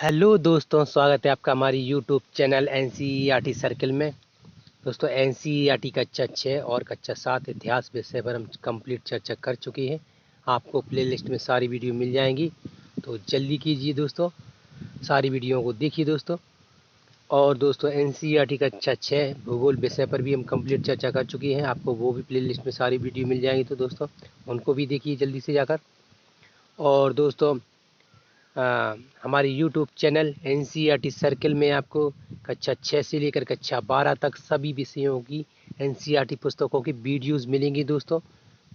Hello दोस्तों, स्वागत है आपका हमारी यूट्यूब चैनल एनसीईआरटी सर्कल में। दोस्तों, एनसीईआरटी कक्षा 6 और कक्षा 7 इतिहास विषय पर हम कंप्लीट चर्चा कर चुके हैं। आपको प्लेलिस्ट में सारी वीडियो मिल जाएंगी, तो जल्दी कीजिए दोस्तों, सारी वीडियो को देखिए दोस्तों। और दोस्तों, एनसीईआरटी कक्षा 6 भूगोल विषय पर भी हम कंप्लीट चर्चा कर चुके हैं। आपको वो भी प्लेलिस्ट में सारी वीडियो मिल जाएंगी, तो दोस्तों उनको भी देखिए जल्दी से जाकर। और दोस्तों, हमारे यूट्यूब चैनल एनसीईआरटी सर्कल में आपको कक्षा 6 से लेकर कक्षा 12 तक सभी विषयों की एनसीईआरटी पुस्तकों की वीडियोस मिलेंगी दोस्तों।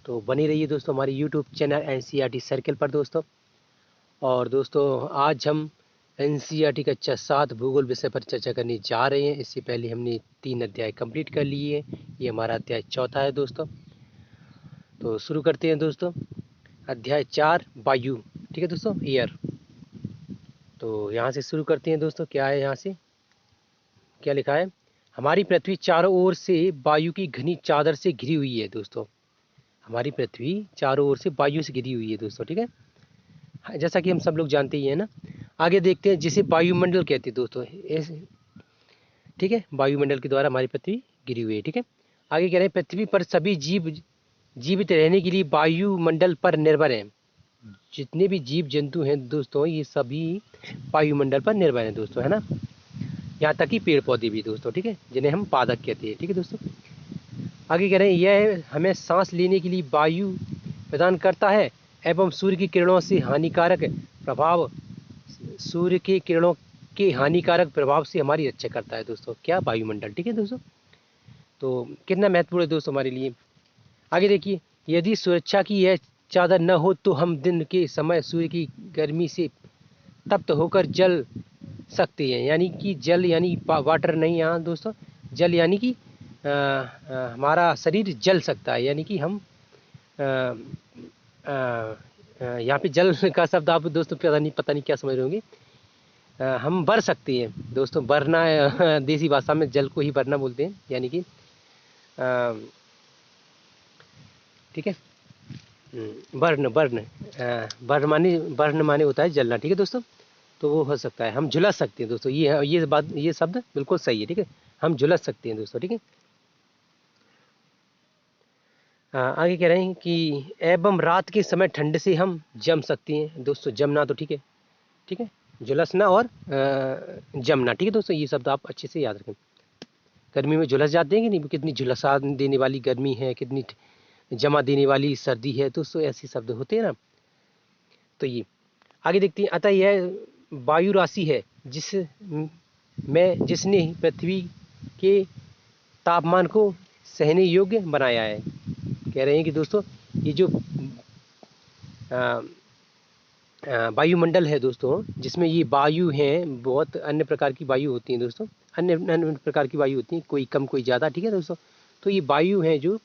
तो बनी रहिए दोस्तों हमारे यूट्यूब चैनल एनसीईआरटी सर्कल पर दोस्तों। और दोस्तों, आज हम एनसीईआरटी कक्षा 7 भूगोल विषय पर चर्चा करने जा रहे हैं। इससे पहले हमने 3 अध्याय कंप्लीट कर लिए हैं। ये हमारा अध्याय चौथा है दोस्तों। तो शुरू करते हैं दोस्तों। अध्याय 4, वायु। ठीक है दोस्तों, एयर। तो यहाँ से शुरू करते हैं दोस्तों। क्या है यहाँ से, क्या लिखा है? हमारी पृथ्वी चारों ओर से वायु की घनी चादर से घिरी हुई है दोस्तों। हमारी पृथ्वी चारों ओर से वायु से घिरी हुई है दोस्तों। ठीक है, जैसा कि हम सब लोग जानते ही हैं ना। आगे देखते हैं, जिसे वायुमंडल कहते हैं दोस्तों। ठीक है, वायुमंडल के द्वारा हमारी पृथ्वी घिरी हुई है। ठीक है, आगे कह रहे हैं, पृथ्वी पर सभी जीवित रहने के लिए वायुमंडल पर निर्भर हैं। जितने भी जीव जंतु हैं दोस्तों, ये सभी वायुमंडल पर निर्भर हैं दोस्तों, है ना। यहाँ तक कि पेड़ पौधे भी दोस्तों। ठीक है, जिन्हें हम पादप कहते हैं। ठीक है दोस्तों, आगे कह रहे हैं, यह हमें सांस लेने के लिए वायु प्रदान करता है एवं सूर्य की किरणों से हानिकारक प्रभाव सूर्य की किरणों के हानिकारक प्रभाव से हमारी रक्षा करता है दोस्तों। क्या? वायुमंडल। ठीक है दोस्तों, तो कितना महत्वपूर्ण है दोस्तों हमारे लिए। आगे देखिए, यदि सुरक्षा की यह चादर न हो तो हम दिन के समय सूर्य की गर्मी से तप्त होकर जल सकते हैं। यानी कि जल यानी वाटर नहीं यहाँ दोस्तों, जल यानी कि हमारा शरीर जल सकता है। यानी कि हम यहाँ पे जल का शब्द आप दोस्तों पता नहीं क्या समझ रहे होंगे। हम बर सकते हैं दोस्तों। बरना देसी भाषा में जल को ही बरना बोलते हैं, यानी कि ठीक है। बर्न बर्न बर्न माने होता है जलना। ठीक है दोस्तों, तो वो हो सकता है, हम झुलस सकते हैं दोस्तों। ये बात, ये शब्द बिल्कुल सही है। ठीक है, हम झुलस सकते हैं दोस्तों। ठीक है, आगे कह रहे हैं कि एवं रात के समय ठंड से हम जम सकते हैं दोस्तों। जमना तो ठीक है, ठीक है, झुलसना और जमना। ठीक है दोस्तों, ये शब्द आप अच्छे से याद रखें। गर्मी में झुलस जाते हैं कि नहीं, कितनी झुलसा देने वाली गर्मी है, कितनी जमा देने वाली सर्दी है दोस्तों, ऐसे शब्द होते हैं ना। तो ये आगे देखते हैं, अतः यह वायु राशि है जिसने पृथ्वी के तापमान को सहने योग्य बनाया है। कह रहे हैं कि दोस्तों, ये जो वायुमंडल है दोस्तों, जिसमें ये वायु हैं, बहुत अन्य प्रकार की वायु होती हैं दोस्तों। अन्य अन्य प्रकार की वायु होती हैं, कोई कम कोई ज़्यादा। ठीक है दोस्तों, तो ये वायु हैं जो,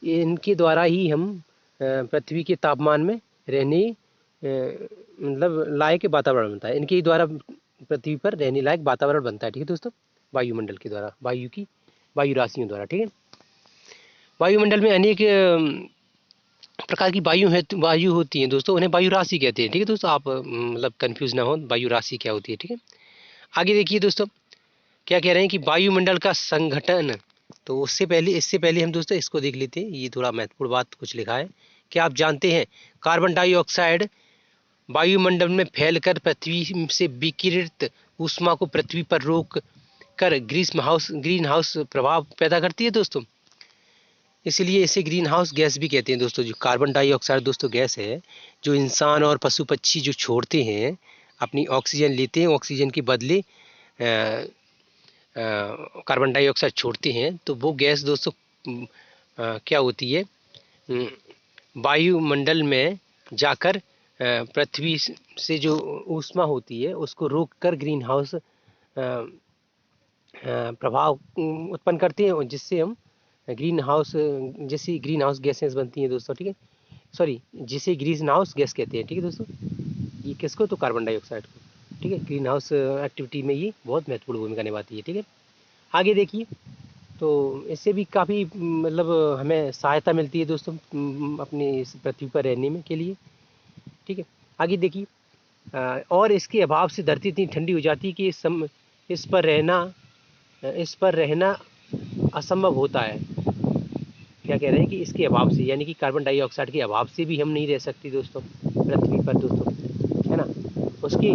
इनके द्वारा ही हम पृथ्वी के तापमान में रहने मतलब लायक वातावरण बनता है। इनके द्वारा पृथ्वी पर रहने लायक वातावरण बनता है। ठीक है दोस्तों, वायुमंडल के द्वारा, वायु राशियों द्वारा। ठीक है, वायुमंडल में अनेक प्रकार की वायु होती हैं दोस्तों, उन्हें वायु राशि कहते हैं। ठीक है दोस्तों, आप मतलब कंफ्यूज ना हो, वायु राशि क्या होती है। ठीक है, आगे देखिए दोस्तों, क्या कह रहे हैं कि वायुमंडल का संगठन। तो इससे पहले हम दोस्तों इसको देख लेते हैं। ये थोड़ा महत्वपूर्ण बात कुछ लिखा है। क्या आप जानते हैं, कार्बन डाइऑक्साइड वायुमंडल में फैलकर पृथ्वी से विकिरित ऊष्मा को पृथ्वी पर रोक कर ग्रीन हाउस प्रभाव पैदा करती है दोस्तों। इसलिए इसे ग्रीन हाउस गैस भी कहते हैं दोस्तों। जो कार्बन डाइऑक्साइड दोस्तों गैस है, जो इंसान और पशु पक्षी जो छोड़ते हैं, अपनी ऑक्सीजन लेते हैं, ऑक्सीजन के बदले कार्बन डाइऑक्साइड छोड़ते हैं, तो वो गैस दोस्तों क्या होती है, वायुमंडल में जाकर पृथ्वी से जो ऊष्मा होती है उसको रोक कर ग्रीन हाउस प्रभाव उत्पन्न करते हैं, और जिससे हम ग्रीन हाउस जैसी ग्रीन हाउस गैसेस बनती हैं दोस्तों। ठीक है, सॉरी, जिसे ग्रीन हाउस गैस कहते हैं। ठीक है दोस्तों, ये किसको? तो कार्बन डाइऑक्साइड को। ठीक है, ग्रीन हाउस एक्टिविटी में ये बहुत महत्वपूर्ण भूमिका निभाती है। ठीक है, आगे देखिए, तो इससे भी काफ़ी मतलब हमें सहायता मिलती है दोस्तों, अपनी इस पृथ्वी पर रहने में के लिए। ठीक है, आगे देखिए, और इसके अभाव से धरती इतनी ठंडी हो जाती है कि इस पर रहना असंभव होता है। क्या कह रहे हैं कि इसके अभाव से, यानी कि कार्बन डाइऑक्साइड के अभाव से भी हम नहीं रह सकते दोस्तों पृथ्वी पर दोस्तों, है ना। उसकी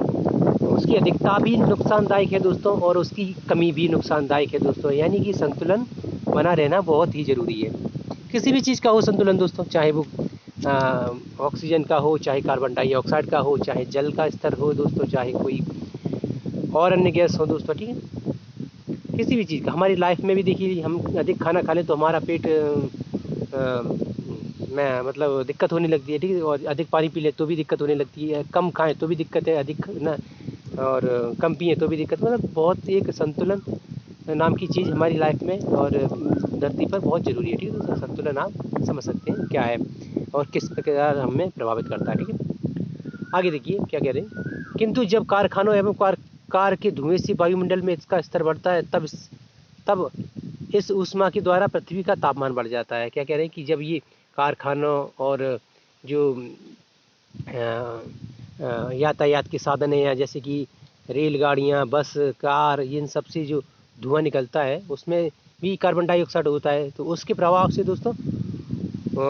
उसकी अधिकता भी नुकसानदायक है दोस्तों, और उसकी कमी भी नुकसानदायक है दोस्तों, यानी कि संतुलन बना रहना बहुत ही ज़रूरी है। किसी भी चीज़ का हो संतुलन दोस्तों, चाहे वो ऑक्सीजन का हो, चाहे कार्बन डाइऑक्साइड का हो, चाहे जल का स्तर हो दोस्तों, चाहे कोई और अन्य गैस हो दोस्तों, ठीक है। किसी भी चीज़ का, हमारी लाइफ में भी देखिए, हम अधिक खाना खा लें तो हमारा पेट में मतलब दिक्कत होने लगती है, ठीक है। और अधिक पानी पी ले तो भी दिक्कत होने लगती है, कम खाएं तो भी दिक्कत है, अधिक ना और कम पिए तो भी दिक्कत, मतलब बहुत एक संतुलन नाम की चीज़ हमारी लाइफ में और धरती पर बहुत ज़रूरी है, ठीक है दोस्तों। संतुलन आप समझ सकते हैं क्या है और किस प्रकार हमें प्रभावित करता है, ठीक है। आगे देखिए क्या कह रहे हैं, किंतु जब कारखानों एवं कार के धुएं से वायुमंडल में इसका स्तर बढ़ता है, तब इस ऊष्मा के द्वारा पृथ्वी का तापमान बढ़ जाता है। क्या कह रहे हैं कि जब ये कारखानों और जो यातायात के साधन हैं, जैसे कि रेलगाड़ियाँ, बस, कार, इन सब से जो धुआं निकलता है उसमें भी कार्बन डाइऑक्साइड होता है, तो उसके प्रभाव से दोस्तों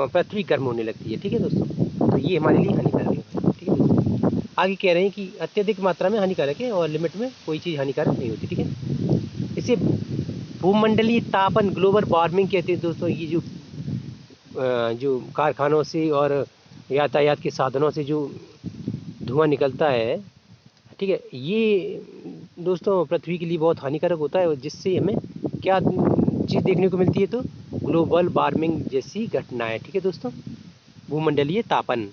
पृथ्वी गर्म होने लगती है, ठीक है दोस्तों। तो ये हमारे लिए हानिकारक है, ठीक है दोस्तों। आगे कह रहे हैं कि अत्यधिक मात्रा में हानिकारक है और लिमिट में कोई चीज़ हानिकारक नहीं होती, ठीक है। इसे भूमंडलीय तापन, ग्लोबल वार्मिंग कहते हैं दोस्तों। ये जो कारखानों से और यातायात के साधनों से जो धुआं निकलता है, ठीक है, ये दोस्तों पृथ्वी के लिए बहुत हानिकारक होता है, और जिससे हमें क्या चीज़ देखने को मिलती है, तो ग्लोबल वार्मिंग जैसी घटनाएं, ठीक है दोस्तों। भूमंडलीय तापन,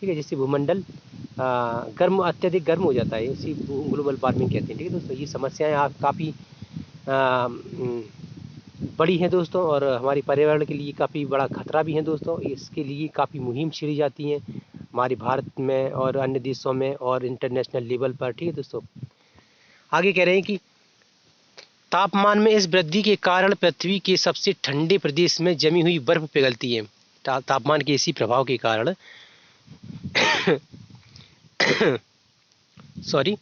ठीक है, जिससे भूमंडल गर्म, अत्यधिक गर्म हो जाता है, इसी ग्लोबल वार्मिंग कहते हैं, ठीक है दोस्तों। ये समस्याएं आप काफ़ी बड़ी हैं दोस्तों, और हमारे पर्यावरण के लिए काफ़ी बड़ा खतरा भी है दोस्तों। इसके लिए काफ़ी मुहिम छेड़ी जाती हैं हमारे भारत में और अन्य देशों में और इंटरनेशनल लेवल पर, ठीक है दोस्तों। आगे कह रहे हैं कि तापमान में इस वृद्धि के कारण पृथ्वी के सबसे ठंडे प्रदेश में जमी हुई बर्फ पिघलती है। तापमान के इसी प्रभाव के कारण सॉरी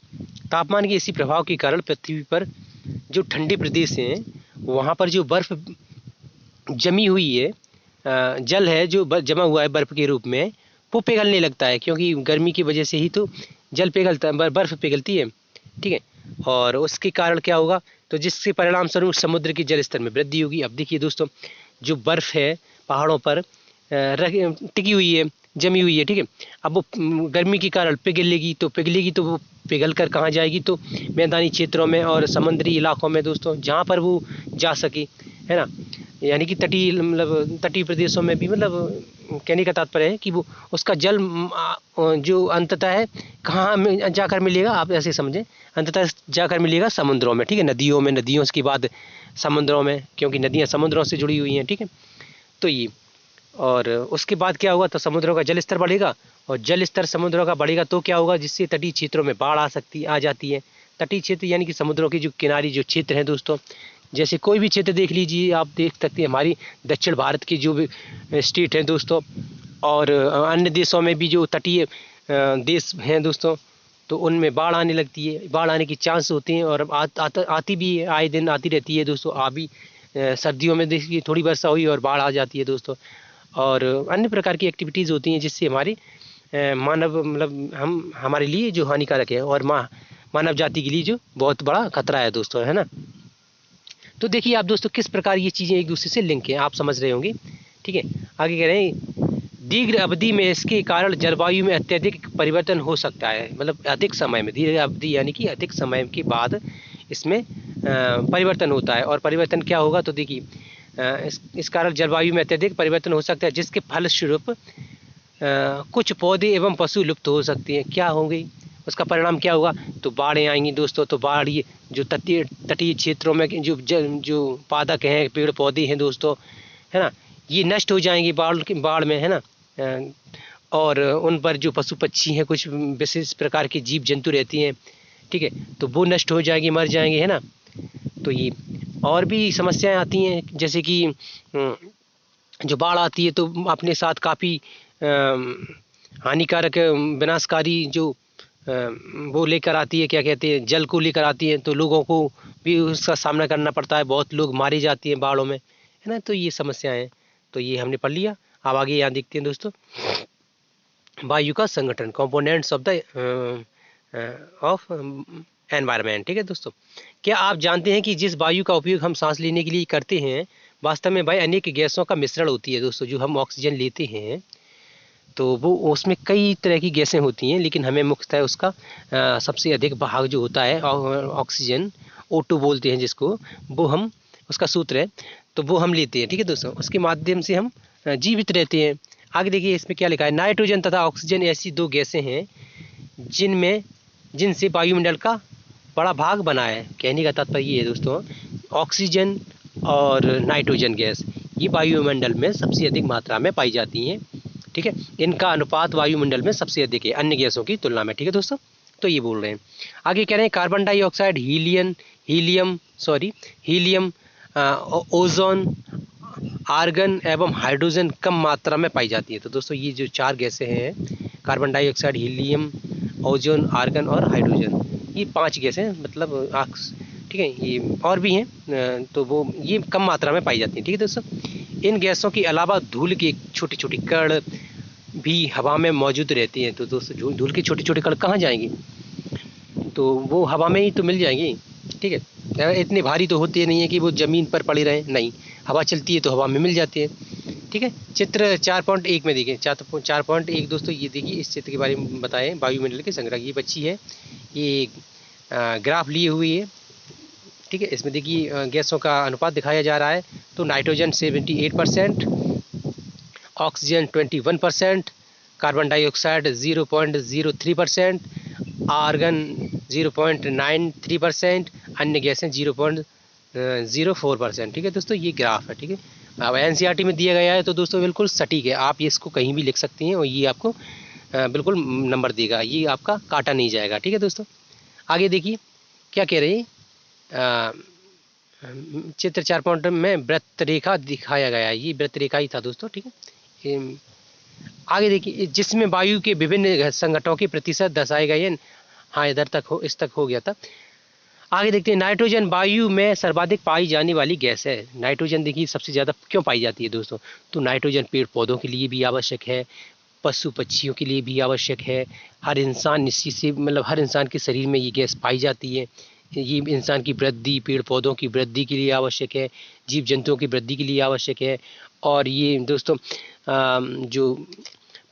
तापमान के इसी प्रभाव के कारण पृथ्वी पर जो ठंडे प्रदेश हैं वहाँ पर जो बर्फ जमी हुई है, जल है जो जमा हुआ है बर्फ के रूप में, वो पिघलने लगता है, क्योंकि गर्मी की वजह से ही तो जल पिघलता है, बर्फ पिघलती है, ठीक है। और उसके कारण क्या होगा, तो जिसके परिणाम स्वरूप समुद्र के जल स्तर में वृद्धि होगी। अब देखिए दोस्तों, जो बर्फ़ है पहाड़ों पर टिकी हुई है, जमी हुई है, ठीक है। अब वो गर्मी के कारण पिघलेगी तो वो पिघल कर कहाँ जाएगी, तो मैदानी क्षेत्रों में और समुद्री इलाकों में दोस्तों, जहाँ पर वो जा सके, है ना। यानी कि तटीय प्रदेशों में भी, मतलब कहने का तात्पर्य है कि वो उसका जल जो अंततः है कहाँ जाकर मिलेगा, आप ऐसे समझें, अंततः जाकर मिलेगा समुद्रों में, ठीक है। नदियों में, नदियों के बाद समुद्रों में, क्योंकि नदियाँ समुद्रों से जुड़ी हुई हैं, ठीक है। तो ये, और उसके बाद क्या होगा, तो समुद्रों का जल स्तर बढ़ेगा, और जल स्तर समुद्रों का बढ़ेगा तो क्या होगा, जिससे तटीय क्षेत्रों में बाढ़ आ जाती है। तटीय क्षेत्र यानी कि समुद्रों की जो किनारी जो क्षेत्र हैं दोस्तों, जैसे कोई भी क्षेत्र देख लीजिए, आप देख सकते हैं हमारी दक्षिण भारत की जो भी स्टेट हैं दोस्तों, और अन्य देशों में भी जो तटीय देश हैं दोस्तों, तो उनमें बाढ़ आने लगती है, बाढ़ आने की चांस होते हैं, और आती भी है, आए दिन आती रहती है दोस्तों। सर्दियों में देखिए थोड़ी वर्षा हुई और बाढ़ आ जाती है दोस्तों, और अन्य प्रकार की एक्टिविटीज़ होती हैं जिससे हमारी मानव मतलब हमारे लिए जो हानिकारक है, और मानव जाति के लिए जो बहुत बड़ा खतरा है दोस्तों, है ना। तो देखिए आप दोस्तों किस प्रकार ये चीज़ें एक दूसरे से लिंक हैं, आप समझ रहे होंगे, ठीक है। आगे कह रहे हैं, दीर्घ अवधि में इसके कारण जलवायु में अत्यधिक परिवर्तन हो सकता है, मतलब अधिक समय में, दीर्घ अवधि यानी कि अधिक समय के बाद इसमें परिवर्तन होता है। और परिवर्तन क्या होगा, तो देखिए इस कारण जलवायु में अत्यधिक परिवर्तन हो सकता है, जिसके फलस्वरूप कुछ पौधे एवं पशु लुप्त हो सकते हैं। क्या होंगे, उसका परिणाम क्या होगा, तो बाढ़ें आएंगी दोस्तों। तो बाढ़, ये जो तटीय क्षेत्रों में जो पादप हैं, पेड़ पौधे हैं दोस्तों, है ना, ये नष्ट हो जाएंगे बाढ़ में, है ना। और उन पर जो पशु पक्षी हैं, कुछ विशेष प्रकार के जीव जंतु रहती हैं, ठीक है, तो वो नष्ट हो जाएंगे, मर जाएंगे, है ना। तो ये और भी समस्याएं आती हैं, जैसे कि जो बाढ़ आती है तो अपने साथ काफ़ी हानिकारक विनाशकारी जो वो लेकर आती है, क्या कहते हैं, जल को लेकर आती है, तो लोगों को भी उसका सामना करना पड़ता है, बहुत लोग मारे जाते हैं बाढ़ों में, है ना। तो ये समस्याएं हैं, तो ये हमने पढ़ लिया। अब आगे यहाँ देखते हैं दोस्तों, वायु का संगठन, components of the of environment. ठीक है दोस्तों, क्या आप जानते हैं कि जिस वायु का उपयोग हम सांस लेने के लिए करते हैं, वास्तव में भाई अनेक गैसों का मिश्रण होती है दोस्तों। जो हम ऑक्सीजन लेते हैं तो वो उसमें कई तरह की गैसें होती हैं, लेकिन हमें मुख्यतः उसका सबसे अधिक भाग जो होता है ऑक्सीजन, O2 बोलते हैं जिसको, वो हम, उसका सूत्र है, तो वो हम लेते हैं। ठीक है दोस्तों, उसके माध्यम से हम जीवित रहते हैं। आगे देखिए इसमें क्या लिखा है, नाइट्रोजन तथा ऑक्सीजन ऐसी दो गैसें हैं जिनसे वायुमंडल का बड़ा भाग बना है। कहने का तात्पर्य ये है दोस्तों, ऑक्सीजन और नाइट्रोजन गैस ये वायुमंडल में सबसे अधिक मात्रा में पाई जाती हैं। ठीक है, इनका अनुपात वायुमंडल में सबसे अधिक है अन्य गैसों की तुलना में। ठीक है दोस्तों, तो ये बोल रहे हैं। आगे कह रहे हैं carbon dioxide, helium, ozone, argon एवं हाइड्रोजन कम मात्रा में पाई जाती है। तो दोस्तों ये जो चार गैसें हैं, carbon dioxide, helium, ozone, argon और हाइड्रोजन, ये 5 गैसें हैं, मतलब ठीक है, ये और भी हैं, तो वो ये कम मात्रा में पाई जाती हैं। ठीक है दोस्तों, इन गैसों के अलावा धूल की छोटी छोटी कण भी हवा में मौजूद रहती हैं। तो दोस्तों धूल की छोटी छोटी कण कहाँ जाएंगी, तो वो हवा में ही तो मिल जाएंगी। ठीक है, इतनी भारी तो होती नहीं है कि वो ज़मीन पर पड़ी रहें, नहीं, हवा चलती है तो हवा में मिल जाती है। ठीक है, चित्र 4.1 में देखिए, 4.1 दोस्तों, ये देखिए इस चित्र के बारे में बताएं, वायुमंडल के संग्रह। ये बच्ची है, ये ग्राफ लिए हुई है। ठीक है, इसमें देखिए गैसों का अनुपात दिखाया जा रहा है। तो nitrogen 78%, oxygen 21%, carbon dioxide 0.03%, argon 0.93%, अन्य गैसें 0.04%। ठीक है दोस्तों, ये ग्राफ है। ठीक है, अब एनसीईआरटी में दिया गया है, तो दोस्तों बिल्कुल सटीक है, आप इसको कहीं भी लिख सकती हैं और ये आपको बिल्कुल नंबर देगा, ये आपका काटा नहीं जाएगा। ठीक है दोस्तों, आगे देखिए क्या कह रहे हैं, चित्र 4 में वृत्त रेखा दिखाया गया है, ये वृत्त रेखा ही था दोस्तों। ठीक है, आगे देखिए जिसमें वायु के विभिन्न संगठनों के प्रतिशत दर्शाए गए हैं। हाँ, इधर तक इस तक हो गया था। आगे देखते हैं, नाइट्रोजन वायु में सर्वाधिक पाई जाने वाली गैस है। नाइट्रोजन देखिए सबसे ज़्यादा क्यों पाई जाती है दोस्तों, तो नाइट्रोजन पेड़ पौधों के लिए भी आवश्यक है, पशु पक्षियों के लिए भी आवश्यक है, हर इंसान निश्चित से, मतलब हर इंसान के शरीर में ये गैस पाई जाती है। ये इंसान की वृद्धि, पेड़ पौधों की वृद्धि के लिए आवश्यक है, जीव जंतुओं की वृद्धि के लिए आवश्यक है। और ये दोस्तों जो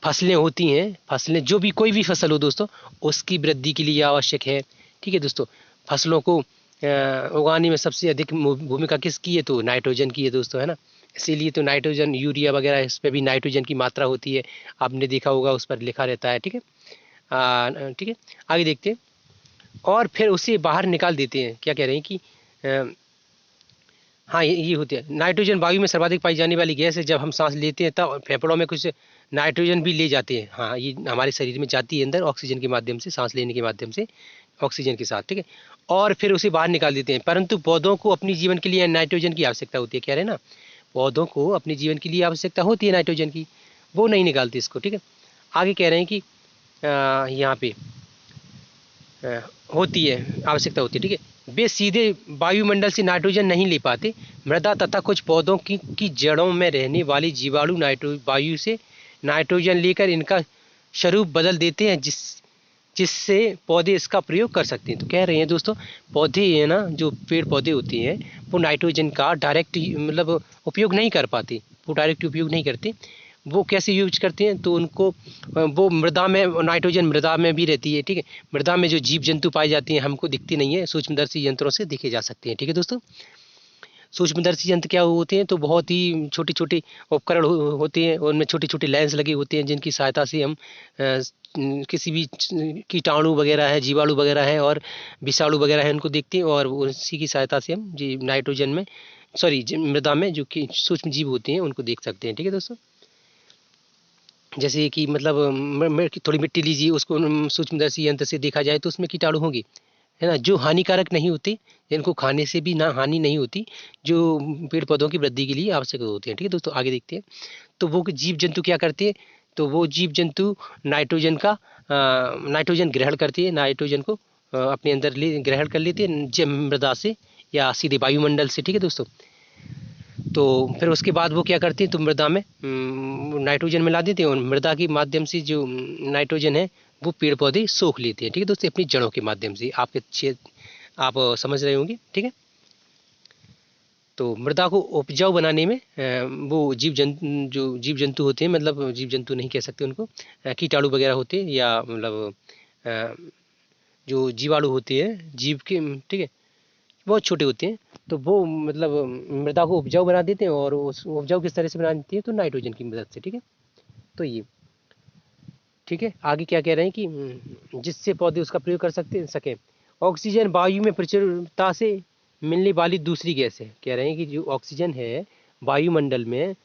फसलें होती हैं, फसलें जो भी कोई भी फसल हो दोस्तों, उसकी वृद्धि के लिए आवश्यक है। ठीक है दोस्तों, फसलों को उगाने में सबसे अधिक भूमिका किसकी है, तो नाइट्रोजन की है दोस्तों, है ना। इसीलिए तो नाइट्रोजन, यूरिया वगैरह, इस पर भी नाइट्रोजन की मात्रा होती है, आपने देखा होगा, उस पर लिखा रहता है। ठीक है, ठीक है, आगे देखते हैं। और फिर उसे बाहर निकाल देते हैं, क्या कह रहे हैं कि हाँ, ये होती है, नाइट्रोजन वायु में सर्वाधिक पाई जाने वाली गैस है। जब हम सांस लेते हैं तब फेफड़ों में कुछ नाइट्रोजन भी ले जाते हैं। हाँ, ये हमारे शरीर में जाती है अंदर ऑक्सीजन के माध्यम से, सांस लेने के माध्यम से ऑक्सीजन के साथ। ठीक है, और फिर उसे बाहर निकाल देते हैं। परंतु पौधों को अपनी जीवन के लिए नाइट्रोजन की आवश्यकता होती है, कह रहे हैं ना, पौधों को अपने जीवन के लिए आवश्यकता होती है नाइट्रोजन की, वो नहीं निकालती इसको। ठीक है, आगे कह रहे हैं कि यहाँ पे होती है, आवश्यकता होती है। ठीक है, वे सीधे वायुमंडल से नाइट्रोजन नहीं ले पाते। मृदा तथा कुछ पौधों की जड़ों में रहने वाली जीवाणु वायु से नाइट्रोजन लेकर इनका स्वरूप बदल देते हैं, जिससे पौधे इसका प्रयोग कर सकते हैं। तो कह रहे हैं दोस्तों, पौधे है ना, जो पेड़ पौधे होते हैं, वो नाइट्रोजन का डायरेक्ट मतलब उपयोग नहीं कर पाते, वो डायरेक्ट उपयोग नहीं करते। वो कैसे यूज करते हैं, तो उनको वो मृदा में, नाइट्रोजन मृदा में भी रहती है। ठीक है, मृदा में जो जीव जंतु पाए जाते हैं हमको दिखती नहीं है, सूक्ष्मदर्शी यंत्रों से देखे जा सकते हैं। ठीक है दोस्तों, सूक्ष्मदर्शी यंत्र क्या होते हैं, तो बहुत ही छोटे छोटे उपकरण होते हैं, उनमें छोटे छोटे लेंस लगे होते हैं, जिनकी सहायता से हम किसी भी कीटाणु वगैरह है, जीवाणु वगैरह है और विषाणु वगैरह है, उनको देखते हैं, और उसी की सहायता से हम जी नाइट्रोजन में, मृदा में जो कि सूक्ष्म जीव होते हैं उनको देख सकते हैं। ठीक है दोस्तों, जैसे कि मतलब थोड़ी मिट्टी लीजिए, उसको सूक्ष्मदर्शी यंत्र से देखा जाए तो उसमें कीटाणु होंगे, है ना, जो हानिकारक नहीं होते, जिनको खाने से भी ना हानि नहीं होती, जो पेड़ पौधों की वृद्धि के लिए आवश्यक होते हैं। ठीक है दोस्तों, आगे देखते हैं। तो वो जीव जंतु क्या करते हैं, तो वो जीव जंतु नाइट्रोजन का नाइट्रोजन ग्रहण करती है, नाइट्रोजन को अपने अंदर ग्रहण कर लेती है मृदा से या सीधे वायुमंडल से, ठीक है दोस्तों। तो फिर उसके बाद वो क्या करती है, तो मृदा में नाइट्रोजन मिला देती है और मृदा के माध्यम से जो नाइट्रोजन है वो पेड़ पौधे सोख लेते हैं, ठीक है दोस्तों, अपनी जड़ों के माध्यम से। आप समझ रहे होंगे, ठीक है। तो मृदा को उपजाऊ बनाने में वो जीव जंतु होते हैं, मतलब जीव जंतु नहीं कह सकते उनको, कीटाणु वगैरह होते हैं, या मतलब जो जीवाणु होते हैं जीव के, ठीक है, बहुत छोटे होते हैं। तो वो मतलब मृदा को उपजाऊ बना देते हैं, और उस उपजाऊ किस तरह से बना देती है, तो नाइट्रोजन की मदद से, ठीक है। तो ये ठीक है, आगे क्या कह रहे हैं कि जिससे पौधे उसका प्रयोग कर सकें। ऑक्सीजन वायु में प्रचुरता से मिलने वाली दूसरी गैस है। कह रहे हैं कि जो ऑक्सीजन है वायुमंडल में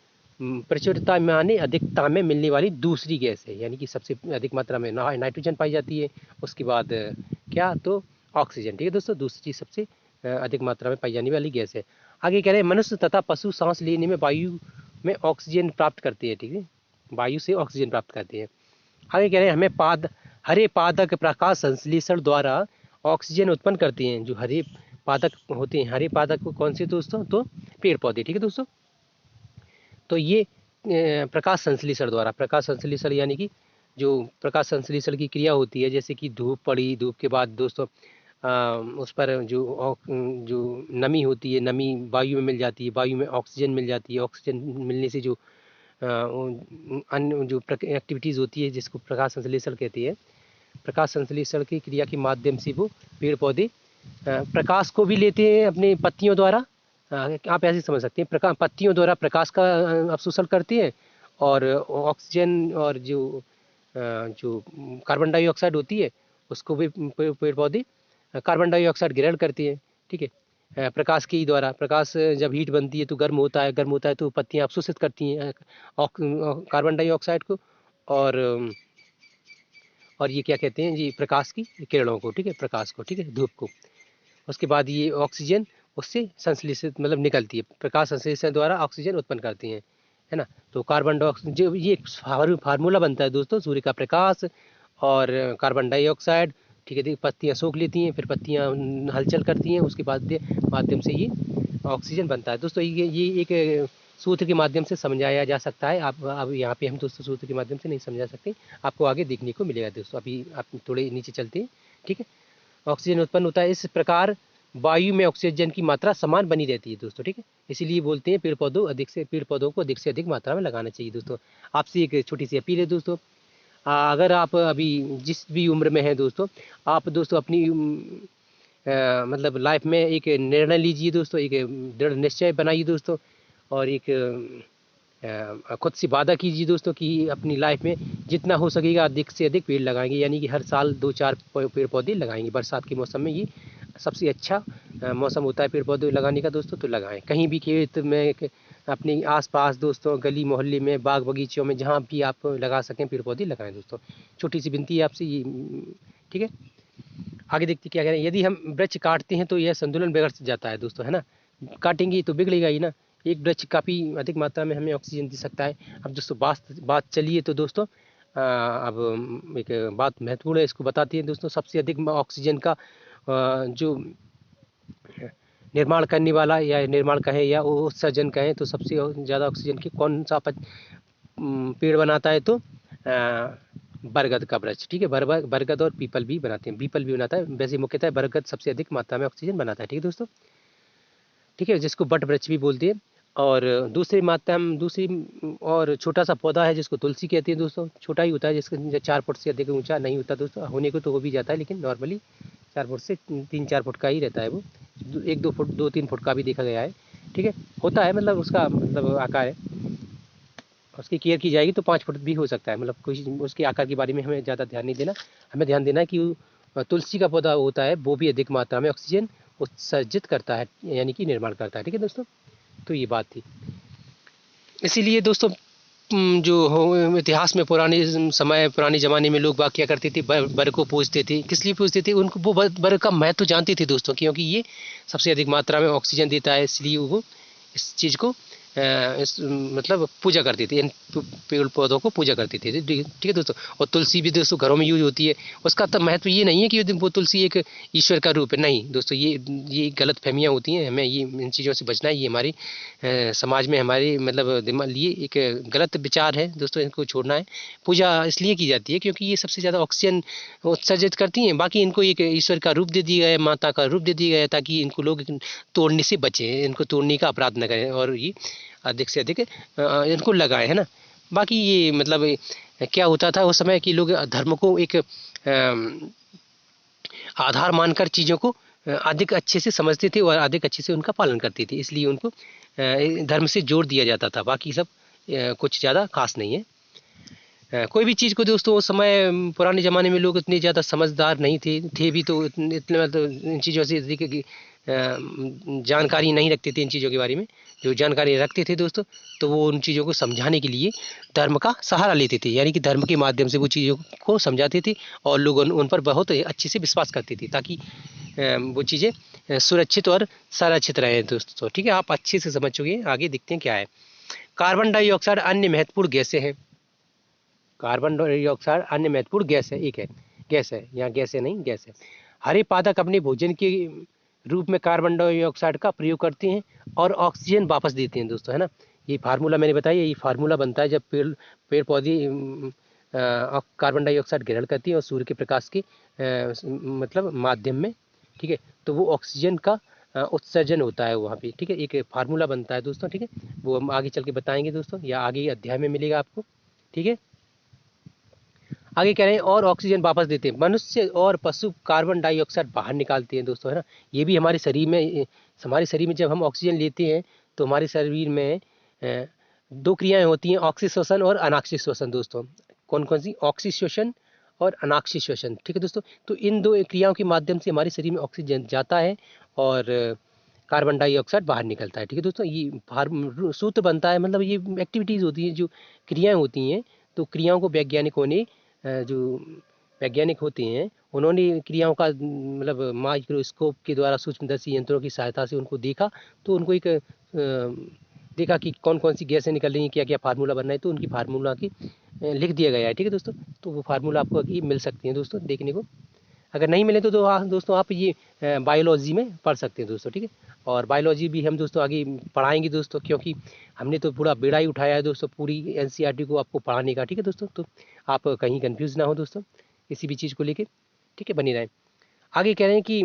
प्रचुरता माने अधिकता में मिलने वाली दूसरी गैस है, यानी कि सबसे अधिक मात्रा में नाइट्रोजन पाई जाती है, उसके बाद क्या, तो ऑक्सीजन, ठीक है दोस्तों, दूसरी सबसे अधिक मात्रा में पाई जाने वाली गैस है। आगे कह रहे हैं मनुष्य तथा पशु सांस लेने में वायु में ऑक्सीजन प्राप्त करते हैं, ठीक है, वायु से ऑक्सीजन प्राप्त करते हैं। आगे कह रहे हैं हमें हरे पादक प्रकाश संश्लेषण द्वारा ऑक्सीजन उत्पन्न करते हैं। जो हरे पादक होते हैं, हरे पादक को कौन से दोस्तों, तो पेड़ पौधे, ठीक है दोस्तों। तो ये प्रकाश संश्लेषण द्वारा, प्रकाश संश्लेषण यानी कि जो प्रकाश संश्लेषण की क्रिया होती है, जैसे कि धूप पड़ी, धूप के बाद दोस्तों उस पर जो नमी होती है, नमी वायु में मिल जाती है, वायु में ऑक्सीजन मिल जाती है, ऑक्सीजन मिलने से जो अन्य जो एक्टिविटीज़ होती है जिसको प्रकाश संश्लेषण कहते हैं, प्रकाश संश्लेषण की क्रिया के माध्यम से वो पेड़ पौधे प्रकाश को भी लेते हैं अपने पत्तियों द्वारा, आप ऐसे समझ सकते हैं, पत्तियों द्वारा प्रकाश का अवशोषण करते हैं, और ऑक्सीजन और जो कार्बन डाइऑक्साइड होती है उसको भी पेड़ पौधे कार्बन डाइऑक्साइड ग्रहण करती है, ठीक है, प्रकाश के द्वारा। प्रकाश जब हीट बनती है तो गर्म होता है तो पत्तियां अवशोषित करती हैं कार्बन डाइऑक्साइड को, और ये क्या कहते हैं जी, प्रकाश की किरणों को, ठीक है, प्रकाश को, ठीक है, धूप को। उसके बाद ये ऑक्सीजन उससे संश्लेषित मतलब निकलती है, प्रकाश संश्लेषण द्वारा ऑक्सीजन उत्पन्न करती हैं, है ना। तो कार्बन डाइऑक्साइड जो ये फार्मूला बनता है दोस्तों, सूर्य का प्रकाश और कार्बन डाइऑक्साइड, ठीक है, पत्तियां सोख लेती हैं, फिर पत्तियां हलचल करती हैं, उसके बाद माध्यम से ये ऑक्सीजन बनता है दोस्तों। ये एक सूत्र के माध्यम से समझाया जा सकता है। अब यहाँ पे हम दोस्तों सूत्र के माध्यम से नहीं समझा सकते, आपको आगे देखने को मिलेगा दोस्तों। अभी आप थोड़े नीचे चलते हैं, ठीक है। ऑक्सीजन उत्पन्न होता है, इस प्रकार वायु में ऑक्सीजन की मात्रा समान बनी रहती है दोस्तों, ठीक है। इसीलिए बोलते हैं पेड़ पौधों को अधिक से अधिक मात्रा में लगाना चाहिए दोस्तों। आपसे एक छोटी सी अपील है दोस्तों, अगर आप अभी जिस भी उम्र में हैं दोस्तों, आप दोस्तों अपनी मतलब लाइफ में एक निर्णय लीजिए दोस्तों, एक दृढ़ निश्चय बनाइए दोस्तों, और एक खुद से वादा कीजिए दोस्तों कि अपनी लाइफ में जितना हो सकेगा अधिक से अधिक पेड़ लगाएंगे, यानी कि हर साल 2-4 पेड़ पौधे लगाएंगे। बरसात के मौसम में ये सबसे अच्छा मौसम होता है पेड़ पौधे लगाने का दोस्तों, तो लगाएं। कहीं भी खेत में, अपने आसपास दोस्तों, गली मोहल्ले में, बाग बगीचों में, जहाँ भी आप लगा सकें पेड़ पौधे लगाएं दोस्तों। छोटी सी विनती है आपसे ये, ठीक है। आगे देखते क्या कह रहे हैं, यदि हम वृक्ष काटते हैं तो यह संतुलन बिगड़ जाता है दोस्तों, है ना। काटेंगे तो बिगड़ेगा ही ना। एक वृक्ष काफ़ी अधिक मात्रा में हमें ऑक्सीजन दे सकता है। अब दोस्तों बात चलिए तो दोस्तों अब एक बात महत्वपूर्ण है, इसको बताते हैं दोस्तों। सबसे अधिक ऑक्सीजन का जो निर्माण करने वाला, या निर्माण कहें या उत्सर्जन कहें, तो सबसे ज़्यादा ऑक्सीजन की कौन सा पेड़ बनाता है, तो बरगद का वृक्ष, ठीक है। बरगद और पीपल भी बनाते हैं, पीपल भी बनाता है, वैसे मुख्यतः बरगद सबसे अधिक मात्रा में ऑक्सीजन बनाता है, ठीक है दोस्तों, ठीक है, जिसको बट वृक्ष भी बोलते हैं। और दूसरी और छोटा सा पौधा है जिसको तुलसी कहते हैं दोस्तों। छोटा ही होता है, जिसका 4 फुट से अधिक ऊंचा नहीं होता दोस्तों, होने को तो हो भी जाता है, लेकिन नॉर्मली 4 फुट से 3-4 फुट का ही रहता है वो। 1-2 फुट 2-3 फुट का भी देखा गया है, ठीक है, होता है, मतलब उसका मतलब आकार है। उसकी केयर की जाएगी तो 5 फुट भी हो सकता है, मतलब कोई उसके आकार के बारे में हमें ज़्यादा ध्यान नहीं देना। हमें ध्यान देना है कि तुलसी का पौधा होता है वो भी अधिक मात्रा में ऑक्सीजन उत्सर्जित करता है, यानी कि निर्माण करता है, ठीक है दोस्तों। तो ये बात थी। इसीलिए दोस्तों जो इतिहास में पुराने ज़माने में लोग बाग क्या करते थे, बर को पूजते थे। किस लिए पूजते थे? उनको वो बर का महत्व जानते थे दोस्तों, क्योंकि ये सबसे अधिक मात्रा में ऑक्सीजन देता है, इसलिए वो इस चीज़ को मतलब पूजा करते थे, इन पेड़ पौधों को पूजा करते थे, ठीक है दोस्तों। और तुलसी भी दोस्तों घरों में यूज होती है। उसका तो महत्व ये नहीं है कि वो तुलसी एक ईश्वर का रूप है, नहीं दोस्तों, ये गलत फहमियाँ होती हैं। हमें ये इन चीज़ों से बचना है। ये हमारी समाज में हमारी मतलब दिमाग लिए एक गलत विचार है दोस्तों, इनको छोड़ना है। पूजा इसलिए की जाती है क्योंकि ये सबसे ज़्यादा ऑक्सीजन उत्सर्जित करती हैं। बाकी इनको एक ईश्वर का रूप दे दिया गया है, माता का रूप दे दिया गया है, ताकि इनको लोग तोड़ने से बचें, इनको तोड़ने का अपराध न करें और ये अधिक से अधिक इनको लगाएं, है ना। बाकी ये मतलब क्या होता था उस समय कि लोग धर्म को एक आधार मानकर चीज़ों को अधिक अच्छे से समझते थे और अधिक अच्छे से उनका पालन करते थे, इसलिए उनको धर्म से जोड़ दिया जाता था। बाकी सब कुछ ज़्यादा खास नहीं है। कोई भी चीज़ को दोस्तों उस समय पुराने ज़माने में लोग इतने ज़्यादा समझदार नहीं थे भी तो इतने मतलब इन चीज़ों से तरीके की जानकारी नहीं रखते थे इन चीज़ों के बारे में। जो जानकारी रखते थे दोस्तों, तो वो उन चीज़ों को समझाने के लिए धर्म का सहारा लेते थे, यानी कि धर्म के माध्यम से वो चीज़ों को समझाते थे और लोग उन पर बहुत अच्छे से विश्वास करते थे, ताकि वो चीज़ें सुरक्षित और संरक्षित रहें दोस्तों। ठीक है, आप अच्छे से समझ चुके हैं। आगे देखते हैं क्या है। कार्बन डाइऑक्साइड अन्य महत्वपूर्ण गैसें हैं। कार्बन डाइऑक्साइड अन्य महत्वपूर्ण गैस है, यहाँ गैस है नहीं, गैस है। हरे पादप अपने भोजन के रूप में कार्बन डाइऑक्साइड का प्रयोग करते हैं और ऑक्सीजन वापस देते हैं दोस्तों, है ना। ये फार्मूला मैंने बताया, ये फार्मूला बनता है जब पेड़ पौधे कार्बन डाइऑक्साइड ग्रहण करती है और सूर्य के प्रकाश के मतलब माध्यम में, ठीक है, तो वो ऑक्सीजन का उत्सर्जन होता है वहाँ पे, ठीक है। एक फार्मूला बनता है दोस्तों, ठीक है, वो हम आगे चल के बताएंगे दोस्तों, या आगे अध्याय में मिलेगा आपको, ठीक है। आगे कह रहे हैं और ऑक्सीजन वापस देते हैं। मनुष्य और पशु कार्बन डाइऑक्साइड बाहर निकालते हैं दोस्तों, है ना। ये भी हमारे शरीर में जब हम ऑक्सीजन लेते हैं तो हमारे शरीर में दो क्रियाएं होती हैं, ऑक्सीश्वसन और अनाक्षी श्वसन दोस्तों। कौन कौन सी? ऑक्सीश्वसन और अनाक्षी श्वसन, ठीक है दोस्तों। तो इन दो क्रियाओं के माध्यम से हमारे शरीर में ऑक्सीजन जाता है और कार्बन डाइऑक्साइड बाहर निकलता है, ठीक है दोस्तों। ये सूत्र बनता है, मतलब ये एक्टिविटीज़ होती हैं, जो क्रियाएं होती हैं। तो क्रियाओं को वैज्ञानिकों ने जो वैज्ञानिक होते हैं उन्होंने क्रियाओं का मतलब माइक्रोस्कोप के द्वारा सूक्ष्मदर्शी यंत्रों की सहायता से उनको देखा, तो उनको एक देखा कि कौन कौन सी गैसें निकल रही हैं, क्या क्या फार्मूला बन रहा है, तो उनकी फार्मूला की लिख दिया गया है, ठीक है दोस्तों। तो वो फार्मूला आपको अभी मिल सकती हैं दोस्तों देखने को। अगर नहीं मिले तो दोस्तों आप ये बायोलॉजी में पढ़ सकते हैं दोस्तों, ठीक है। और बायोलॉजी भी हम दोस्तों आगे पढ़ाएंगे दोस्तों, क्योंकि हमने तो पूरा बेड़ा ही उठाया है दोस्तों पूरी एनसीईआरटी को आपको पढ़ाने का, ठीक है दोस्तों। तो आप कहीं कंफ्यूज ना हो दोस्तों किसी भी चीज़ को लेके, ठीक है, बनी रहें। आगे कह रहे हैं कि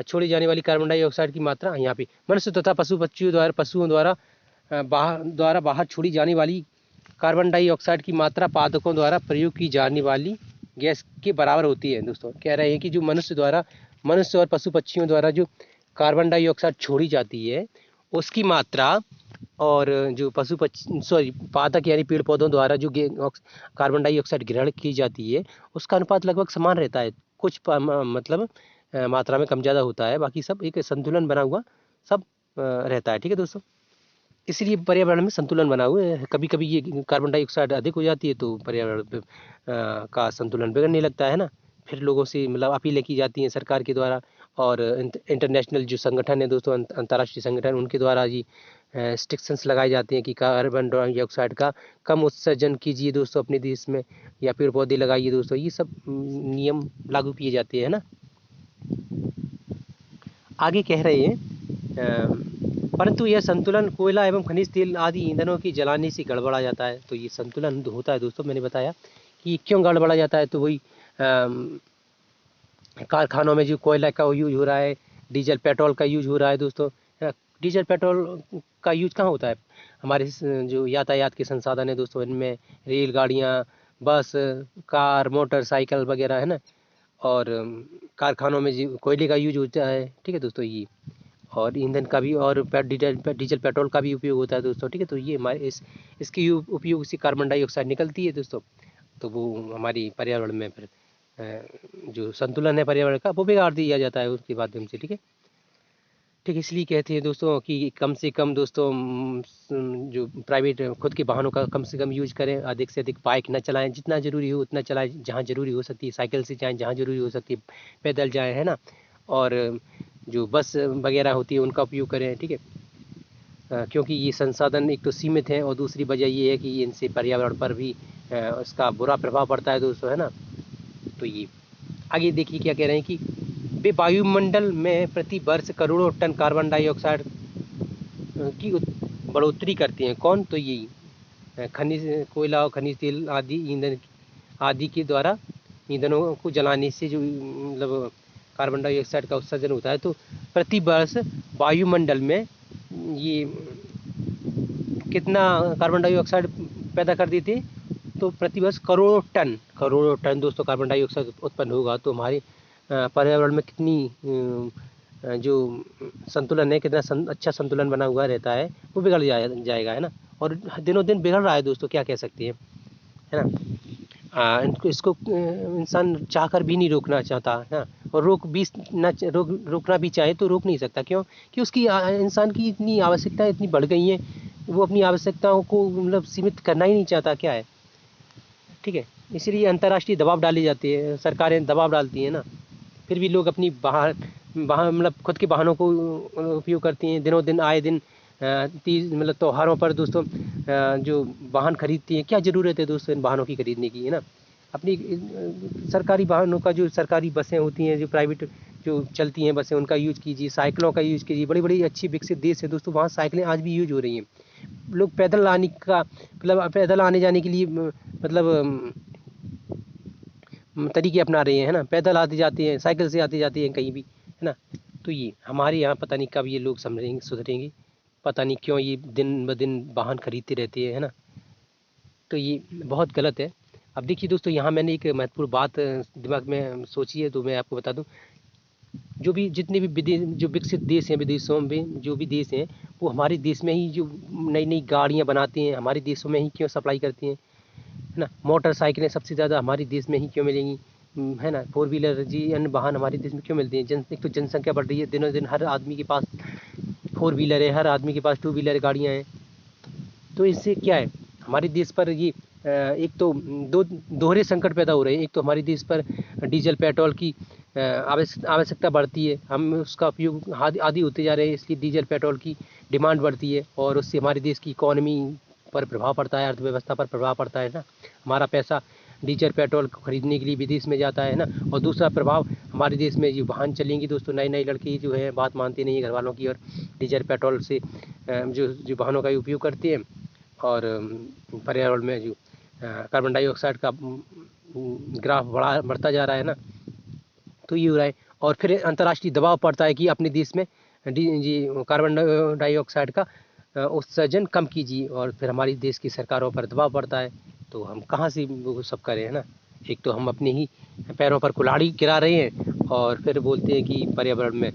छोड़ी जाने वाली कार्बन डाइऑक्साइड की मात्रा यहाँ पे मनुष्य तथा पशुओं द्वारा बाहर छोड़ी जाने वाली कार्बन डाइऑक्साइड की मात्रा पादपों द्वारा प्रयोग की जाने वाली गैस के बराबर होती है दोस्तों। कह रहे हैं कि जो मनुष्य और पशु पक्षियों द्वारा जो कार्बन डाइऑक्साइड छोड़ी जाती है उसकी मात्रा और जो पादप यानी पेड़ पौधों द्वारा जो कार्बन डाइऑक्साइड ग्रहण की जाती है उसका अनुपात लगभग समान रहता है। कुछ मतलब मात्रा में कम ज़्यादा होता है, बाकी सब एक संतुलन बना हुआ सब रहता है, ठीक है दोस्तों। इसलिए पर्यावरण में संतुलन बना हुआ है। कभी कभी ये कार्बन डाइऑक्साइड अधिक हो जाती है तो पर्यावरण का संतुलन बिगड़ने लगता है ना। फिर लोगों से मतलब अपीलें की जाती हैं सरकार के द्वारा और इंटरनेशनल जो संगठन है दोस्तों, अंतर्राष्ट्रीय संगठन, उनके द्वारा जी रिस्ट्रिक्शंस लगाए जाते हैं कि कार्बन डाइऑक्साइड का कम उत्सर्जन कीजिए दोस्तों अपने देश में, या पेड़ पौधे लगाइए दोस्तों। ये सब नियम लागू किए जाते हैं ना। आगे कह रहे हैं परंतु यह संतुलन कोयला एवं खनिज तेल आदि ईंधनों की जलाने से गड़बड़ा जाता है। तो ये संतुलन होता है दोस्तों, मैंने बताया कि क्यों गड़बड़ा जाता है। तो वही कारखानों में जो कोयला का यूज हो रहा है, डीजल पेट्रोल का यूज हो रहा है दोस्तों। डीजल पेट्रोल का यूज कहाँ होता है? हमारे जो यातायात के संसाधन है दोस्तों, इनमें रेलगाड़ियाँ, बस, कार, मोटरसाइकिल वगैरह, है ना। और कारखानों में जो कोयले का यूज होता है, ठीक है दोस्तों। ये और ईंधन का भी और डीजल पेट्रोल का भी उपयोग होता है दोस्तों, ठीक है। तो ये हमारे इसके उपयोग से कार्बन डाइऑक्साइड निकलती है दोस्तों। तो वो हमारी पर्यावरण में फिर जो संतुलन है पर्यावरण का वो बिगाड़ दिया जाता है उसके माध्यम से, ठीक है। ठीक, इसलिए कहते हैं दोस्तों कि कम से कम दोस्तों जो प्राइवेट खुद के वाहनों का कम से कम यूज करें, अधिक से अधिक बाइक न चलाएं, जितना ज़रूरी हो उतना चलाएं, जहाँ ज़रूरी हो सकती है साइकिल से जाएं, जहाँ ज़रूरी हो सकती है पैदल जाएं, है ना। और जो बस वगैरह होती है उनका उपयोग करें, ठीक है। क्योंकि ये संसाधन एक तो सीमित हैं और दूसरी वजह ये है कि इनसे पर्यावरण पर भी उसका बुरा प्रभाव पड़ता है दोस्तों, है ना। तो ये आगे देखिए क्या कह रहे हैं कि वे वायुमंडल में प्रति वर्ष करोड़ों टन कार्बन डाइऑक्साइड की बढ़ोतरी करते हैं। कौन? तो यही खनिज, कोयला और खनिज तेल आदि ईंधन आदि के द्वारा ईंधनों को जलाने से जो मतलब कार्बन डाइऑक्साइड का उत्सर्जन होता है। तो प्रति वर्ष वायुमंडल में ये कितना कार्बन डाइऑक्साइड पैदा कर देते हैं? तो प्रतिवर्ष करोड़ों टन दोस्तों कार्बन डाइऑक्साइड उत्पन्न होगा। तो हमारे पर्यावरण में कितनी जो संतुलन है, कितना अच्छा संतुलन बना हुआ रहता है, वो बिगड़ जाएगा, है ना। और दिनों दिन बिगड़ रहा है दोस्तों, क्या कह सकते हैं, है ना। इसको इंसान चाहकर भी नहीं रोकना चाहता है ना, और रोकना भी चाहे तो रोक नहीं सकता। क्यों? कि उसकी इंसान की इतनी आवश्यकता इतनी बढ़ गई है, वो अपनी आवश्यकताओं को मतलब सीमित करना ही नहीं चाहता, क्या है, ठीक है। इसलिए अंतर्राष्ट्रीय दबाव डाले जाते हैं, सरकारें दबाव डालती हैं ना, फिर भी लोग अपनी वाहन मतलब खुद के वाहनों को उपयोग करती हैं। दिनों दिन आए दिन तीज मतलब त्योहारों पर दोस्तों जो वाहन खरीदती हैं, क्या ज़रूरत है दोस्तों इन वाहनों की खरीदने की, है ना। अपनी सरकारी वाहनों का, जो सरकारी बसें होती हैं, जो प्राइवेट जो चलती हैं बसें, उनका यूज़ कीजिए, साइकिलों का यूज़ कीजिए। बड़ी बड़ी अच्छी विकसित देश है दोस्तों, वहाँ साइकिलें आज भी यूज हो रही हैं। लोग पैदल आने का मतलब पैदल आने जाने के लिए मतलब तरीके अपना रहे हैं, है ना। पैदल आते जाते हैं, साइकिल से आते जाते हैं कहीं भी, है ना। तो ये हमारे यहाँ पता नहीं कब ये लोग सुधरेंगे, पता नहीं क्यों ये दिन ब दिन वाहन खरीदते रहते हैं, है ना। तो ये बहुत गलत है। अब देखिए दोस्तों, यहाँ मैंने एक महत्वपूर्ण बात दिमाग में सोची है, तो मैं आपको बता दूं। जो भी जितने भी विदेश जो विकसित देश हैं, विदेशों में जो भी देश हैं, वो हमारे देश में ही जो नई नई गाड़ियाँ बनाते हैं, हमारे देशों में ही क्यों सप्लाई करती हैं, है ना। मोटरसाइकिलें सबसे ज़्यादा हमारे देश में ही क्यों मिलेंगी, है ना। फोर व्हीलर जी अन्य वाहन हमारे देश में क्यों मिलते हैं? एक तो जनसंख्या बढ़ रही है, दिनों दिन हर आदमी के पास फोर व्हीलर है, हर आदमी के पास टू व्हीलर गाड़ियाँ हैं। तो इससे क्या है, हमारे देश पर ये एक तो दोहरे संकट पैदा हो रहे हैं। एक तो हमारे देश पर डीजल पेट्रोल की आवश्यकता बढ़ती है, हम उसका उपयोग आदि होते जा रहे हैं, इसलिए डीजल पेट्रोल की डिमांड बढ़ती है, और उससे हमारे देश की इकोनॉमी पर प्रभाव पड़ता है, अर्थव्यवस्था पर प्रभाव पड़ता है ना। हमारा पैसा डीजल पेट्रोल को खरीदने के लिए विदेश में जाता है ना। और दूसरा प्रभाव, हमारे देश में जो वाहन चलेंगे दोस्तों, नए नए लड़के जो है बात मानते नहीं है घर वालों की, और डीजल पेट्रोल से जो वाहनों का उपयोग करते हैं, और पर्यावरण में जो कार्बन डाइऑक्साइड का ग्राफ बढ़ता जा रहा है ना। तो ये हो रहा है, और फिर अंतर्राष्ट्रीय दबाव पड़ता है कि अपने देश में जी कार्बन डाइऑक्साइड का उत्सर्जन कम कीजिए, और फिर हमारी देश की सरकारों पर दबाव पड़ता है। तो हम कहाँ से वो सब करें, है ना। एक तो हम अपने ही पैरों पर कुल्हाड़ी गिरा रहे हैं, और फिर बोलते हैं कि पर्यावरण में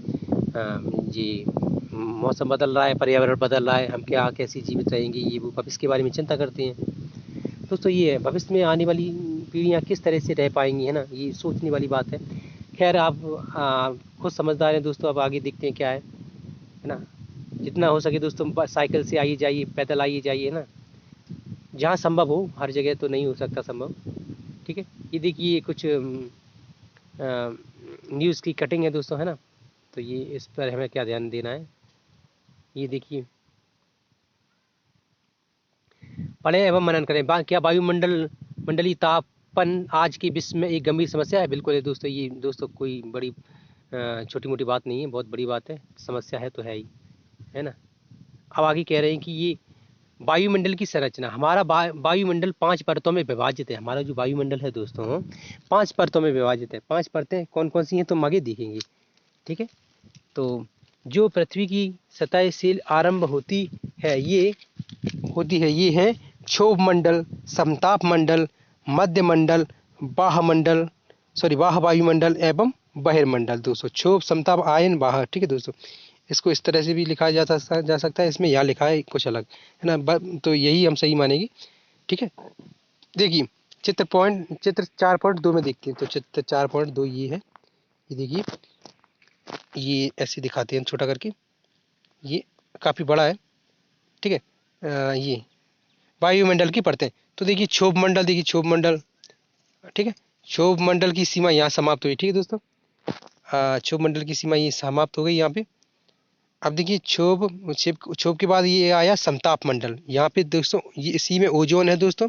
जी मौसम बदल रहा है, पर्यावरण बदल रहा है, हम क्या कैसे जीवित रहेंगे, ये वो भविष्य के बारे में चिंता करते हैं दोस्तों। ये है भविष्य में आने वाली पीढ़ियाँ किस तरह से रह पाएंगी, है ना, ये सोचने वाली बात है। खैर आप खुद समझदार हैं दोस्तों, अब आगे देखते हैं क्या है ना। जितना हो सके दोस्तों साइकिल से आइए जाइए, पैदल आइए जाइए ना, जहाँ संभव हो, हर जगह तो नहीं हो सकता संभव, ठीक है। ये देखिए कुछ न्यूज़ की कटिंग है दोस्तों, है ना। तो ये इस पर हमें क्या ध्यान देना है, ये देखिए। पढ़ें एवं मनन करें। क्या मंडलीय तापन आज के विश्व में एक गंभीर समस्या है? बिल्कुल है दोस्तों, ये दोस्तों कोई बड़ी छोटी मोटी बात नहीं है, बहुत बड़ी बात है, समस्या है तो है ही, है ना। अब आगे कह रहे हैं कि ये वायुमंडल की संरचना, हमारा वायुमंडल 5 परतों में विभाजित है। हमारा जो वायुमंडल है दोस्तों 5 परतों में विभाजित है। 5 परतें कौन कौन सी हैं तो हम आगे देखेंगे, ठीक है। तो जो पृथ्वी की सतह से आरंभ होती है ये है क्षोभ मंडल, समताप मंडल, मध्य मंडल, बाह्य वायुमंडल एवं बहिर्मंडल। दोस्तों क्षोभ, समताप, आयन, बाह्य, ठीक है दोस्तों। इसको इस तरह से भी लिखा जा सकता है, इसमें यहाँ लिखा है कुछ अलग, है ना, तो यही हम सही मानेंगे, ठीक है। देखिए चित्र 4.2 में देखते हैं। तो चित्र 4.2 ये है, ये देखिए, ये ऐसे दिखाते हैं छोटा करके, ये काफ़ी बड़ा है, ठीक है। ये वायुमंडल की परतें, तो देखिए क्षोभ मंडल, देखिए क्षोभ मंडल, ठीक है। क्षोभ मंडल की सीमा यहाँ समाप्त हुई, ठीक है दोस्तों। क्षोभ मंडल की सीमा ये समाप्त हो गई यहाँ पे, अब देखिए क्षोभ के बाद ये आया समताप मंडल। यहाँ पे दोस्तों ये इसी में ओजोन है दोस्तों,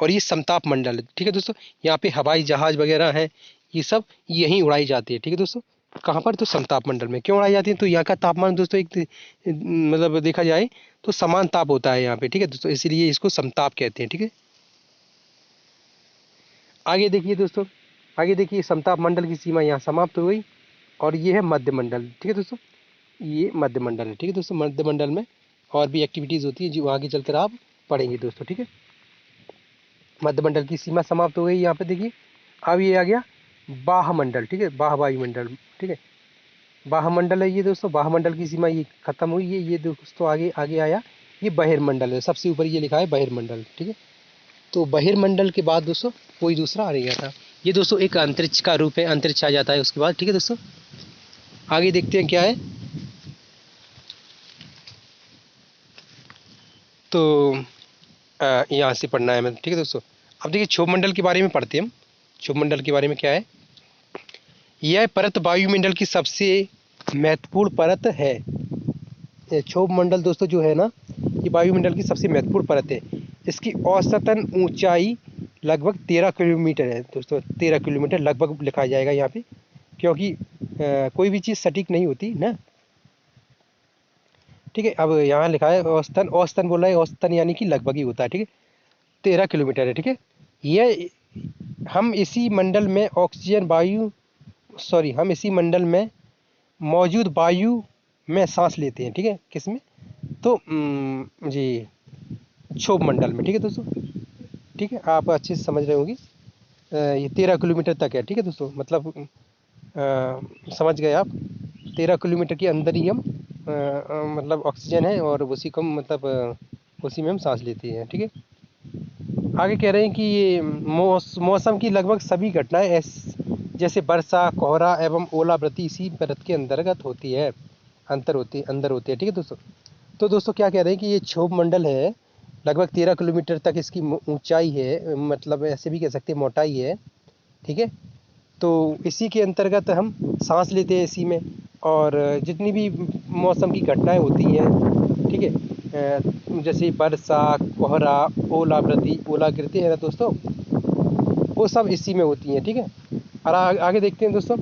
और ये समताप मंडल है। ठीक है दोस्तों, यहाँ पे हवाई जहाज वगैरह हैं, ये सब यहीं उड़ाई जाती है। ठीक है दोस्तों, कहाँ पर? तो समताप मंडल में। क्यों उड़ाई जाती है? तो यहाँ का तापमान दोस्तों एक मतलब देखा जाए तो समान ताप होता है यहाँ पे। ठीक है दोस्तों, इसीलिए इसको समताप कहते हैं। ठीक है, आगे देखिए दोस्तों, आगे देखिए समताप मंडल की सीमा यहाँ समाप्त हो गई, और ये है मध्य मंडल। ठीक है दोस्तों, ये मध्य मंडल है। ठीक है दोस्तों, मध्य मंडल में और भी एक्टिविटीज़ होती है जो आगे चलकर आप पढ़ेंगे दोस्तों। ठीक है, मध्य मंडल की सीमा समाप्त हो गई। यहाँ पे देखिए अब ये आ गया बाह्य मंडल। ठीक है, बाह्य वायुमंडल। ठीक है, बाह्य मंडल है ये दोस्तों, बाह्य मंडल की सीमा ये खत्म हुई है। ये दोस्तों आगे आगे आया ये बहिर्मंडल है, सबसे ऊपर ये लिखा है बहिर्मंडल। ठीक है, तो बहिर्मंडल के बाद दोस्तों कोई दूसरा आ गया था। ये दोस्तों एक अंतरिक्ष का रूप है, अंतरिक्ष आ जाता है उसके बाद। ठीक है दोस्तों, आगे देखते हैं क्या है। तो यहाँ से पढ़ना है मैं। ठीक है दोस्तों, अब देखिए क्षोभ मंडल के बारे में पढ़ते हैं हम। क्षोभ मंडल के बारे में क्या है? यह परत वायुमंडल की सबसे महत्वपूर्ण परत है। क्षोभ मंडल दोस्तों जो है ना, ये वायुमंडल की सबसे महत्वपूर्ण परत है। इसकी औसतन ऊंचाई लगभग 13 किलोमीटर है दोस्तों। 13 किलोमीटर लगभग लिखा जाएगा यहाँ पे, क्योंकि कोई भी चीज़ सटीक नहीं होती ना। ठीक है, अब यहाँ लिखा है औसतन, औसतन बोल रहा है, औसतन यानी कि लगभग ही होता है। ठीक है, 13 किलोमीटर है। ठीक है, यह हम इसी मंडल में ऑक्सीजन वायु सॉरी हम इसी मंडल में मौजूद वायु में सांस लेते हैं। ठीक है, किस में? तो जी क्षोभ मंडल में। ठीक है दोस्तों, ठीक है, आप अच्छे से समझ रहे होंगे। ये 13 किलोमीटर तक है। ठीक है दोस्तों, मतलब समझ गए आप। 13 किलोमीटर के अंदर ही हम मतलब ऑक्सीजन है, और उसी को मतलब उसी में हम सांस लेते हैं। ठीक है, आगे कह रहे हैं कि ये मौसम की लगभग सभी घटनाएं जैसे वर्षा, कोहरा एवं ओलावृष्टि इसी परत के अंतर्गत होती है, अंदर होती है। ठीक है दोस्तों, तो दोस्तों क्या कह रहे हैं कि ये क्षोभ मंडल है, लगभग 13 किलोमीटर तक इसकी ऊंचाई है, मतलब ऐसे भी कह सकते हैं मोटाई है। ठीक है, तो इसी के अंतर्गत हम सांस लेते हैं इसी में, और जितनी भी मौसम की घटनाएं होती हैं, ठीक है, जैसे वर्षा, कोहरा, ओलावृष्टि है ना दोस्तों, वो सब इसी में होती हैं। ठीक है, और आगे देखते हैं दोस्तों।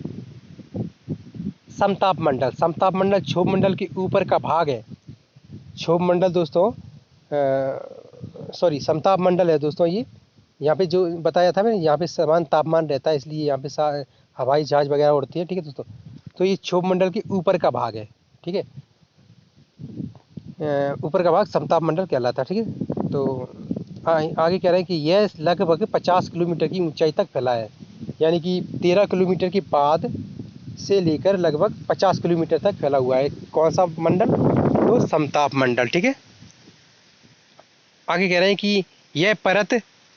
समताप मंडल, समताप मंडल क्षोभ मंडल के ऊपर का भाग है। क्षोभ मंडल दोस्तों सॉरी समताप मंडल है दोस्तों। ये यहाँ पे जो बताया था मैंने, यहाँ पे समान तापमान रहता है, इसलिए यहाँ पे हवाई जहाज वगैरह उड़ती है। ठीक है दोस्तों, तो ये क्षोभ मंडल के ऊपर का भाग है। ठीक है, ऊपर का भाग समताप मंडल कहलाता है। ठीक है, तो आगे कह रहे हैं कि यह लगभग 50 किलोमीटर की ऊंचाई तक फैला है, यानी कि 13 किलोमीटर के बाद से लेकर लगभग 50 किलोमीटर तक फैला हुआ है। कौन सा मंडल? तो समताप मंडल। ठीक है, आगे कह रहे हैं कि यह परत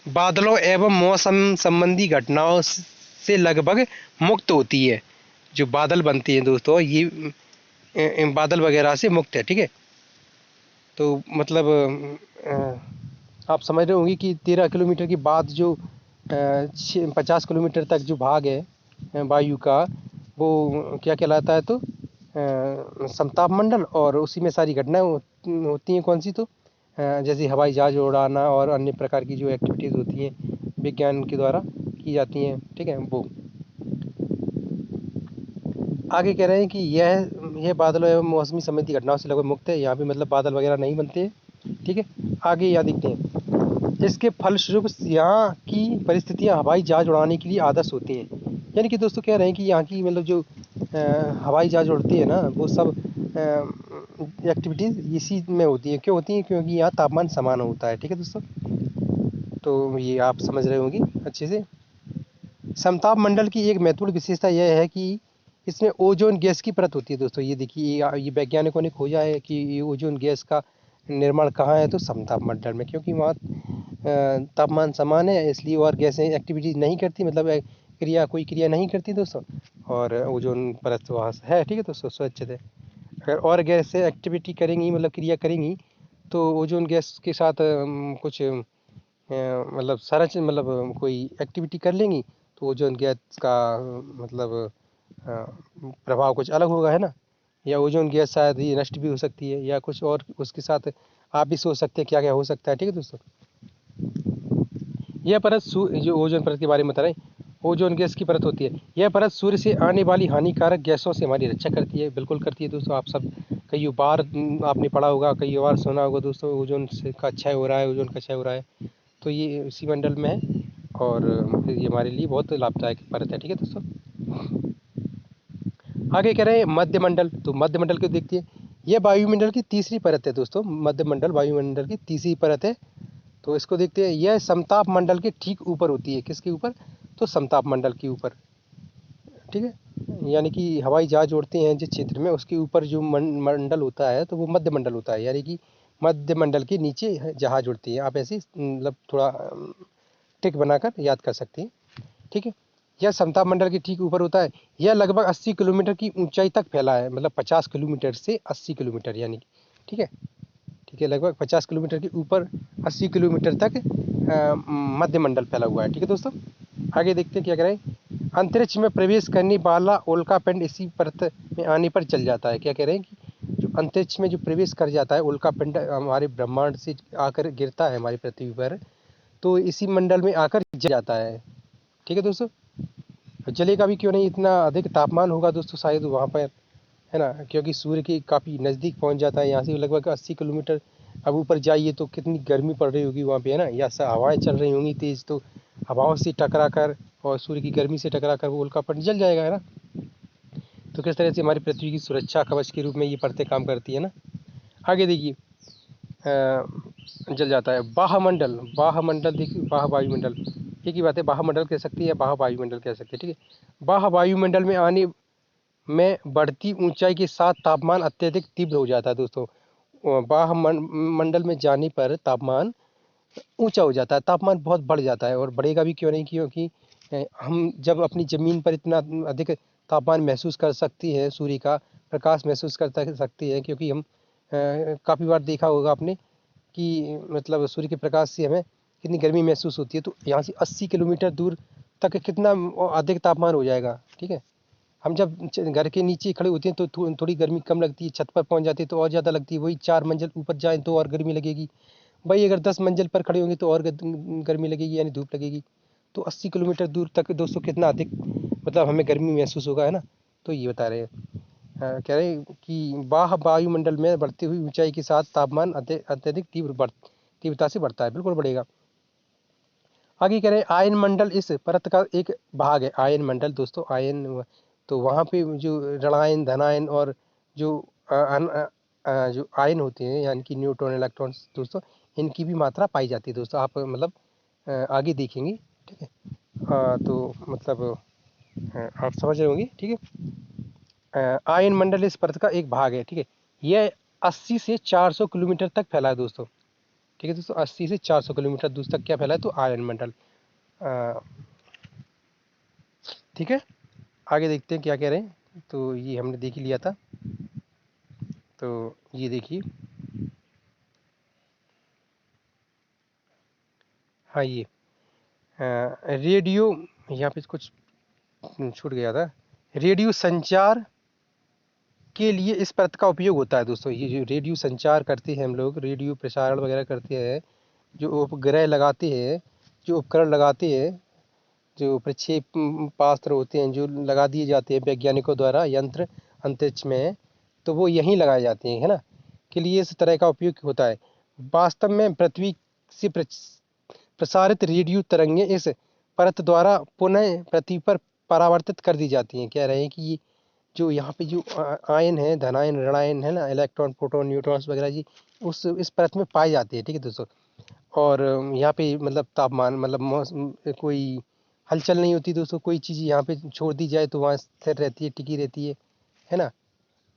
बादलों एवं मौसम संबंधी घटनाओं से लगभग मुक्त होती है। जो बादल बनते हैं दोस्तों, ये बादल वगैरह से मुक्त है। ठीक है, तो मतलब आप समझ रहे होंगे कि 13 किलोमीटर के बाद जो 50 किलोमीटर तक जो भाग है वायु का, वो क्या कहलाता है? तो समताप मंडल, और उसी में सारी घटनाएं होती हैं। कौन सी? तो जैसे हवाई जहाज उड़ाना और अन्य प्रकार की जो एक्टिविटीज़ होती हैं विज्ञान के द्वारा की जाती हैं। ठीक है, वो आगे कह रहे हैं कि यह बादलों एवं मौसमी संबंधी घटनाओं से लगभग मुक्त है। यहाँ पे मतलब बादल वगैरह नहीं बनते हैं। ठीक है, आगे यहाँ देखते हैं। इसके फलस्वरूप यहाँ की परिस्थितियाँ हवाई जहाज उड़ाने के लिए आदर्श होती हैं। यानी कि दोस्तों कह रहे हैं कि यहाँ की मतलब जो हवाई जहाज उड़ती है ना, वो सब एक्टिविटीज़ इसी में होती है। क्यों होती है? क्योंकि यहाँ तापमान समान होता है। ठीक है दोस्तों, तो ये आप समझ रहे होंगे अच्छे से। समताप मंडल की एक महत्वपूर्ण विशेषता यह है कि इसमें ओजोन गैस की परत होती है दोस्तों। ये देखिए, ये वैज्ञानिकों ने खोजा है कि ये ओजोन गैस का निर्माण कहाँ है? तो समताप मंडल में, क्योंकि वहाँ तापमान समान है, इसलिए और गैसें एक्टिविटीज नहीं करती, मतलब कोई क्रिया नहीं करती दोस्तों, और ओजोन परत वहाँ है। ठीक है दोस्तों, स्वच्छ है। अगर और गैसें एक्टिविटी करेंगी, मतलब क्रिया करेंगी, तो ओजोन गैस के साथ कुछ मतलब सारा चीज़ मतलब कोई एक्टिविटी कर लेंगी, तो ओजोन गैस का मतलब प्रभाव कुछ अलग होगा, है ना। या ओजोन गैस शायद ये नष्ट भी हो सकती है, या कुछ और उसके साथ आप भी सोच सकते हैं क्या क्या हो सकता है। ठीक है दोस्तों, यह परत जो ओजोन परत के बारे में बता रहे हैं, ओजोन गैस की परत होती है। यह परत सूर्य से आने वाली हानिकारक गैसों से हमारी रक्षा करती है, बिल्कुल करती है दोस्तों। आप सब कई बार आपने पढ़ा होगा, कई बार सुना होगा दोस्तों, ओजोन से का क्षय हो रहा है, ओजोन का क्षय हो रहा है, तो ये इसी मंडल में है और ये हमारे लिए बहुत लाभदायक परत है। ठीक है दोस्तों, आगे कह रहे हैं मध्य मंडल। तो मध्य मंडल को देखते हैं, यह वायुमंडल की तीसरी परत है दोस्तों। मध्य मंडल वायुमंडल की तीसरी परत है। तो इसको देखते हैं, यह समताप मंडल के ठीक ऊपर होती है। किसके ऊपर? तो समताप मंडल के ऊपर। ठीक है, यानी कि हवाई जहाज उड़ते हैं जिस क्षेत्र में, उसके ऊपर जो मंडल होता है तो वो मध्य मंडल होता है, यानी कि मध्य मंडल के नीचे जहाज उड़ते हैं। आप ऐसे मतलब थोड़ा ट्रिक बनाकर याद कर सकते हैं। ठीक है, यह समताप मंडल के ठीक ऊपर होता है। यह लगभग 80 किलोमीटर की ऊंचाई तक फैला है, मतलब 50 किलोमीटर से 80 किलोमीटर, यानी कि ठीक है, ठीक है, लगभग 50 किलोमीटर के ऊपर 80 किलोमीटर तक मध्य मंडल फैला हुआ है। ठीक है दोस्तों, आगे देखते हैं क्या करें। अंतरिक्ष में प्रवेश करने वाला उल्कापिंड इसी परत में आने पर जल जाता है। क्या कह रहे हैं कि जो अंतरिक्ष में जो प्रवेश कर जाता है उल्कापिंड, हमारे ब्रह्मांड से आकर गिरता है हमारी पृथ्वी पर, तो इसी मंडल में आकर जल जाता है। ठीक है दोस्तों, जलेगा भी क्यों नहीं, इतना अधिक तापमान होगा दोस्तों शायद वहाँ पर, है ना, क्योंकि सूर्य के काफ़ी नज़दीक पहुँच जाता है। यहाँ से लगभग 80 किलोमीटर अब ऊपर जाइए तो कितनी गर्मी पड़ रही होगी वहाँ पे, है ना, या हवाएं चल रही होंगी तेज़, तो हवाओं से टकरा कर और सूर्य की गर्मी से टकरा कर वो उल्कापिंड जल जाएगा, है ना। तो किस तरह से हमारी पृथ्वी की सुरक्षा कवच के रूप में ये परतें काम करती है ना। आगे देखिए, जल जाता है बाहमंडल। बाहमंडल देखिए, बाह वायुमंडल, एक ही बात है, बाहमंडल कह सकती है, बाह वायुमंडल कह सकते हैं। ठीक है, बाह वायुमंडल में आने में बढ़ती ऊंचाई के साथ तापमान अत्यधिक तीव्र हो जाता है दोस्तों। बाह मंडल में जाने पर तापमान ऊंचा हो जाता है, तापमान बहुत बढ़ जाता है, और बढ़ेगा भी क्यों नहीं, क्योंकि हम जब अपनी ज़मीन पर इतना अधिक तापमान महसूस कर सकती है, सूर्य का प्रकाश महसूस कर सकती है, क्योंकि हम काफ़ी बार देखा होगा आपने कि मतलब सूर्य के प्रकाश से हमें कितनी गर्मी महसूस होती है। तो यहाँ से 80 किलोमीटर दूर तक कितना अधिक तापमान हो जाएगा। ठीक है, हम जब घर के नीचे खड़े होते हैं तो थोड़ी गर्मी कम लगती है, छत पर पहुंच जाते हैं तो और ज़्यादा लगती है, वही 4 मंजिल ऊपर जाएँ तो और गर्मी लगेगी, भाई अगर 10 मंजिल पर खड़े होंगे तो और गर्मी लगेगी, यानी धूप लगेगी। तो 80 किलोमीटर दूर तक दोस्तों कितना अधिक मतलब हमें गर्मी महसूस होगा, है ना। तो ये बता रहे हैं, कह रहे हैं कि बाह्य वायुमंडल में बढ़ती हुई ऊंचाई के साथ तापमान अत्यधिक तीव्रता से बढ़ता है, बिल्कुल बढ़ेगा। आगे कह रहे हैं आयन मंडल इस परत का एक भाग है। आयन मंडल दोस्तों, आयन, तो वहाँ पे जो ऋणायन धनायन और जो जो आयन होते हैं, यानी कि न्यूट्रॉन इलेक्ट्रॉन्स दोस्तों, इनकी भी मात्रा पाई जाती है दोस्तों। आप मतलब आगे देखेंगे। ठीक है, तो मतलब आप समझ रहे होंगे। ठीक है, आयन मंडल इस परत का एक भाग है। ठीक है, यह 80 से 400 किलोमीटर तक फैला है दोस्तों। ठीक है दोस्तों, 80 से 400 किलोमीटर दूर तक क्या फैला है, तो आयन मंडल। ठीक है, आगे देखते हैं क्या कह रहे हैं। तो ये हमने देख ही लिया था, तो ये देखिए, हाँ ये रेडियो, यहाँ पे कुछ छूट गया था। रेडियो संचार के लिए इस परत का उपयोग होता है दोस्तों। ये जो रेडियो संचार करते हैं हम लोग, रेडियो प्रसारण वगैरह करते हैं, जो उपग्रह लगाते हैं, जो उपकरण लगाते हैं, जो प्रक्षेपास्त्र होते हैं जो लगा दिए जाते हैं वैज्ञानिकों द्वारा यंत्र अंतरिक्ष में, तो वो यहीं लगाए जाते हैं, है ना, के लिए इस तरह का उपयोग होता है। वास्तव में पृथ्वी से प्रसारित रेडियो तरंगें इस परत द्वारा पुनः पृथ्वी पर परावर्तित कर दी जाती हैं। कह रहे हैं कि ये जो यहाँ पे जो आयन है, धनायन ऋणायन, है ना, इलेक्ट्रॉन प्रोटॉन न्यूट्रॉन्स वगैरह जी, उस इस परत में पाए जाते हैं। ठीक है दोस्तों, और यहाँ पे मतलब तापमान मतलब मौसम कोई हलचल नहीं होती दोस्तों, कोई चीज़ यहाँ पे छोड़ दी जाए तो वहाँ स्थिर रहती है, टिकी रहती है ना।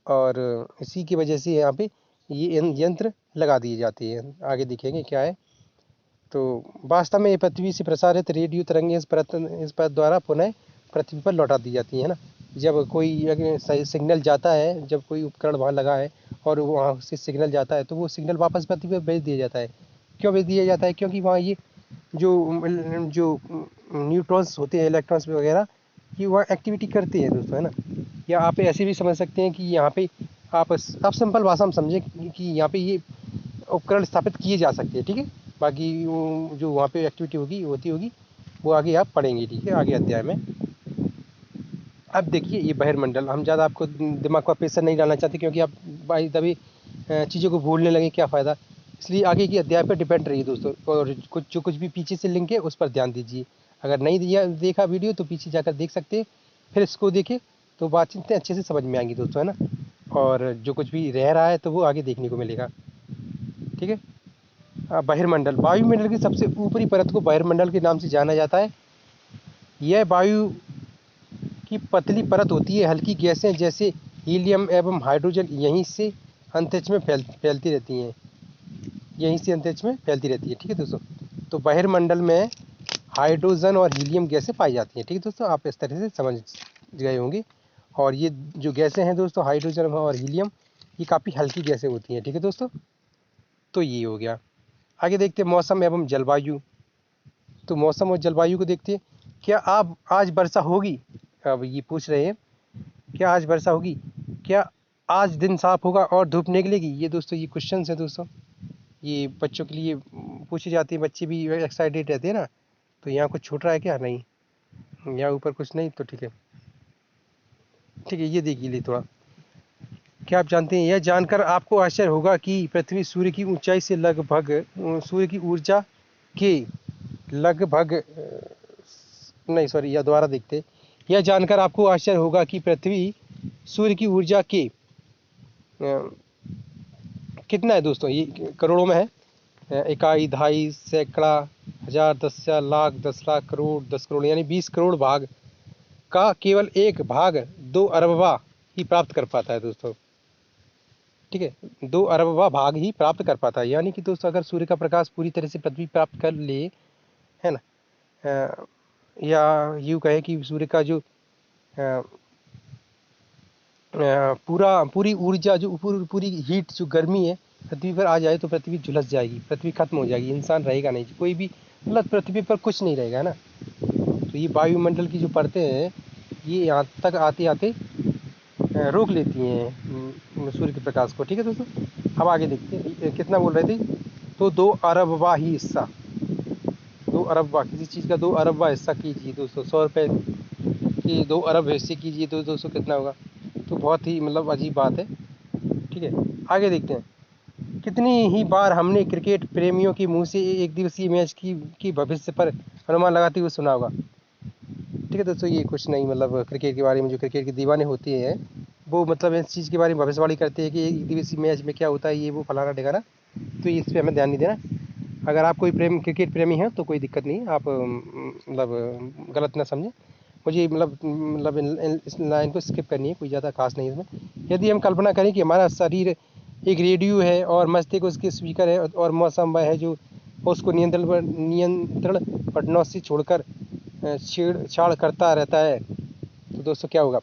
और इसी की वजह से यहाँ पे ये यंत्र लगा दिए जाते हैं। आगे देखेंगे क्या है। तो वास्तव में ये पृथ्वी से प्रसारित रेडियो तरंगें इस परत द्वारा पुनः पृथ्वी पर लौटा दी जाती है ना। जब कोई सही सिग्नल जाता है, जब कोई उपकरण वहाँ लगा है और वहाँ से सिग्नल जाता है, तो वो सिग्नल वापस पृथ्वी पर भेज दिया जाता है। क्यों भेज दिया जाता है? क्योंकि वहाँ ये जो जो न्यूट्रॉन्स होते हैं, इलेक्ट्रॉन्स वगैरह, ये वहाँ एक्टिविटी करते हैं दोस्तों, है ना। या आप ऐसे भी समझ सकते हैं कि यहाँ पे आप सिंपल भाषा में समझें कि यहाँ पे ये उपकरण स्थापित किए जा सकते हैं, ठीक है। बाकी वो जो वहाँ पे एक्टिविटी होगी वो आगे आप पढ़ेंगे, ठीक है, आगे अध्याय में। अब देखिए ये बहिर्मंडल, हम ज़्यादा आपको दिमाग का प्रेशर नहीं डालना चाहते, क्योंकि आप भाई तभी चीज़ों को भूलने लगे, क्या फ़ायदा। इसलिए आगे की अध्याय पर डिपेंड रहिए दोस्तों, और कुछ भी पीछे से लिंक है उस पर ध्यान दीजिए। अगर नहीं देखा वीडियो तो पीछे जाकर देख सकते हैं, फिर इसको देखें तो बातचीतें अच्छे से समझ में आएंगी दोस्तों, है ना। और जो कुछ भी रह रहा है तो वो आगे देखने को मिलेगा, ठीक है। बहिर्मंडल, वायुमंडल की सबसे ऊपरी परत को बहिर्मंडल के नाम से जाना जाता है। यह वायु की पतली परत होती है। हल्की गैसें जैसे हीलियम एवं हाइड्रोजन यहीं से अंतरिक्ष में फैलती रहती हैं, ठीक है दोस्तों। तो बहिर्मंडल में हाइड्रोजन और हीलियम गैसें पाई जाती हैं, ठीक है दोस्तों। आप इस तरह से समझ गए होंगे। और ये जो गैसें हैं दोस्तों, हाइड्रोजन और हीलियम, ये काफ़ी हल्की गैसें होती हैं, ठीक है दोस्तों। तो ये हो गया। आगे देखते हैं मौसम एवं जलवायु। तो मौसम और जलवायु को देखते हैं। क्या आप आज वर्षा होगी? अब ये पूछ रहे हैं, क्या आज वर्षा होगी, क्या आज दिन साफ होगा और धूप निकलेगी? ये दोस्तों ये क्वेश्चन है दोस्तों, ये बच्चों के लिए पूछी जाती है, बच्चे भी एक्साइटेड रहते हैं ना। तो यहाँ कुछ छूट रहा है क्या? नहीं, यहाँ ऊपर कुछ नहीं, तो ठीक है, ठीक है। ये देखिए लिए थोड़ा, क्या आप जानते हैं, यह जानकर आपको आश्चर्य होगा कि पृथ्वी सूर्य की ऊंचाई से लगभग सूर्य की ऊर्जा के लगभग नहीं सॉरी, यह दोबारा देखते। यह जानकर आपको आश्चर्य होगा कि पृथ्वी सूर्य की ऊर्जा के कितना है दोस्तों, ये करोड़ों में है। इकाई, दहाई, सैकड़ा, हजार, 10,000, लाख, 10 लाख, करोड़, 10 करोड़, यानी 20 करोड़ भाग का केवल एक भाग 2 अरबवा ही प्राप्त कर पाता है दोस्तों, ठीक है। 2 अरबवा भाग ही प्राप्त कर पाता है। यानी कि दोस्तों अगर सूर्य का प्रकाश पूरी तरह से पृथ्वी प्राप्त कर ले, है ना, या यूँ कहे कि सूर्य का जो पूरी ऊर्जा, जो पूरी हीट, जो गर्मी है पृथ्वी पर आ जाए तो पृथ्वी झुलस जाएगी, पृथ्वी खत्म हो जाएगी, इंसान रहेगा नहीं, कोई भी, मतलब पृथ्वी पर कुछ नहीं रहेगा, है ना। तो ये वायुमंडल की जो परतें हैं, ये यहाँ तक आते आते रोक लेती हैं सूर्य के प्रकाश को, ठीक है दोस्तों। अब आगे देखते हैं कितना बोल रहे थे। तो 2 अरबवा ही हिस्सा, 2 अरबवा, किसी चीज़ का 2 अरबवा हिस्सा कीजिए दोस्तों, 100 रुपये के 2 अरब हिस्से कीजिए तो दोस्तों कितना होगा। तो बहुत ही मतलब अजीब बात है, ठीक है। आगे देखते हैं। कितनी ही बार हमने क्रिकेट प्रेमियों के मुंह से एक दिवसीय मैच की भविष्य पर अनुमान लगाते हुए सुना होगा, ठीक है दोस्तों। ये कुछ नहीं, मतलब क्रिकेट के बारे में, जो क्रिकेट के दीवाने होते हैं वो मतलब इस चीज़ के बारे में भविष्यवाणी करते हैं कि एक दिवसीय मैच में क्या होता है, ये वो फलाना ढिकाना। तो इस पर हमें ध्यान नहीं देना। अगर आप कोई क्रिकेट प्रेमी हैं तो कोई दिक्कत नहीं है, आप मतलब गलत ना समझें मुझे, मतलब इस लाइन को स्किप करनी है, कोई ज़्यादा खास नहीं है इसमें। यदि हम कल्पना करें कि हमारा शरीर एक रेडियो है और मस्तिष्क उसके स्पीकर है, और मौसम वह है जो उसको नियंत्रण बटनों से छोड़कर छेड़छाड़ करता रहता है, तो दोस्तों क्या होगा।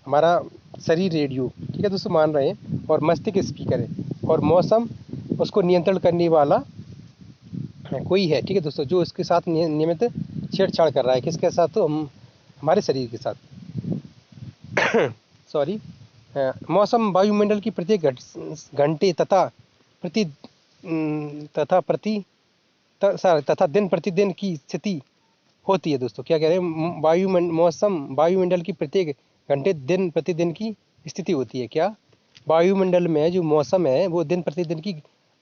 हमारा शरीर रेडियो, ठीक है दोस्तों, मान रहे हैं, और मस्तिष्क स्पीकर है, और मौसम उसको नियंत्रण करने वाला कोई है, ठीक है दोस्तों, जो इसके साथ नियमित छेड़छाड़ कर रहा है। किसके साथ? तो हम हमारे शरीर के साथ सॉरी। मौसम वायुमंडल की प्रत्येक घंटे तथा दिन प्रतिदिन की स्थिति होती है दोस्तों। क्या कह रहे हैं, मौसम वायुमंडल की प्रत्येक घंटे दिन प्रतिदिन की स्थिति होती है। क्या? वायुमंडल में जो मौसम है वो दिन प्रतिदिन की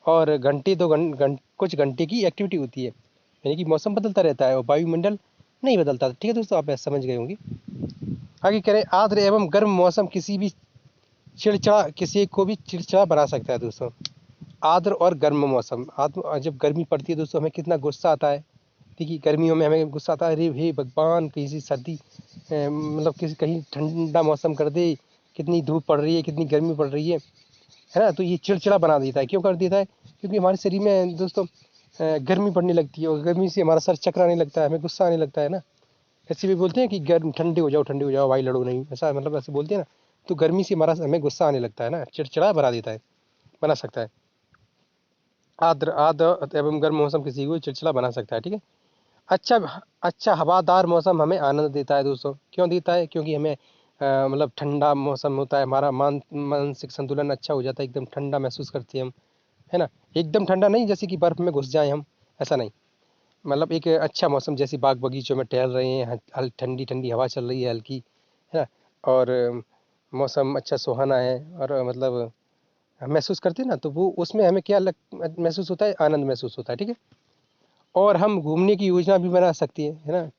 और घंटे कुछ घंटे की एक्टिविटी होती है, यानी कि मौसम बदलता रहता है और वायुमंडल नहीं बदलता, ठीक है दोस्तों, आप ऐसा समझ गए होंगे। आगे कह रहे हैं, आर्द्र एवं गर्म मौसम किसी को भी चिड़चिड़ा बना सकता है दोस्तों। आर्द्र और गर्म मौसम, जब गर्मी पड़ती है दोस्तों हमें कितना गुस्सा आता है। देखिए गर्मियों में हमें गुस्सा आता है, अरे हे भगवान किसी सर्दी मतलब किसी कहीं ठंडा मौसम कर दे, कितनी धूप पड़ रही है, कितनी गर्मी पड़ रही है ना। तो ये चिड़चिड़ा बना देता है। क्यों कर देता है? क्योंकि हमारे शरीर में दोस्तों गर्मी पड़ने लगती है, और गर्मी से हमारा सर चकराने लगता है, हमें गुस्सा आने लगता है ना। ऐसे भी बोलते हैं कि गर्म ठंडे हो जाओ भाई, लड़ो नहीं, ऐसा मतलब ऐसे बोलते हैं ना। तो गर्मी से हमें गुस्सा आने लगता है ना, चिड़चिड़ा बना देता है, बना सकता है। आर्द्र आर्द्र एवं गर्म मौसम किसी को चिड़चिड़ा बना सकता है, ठीक है। अच्छा अच्छा हवादार मौसम हमें आनंद देता है दोस्तों। क्यों देता है? क्योंकि हमें मतलब ठंडा मौसम होता है, हमारा मानसिक संतुलन अच्छा हो जाता है, एकदम ठंडा महसूस करते हैं हम, है ना। एकदम ठंडा नहीं जैसे कि बर्फ़ में घुस जाएँ हम, ऐसा नहीं। मतलब एक अच्छा मौसम जैसे बाग बगीचों में टहल रहे हैं, ठंडी ठंडी हवा चल रही है हल्की, है ना। और मौसम अच्छा सुहाना है, और मतलब हम महसूस करते हैं ना, तो वो उसमें हमें क्या महसूस होता है, आनंद महसूस होता है, ठीक है। और हम घूमने की योजना भी बना सकते हैं, है ना।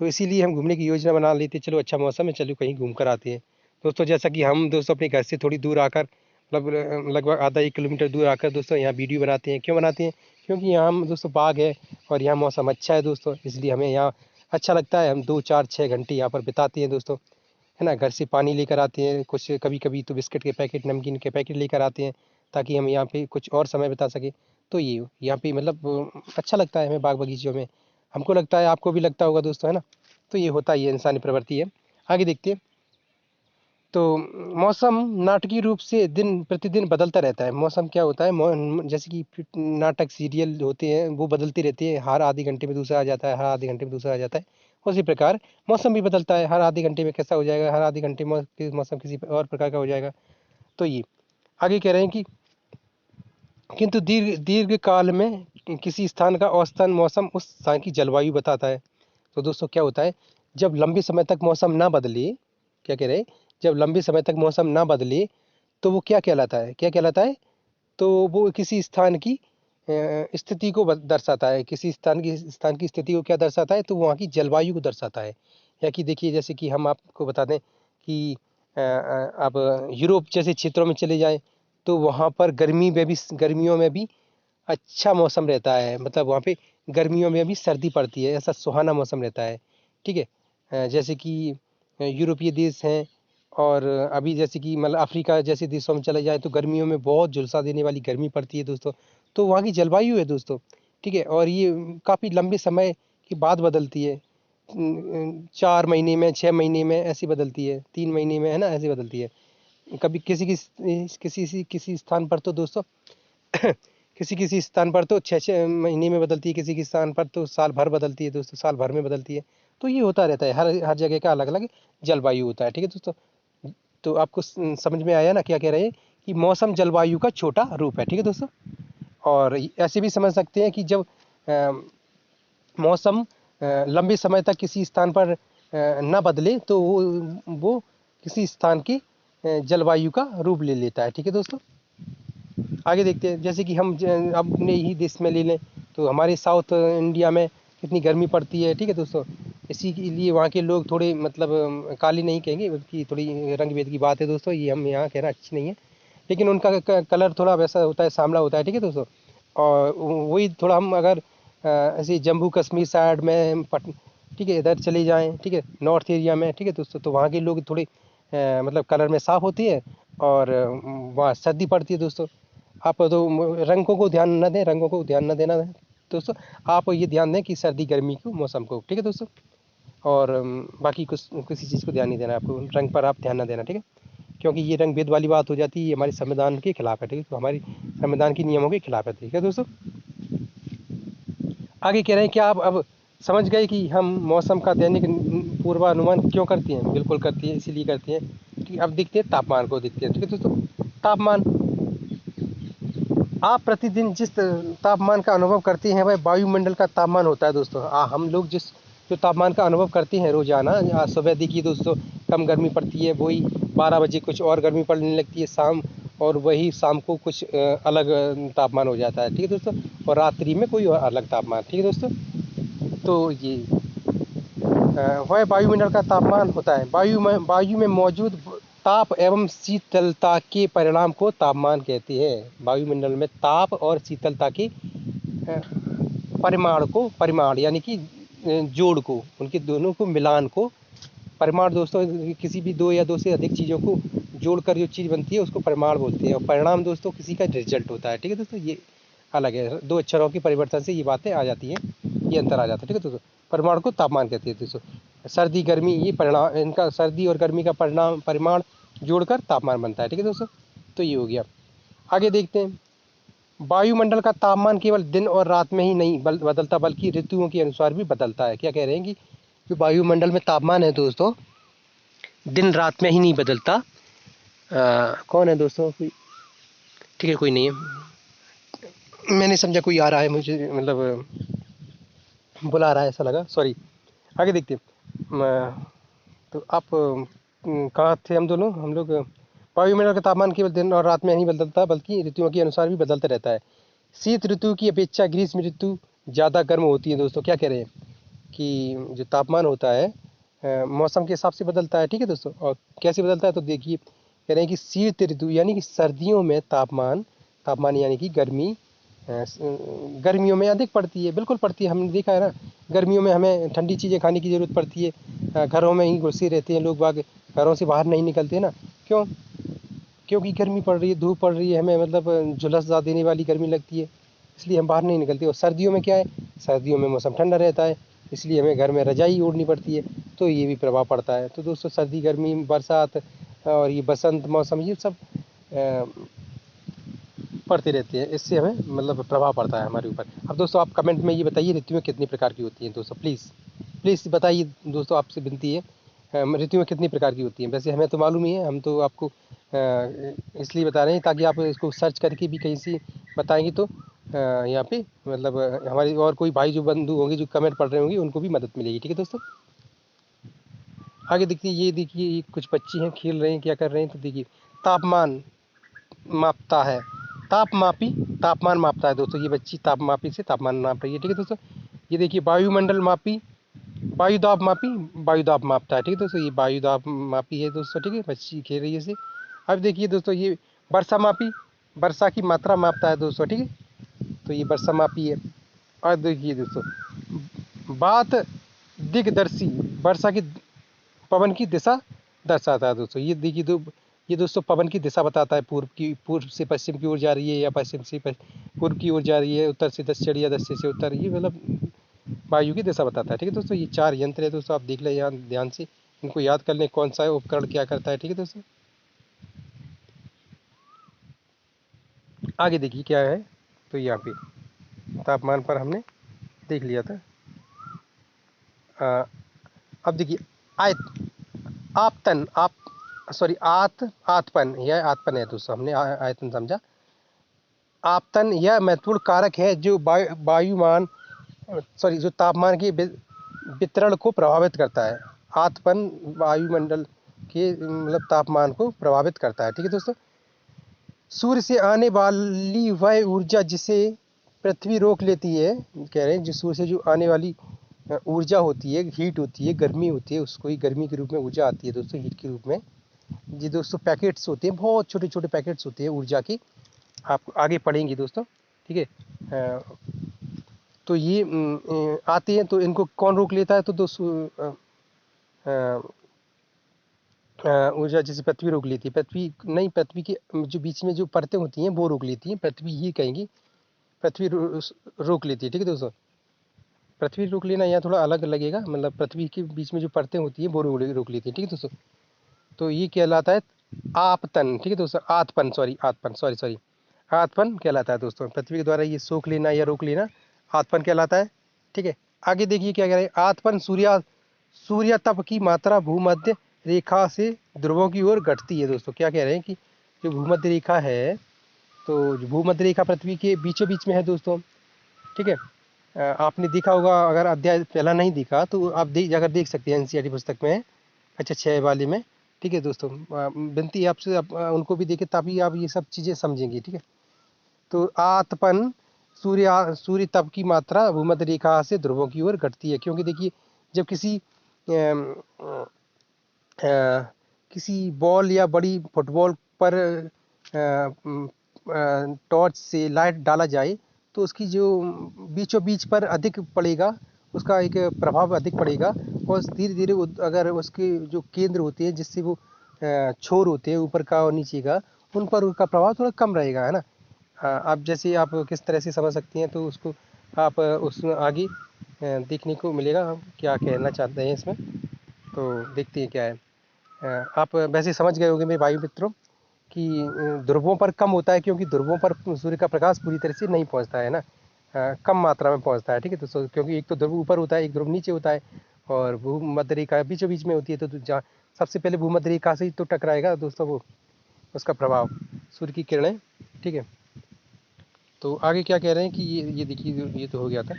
तो इसीलिए हम घूमने की योजना बना लेते हैं, चलो अच्छा मौसम है, चलो कहीं घूम कर आते हैं। दोस्तों जैसा कि हम दोस्तों अपने घर से थोड़ी दूर आकर, मतलब लगभग आधा 1 किलोमीटर दूर आकर दोस्तों यहाँ वीडियो बनाते हैं। क्यों बनाते हैं? क्योंकि यहाँ हम दोस्तों बाग है, और यहाँ मौसम अच्छा है दोस्तों, इसलिए हमें यहाँ अच्छा लगता है। हम 2 4 6 घंटे यहाँ पर बिताते हैं दोस्तों, है ना। घर से पानी लेकर आते हैं, कुछ कभी कभी तो बिस्किट के पैकेट, नमकीन के पैकेट लेकर आते हैं, ताकि हम यहाँ पे कुछ और समय बिता सकें। तो ये यहाँ पे मतलब अच्छा लगता है हमें बाग बगीचों में। हमको लगता है, आपको भी लगता होगा दोस्तों, है ना। तो ये होता ही है, इंसानी प्रवृत्ति है। आगे देखते हैं। तो मौसम नाटकीय रूप से दिन प्रतिदिन बदलता रहता है। मौसम क्या होता है, जैसे कि नाटक सीरियल होते हैं, वो बदलते रहते हैं, हर आधे घंटे में दूसरा आ जाता है, हर आधे घंटे में दूसरा आ जाता है। उसी प्रकार मौसम भी बदलता है, हर आधे घंटे में कैसा हो जाएगा, हर आधे घंटे में मौसम किसी और प्रकार का हो जाएगा। तो ये आगे कह रहे हैं कि किंतु दीर्घ दीर्घ काल में किसी स्थान का औसतन मौसम उस स्थान की जलवायु बताता है। तो दोस्तों क्या होता है, जब लंबे समय तक मौसम ना बदले, क्या कह रहे हैं, जब लंबे समय तक मौसम ना बदले, तो वो क्या कहलाता है, क्या कहलाता है? तो वो किसी स्थान की स्थिति को दर्शाता है। किसी स्थान की स्थिति को क्या दर्शाता है? तो वहाँ की जलवायु को दर्शाता है। या कि देखिए, जैसे कि हम आपको बता दें कि आप यूरोप जैसे क्षेत्रों में चले जाएं, तो वहाँ पर गर्मियों में भी अच्छा मौसम रहता है। मतलब वहाँ पे गर्मियों में भी सर्दी पड़ती है, ऐसा सुहाना मौसम रहता है, ठीक है। जैसे कि यूरोपीय देश हैं, और अभी जैसे कि मतलब अफ्रीका जैसे देशों में चले जाए, तो गर्मियों में बहुत झुलसा देने वाली गर्मी पड़ती है दोस्तों। तो वहाँ की जलवायु है दोस्तों, ठीक है। और ये काफ़ी लंबे समय के बाद बदलती है, 4 महीने में, 6 महीने में ऐसी बदलती है, 3 महीने में, है ना, ऐसी बदलती है। कभी किसी स्थान पर तो दोस्तों किसी किसी स्थान पर तो 6 6 महीने में बदलती है, किसी किसी स्थान पर तो साल भर बदलती है दोस्तों, साल भर में बदलती है। तो ये होता रहता है, हर हर जगह का अलग अलग जलवायु होता है, ठीक है दोस्तों। तो आपको समझ में आया ना क्या कह रहे हैं, कि मौसम जलवायु का छोटा रूप है, ठीक है दोस्तों। और ऐसे भी समझ सकते हैं कि जब मौसम लंबे समय तक किसी स्थान पर न बदले, तो वो किसी स्थान की जलवायु का रूप ले लेता है, ठीक है दोस्तों। आगे देखते हैं। जैसे कि हम अपने ही देश में ले लें, तो हमारे साउथ इंडिया में कितनी गर्मी पड़ती है, ठीक है दोस्तों। इसी के लिए वहाँ के लोग थोड़े मतलब काली नहीं कहेंगे, बल्कि थोड़ी रंग भेद की बात है दोस्तों, ये हम यहाँ कहना अच्छी नहीं है। लेकिन उनका कलर थोड़ा वैसा होता है, सांवला होता है, ठीक है दोस्तों। और वही थोड़ा हम अगर ऐसे जम्मू कश्मीर साइड में ठीक है, इधर चले जाएँ, ठीक है, नॉर्थ एरिया में, ठीक है दोस्तों, तो वहाँ के लोग थोड़े मतलब कलर में साफ होती है, और वहाँ सर्दी पड़ती है दोस्तों। आप तो रंगों को ध्यान न दें, रंगों को ध्यान न देना है दोस्तों। आप ये ध्यान दें कि सर्दी गर्मी को मौसम को, ठीक है दोस्तों। और बाकी कुछ किसी चीज़ को ध्यान नहीं देना है आपको, रंग पर आप ध्यान न देना, ठीक है। क्योंकि ये रंग भेद वाली बात हो जाती है, ये हमारे संविधान के खिलाफ है, ठीक है। तो हमारी संविधान के नियमों के खिलाफ है, ठीक है दोस्तों। आगे कह रहे हैं कि आप अब समझ गए कि हम मौसम का दैनिक पूर्वानुमान क्यों करते हैं। बिल्कुल करते हैं, इसीलिए करते हैं कि अब देखते हैं तापमान को, देखते हैं, ठीक है दोस्तों। तापमान, आप प्रतिदिन जिस तापमान का अनुभव करते हैं, वह वायुमंडल का तापमान होता है दोस्तों। हम लोग जिस जो तापमान का अनुभव करते हैं रोजाना, आज सुबह देखिए दोस्तों कम गर्मी पड़ती है, वही 12 बजे कुछ और गर्मी पड़ने लगती है शाम, और वही शाम को कुछ अलग तापमान हो जाता है, ठीक है दोस्तों। और रात्रि में कोई और अलग तापमान, ठीक है दोस्तों। तो ये वह वायुमंडल का तापमान होता है। वायु में मौजूद ताप एवं शीतलता के परिणाम को तापमान कहते हैं। वायुमंडल में ताप और शीतलता के परिमाण यानी कि जोड़ को, उनके दोनों को मिलान को, परिमाण दोस्तों किसी भी दो या दो से अधिक चीज़ों को जोड़कर जो चीज़ बनती है उसको परिमाण बोलते हैं। और परिणाम दोस्तों किसी का रिजल्ट होता है, ठीक है दोस्तों। ये अलग है, दो अक्षरों के परिवर्तन से ये बातें आ जाती हैं, ये अंतर आ जाता है, ठीक है दोस्तों। परिमाण को तापमान कहते हैं दोस्तों। सर्दी गर्मी, ये परिणाम, इनका सर्दी और गर्मी का परिमाण जोड़कर तापमान बनता है, ठीक है दोस्तों। तो ये हो गया। आगे देखते हैं। वायुमंडल का तापमान केवल दिन और रात में ही नहीं बदलता, बल्कि ऋतुओं के अनुसार भी बदलता है। क्या कह रहे हैं कि जो वायुमंडल में तापमान है दोस्तों, दिन रात में ही नहीं बदलता। कौन है दोस्तों? कोई, ठीक है, कोई नहीं है। मैंने समझा कोई आ रहा है, मुझे मतलब बुला रहा है ऐसा लगा, सॉरी। आगे देखते हैं। तो आप कहाँ थे हम दोनों? हम लोग वायुमंडल का तापमान केवल दिन और रात में नहीं बदलता, बल्कि ऋतुओं के अनुसार भी बदलता रहता है। शीत ऋतु की अपेक्षा ग्रीष्म ऋतु ज़्यादा गर्म होती है दोस्तों। क्या कह रहे हैं कि जो तापमान होता है मौसम के हिसाब से बदलता है, ठीक है दोस्तों। और कैसे बदलता है तो देखिए, कह रहे हैं कि शीत ऋतु यानी कि सर्दियों में तापमान तापमान यानी कि गर्मी गर्मियों में अधिक पड़ती है, बिल्कुल पड़ती है। हमने देखा है ना, गर्मियों में हमें ठंडी चीज़ें खाने की ज़रूरत पड़ती है। घरों में ही घुसे रहते हैं लोग बाग, घरों से बाहर नहीं निकलते ना। क्यों? क्योंकि गर्मी पड़ रही है, धूप पड़ रही है, हमें मतलब झुलस देने वाली गर्मी लगती है, इसलिए हम बाहर नहीं निकलते। और सर्दियों में क्या है, सर्दियों में मौसम ठंडा रहता है, इसलिए हमें घर में रजाई ओढ़नी पड़ती है, तो ये भी प्रभाव पड़ता है। तो दोस्तों सर्दी, गर्मी, बरसात और ये बसंत मौसम, ये सब पड़ते रहते हैं, इससे हमें मतलब प्रभाव पड़ता है हमारे ऊपर। अब दोस्तों आप कमेंट में ये बताइए, ऋतुएं कितनी प्रकार की होती हैं दोस्तों, प्लीज़ प्लीज़ बताइए दोस्तों, आपसे विनती है। ऋतुएं कितनी प्रकार की होती हैं? वैसे हमें तो मालूम ही है, हम तो आपको इसलिए बता रहे हैं ताकि आप इसको सर्च करके भी कहीं से बताएंगे तो यहाँ पे मतलब हमारे और कोई भाई जो बंधु होंगे जो कमेंट पढ़ रहे होंगे उनको भी मदद मिलेगी, ठीक है दोस्तों। आगे देखिए, ये देखिए, ये कुछ बच्चे हैं, खेल रहे हैं, क्या कर रहे हैं तो देखिए, तापमान मापता है, तापमापी तापमान मापता है दोस्तों। ये बच्ची तापमापी से तापमान नाप रही है, ठीक है दोस्तों। ये देखिए, वायुमंडल मापी, वायुदाब मापी, वायुदाब मापता है, ठीक है दोस्तों। ये वायुदाब मापी है दोस्तों, ठीक है, बच्ची खेल रही है इसे। अब देखिए दोस्तों, ये वर्षा मापी, वर्षा की मात्रा मापता है दोस्तों, ठीक है, तो ये वर्षा मापी है। और देखिए दोस्तों, बात दिग्दर्शी, वर्षा की पवन की दिशा दर्शाता है दोस्तों। ये देखिए ये दोस्तों पवन की दिशा बताता है, पूर्व से पश्चिम की ओर जा रही है या पश्चिम से पूर्व की ओर जा रही है, उत्तर से दक्षिण या दक्षिण से उत्तर, ये मतलब वायु की दिशा बताता है, ठीक है दोस्तों। ये 4 यंत्र है दोस्तों, आप देख लें यहाँ ध्यान से, इनको याद कर लें कौन सा है उपकरण क्या करता है, ठीक है दोस्तों। आगे देखिए क्या है, तो यहाँ पे तापमान पर हमने देख लिया था। अब देखिए, आयत आपतन आप सॉरी आतपन, यह आतपन है दोस्तों, हमने आयतन समझा। आपतन यह महत्वपूर्ण कारक है जो वायुमान सॉरी जो तापमान के वितरण को प्रभावित करता है। आतपन वायुमंडल के मतलब तापमान को प्रभावित करता है, ठीक है दोस्तों। सूर्य से आने वाली वह ऊर्जा जिसे पृथ्वी रोक लेती है, कह रहे हैं जो सूर्य से जो आने वाली ऊर्जा होती है, हीट होती है, गर्मी होती है, उसको ही गर्मी के रूप में ऊर्जा आती है दोस्तों, हीट के रूप में। जी दोस्तों, पैकेट्स होते हैं, बहुत छोटे छोटे पैकेट्स होते हैं ऊर्जा के, आप आगे पढ़ेंगे दोस्तों, ठीक है। तो ये आते हैं, तो इनको कौन रोक लेता है तो दोस्तों ऊर्जा जैसे पृथ्वी रोक लेती है, पृथ्वी नहीं, पृथ्वी के जो बीच में जो परतें होती हैं वो रोक लेती हैं, पृथ्वी ये कहेंगी, पृथ्वी रोक लेती है, ठीक है दोस्तों। पृथ्वी रोक लेना यहाँ थोड़ा अलग लगेगा, मतलब पृथ्वी के बीच में जो परतें होती हैं वो रोक लेती है, ठीक है दोस्तों। तो ये कहलाता है आपतन, ठीक है दोस्तों, आतपन सॉरी आतपन सॉरी सॉरी आतपन कहलाता है दोस्तों। पृथ्वी के द्वारा ये सोख लेना या रोक लेना आतपन कहलाता है, ठीक है। आगे देखिए क्या कह रहे हैं, आतपन सूर्य तप की मात्रा भूमध्य रेखा से ध्रुवों की ओर घटती है दोस्तों। क्या कह रहे हैं कि जो भूमध्य रेखा है, तो जो भूमध्य रेखा पृथ्वी के बीचों बीच में है दोस्तों, ठीक है। आपने देखा होगा, अगर अध्याय पहला नहीं देखा तो आप अगर देख सकते हैं, एनसीईआरटी पुस्तक में, अच्छा 6 वाले में, ठीक है दोस्तों। विनती है आपसे, आप उनको भी देखें तभी आप ये सब चीज़ें समझेंगे, ठीक है। तो आतपन सूर्य तप की मात्रा भूमध्य रेखा से ध्रुवों की ओर घटती है, क्योंकि देखिए जब किसी बॉल या बड़ी फुटबॉल पर टॉर्च से लाइट डाला जाए तो उसकी जो बीचों बीच पर अधिक पड़ेगा, उसका एक प्रभाव अधिक पड़ेगा, और धीरे धीरे अगर उसके जो केंद्र होते हैं जिससे वो छोर होते हैं ऊपर का और नीचे का, उन पर उनका प्रभाव थोड़ा कम रहेगा, है ना। आप जैसे आप किस तरह से समझ सकती हैं तो उसको आप उस आगे देखने को मिलेगा हम क्या कहना चाहते हैं इसमें, तो देखते हैं क्या है। आप वैसे समझ गए होंगे मेरे भाई मित्रों कि ध्रुवों पर कम होता है, क्योंकि ध्रुवों पर सूर्य का प्रकाश पूरी तरह से नहीं पहुंचता है ना, कम मात्रा में पहुंचता है, ठीक है दोस्तों। क्योंकि एक तो ध्रुव ऊपर होता है, एक ध्रुव नीचे होता है, और भूमध्य रेखा बीचों बीच में होती है, तो जहाँ सबसे पहले भूमध्य रेखा से ही तो टकराएगा दोस्तों वो, उसका प्रभाव, सूर्य की किरणें, ठीक है। तो आगे क्या कह रहे हैं कि ये देखिए, ये तो हो गया था।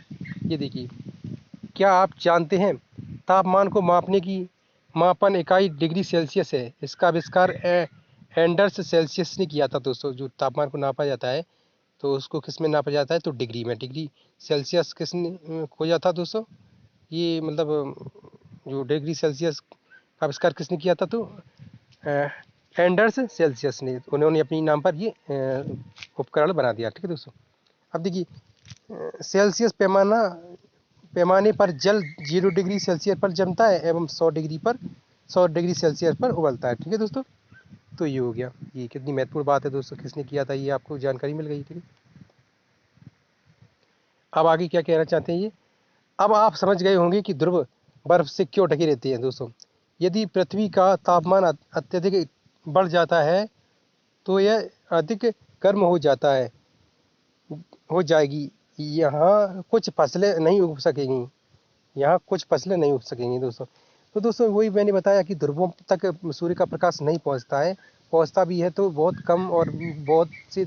ये देखिए, क्या आप जानते हैं तापमान को मापने की मापन इकाई डिग्री सेल्सियस है। इसका आविष्कार एंडर्स सेल्सियस ने किया था दोस्तों। जो तापमान को नापा जाता है तो उसको किस में नापा जाता है, तो डिग्री में। डिग्री सेल्सियस किसने खोजा था दोस्तों, ये मतलब जो डिग्री सेल्सियस का आविष्कार किसने किया था, तो एंडर्स सेल्सियस ने, उन्होंने अपनी नाम पर ये उपकरण बना दिया, ठीक है दोस्तों। अब देखिए, सेल्सियस पैमाने पर जल 0 डिग्री सेल्सियस पर जमता है एवं 100 डिग्री सेल्सियस पर उबलता है, ठीक है दोस्तों। तो ये हो गया, ये कितनी महत्वपूर्ण बात है दोस्तों, किसने किया था ये आपको जानकारी मिल गई, ठीक है। अब आगे क्या कहना चाहते हैं ये, अब आप समझ गए होंगे कि ध्रुव बर्फ से क्यों ढकी रहती है दोस्तों। यदि पृथ्वी का तापमान अत्यधिक बढ़ जाता है तो यह अधिक गर्म हो जाएगी। यहाँ कुछ फसलें नहीं उग सकेंगी, दोस्तों। तो दोस्तों वही मैंने बताया कि ध्रुवों तक सूर्य का प्रकाश नहीं पहुँचता है, पहुँचता भी है तो बहुत कम, और बहुत सी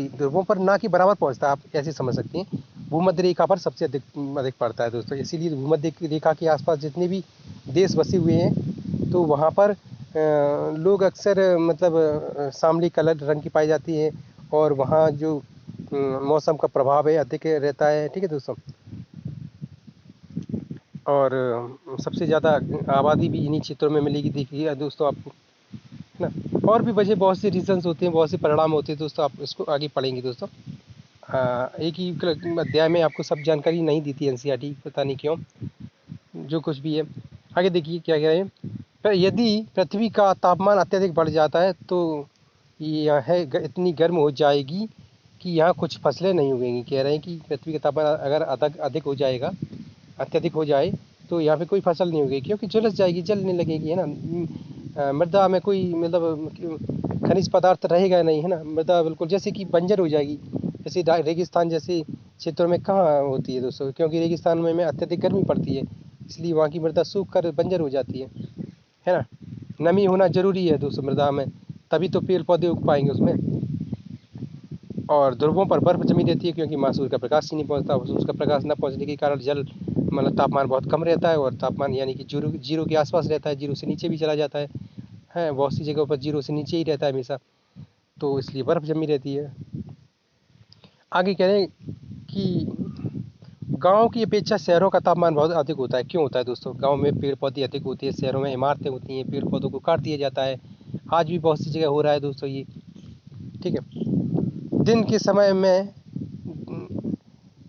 ध्रुवों पर ना कि बराबर पहुँचता है, आप ऐसे समझ सकते हैं। भूमध्य रेखा पर सबसे अधिक पड़ता है दोस्तों। इसीलिए भूमध्य रेखा के आसपास जितने भी देश बसे हुए हैं तो वहाँ पर लोग अक्सर मतलब सांवली कलर रंग की पाई जाती है, और वहाँ जो मौसम का प्रभाव है अधिक रहता है, ठीक है दोस्तों। और सबसे ज़्यादा आबादी भी इन्हीं क्षेत्रों में मिलेगी, देखिए दोस्तों आपको, है ना। और भी वजह, बहुत से रीजंस होते हैं, बहुत से परिणाम होते हैं दोस्तों, आप इसको आगे पढ़ेंगे दोस्तों। एक ही अध्याय में आपको सब जानकारी नहीं दी थी एनसीईआरटी, पता नहीं क्यों, जो कुछ भी है। आगे देखिए क्या कह रहे हैं, पर यदि पृथ्वी का तापमान अत्यधिक बढ़ जाता है तो यह इतनी गर्म हो जाएगी कि यहाँ कुछ फसलें नहीं उगेंगी। कह रहे हैं कि पृथ्वी का तापमान अगर अधिक हो जाएगा, अत्यधिक हो जाए, तो यहाँ पे कोई फसल नहीं उगेगी, क्योंकि झुलस जाएगी, जलने लगेगी, है ना। मृदा में कोई मतलब खनिज पदार्थ रहेगा नहीं, है ना। मृदा बिल्कुल जैसे कि बंजर हो जाएगी। जैसे रेगिस्तान जैसे क्षेत्रों में कहाँ होती है दोस्तों, क्योंकि रेगिस्तान में अत्यधिक गर्मी पड़ती है, इसलिए वहाँ की मृदा सूख कर बंजर हो जाती है ना। नमी होना जरूरी है दोस्तों मृदा में, तभी तो पेड़ पौधे उग पाएंगे उसमें। और ध्रुवों पर बर्फ जमी रहती है, क्योंकि वहाँ सूर्य का प्रकाश ही नहीं पहुँचता। सूर्य का प्रकाश न पहुँचने के कारण जल मतलब तापमान बहुत कम रहता है, और तापमान यानी कि जीरो के आसपास रहता है, जीरो से नीचे भी चला जाता है। बहुत सी जगहों पर जीरो से नीचे ही रहता है हमेशा, तो इसलिए बर्फ जमी रहती है। आगे कह रहे हैं कि गांव की अपेक्षा शहरों का तापमान बहुत अधिक होता है। क्यों होता है दोस्तों, गांव में पेड़ पौधे अधिक होते हैं, शहरों में इमारतें होती हैं, पेड़ पौधों को काट दिया जाता है। आज भी बहुत सी जगह हो रहा है दोस्तों ये, ठीक है। दिन के समय में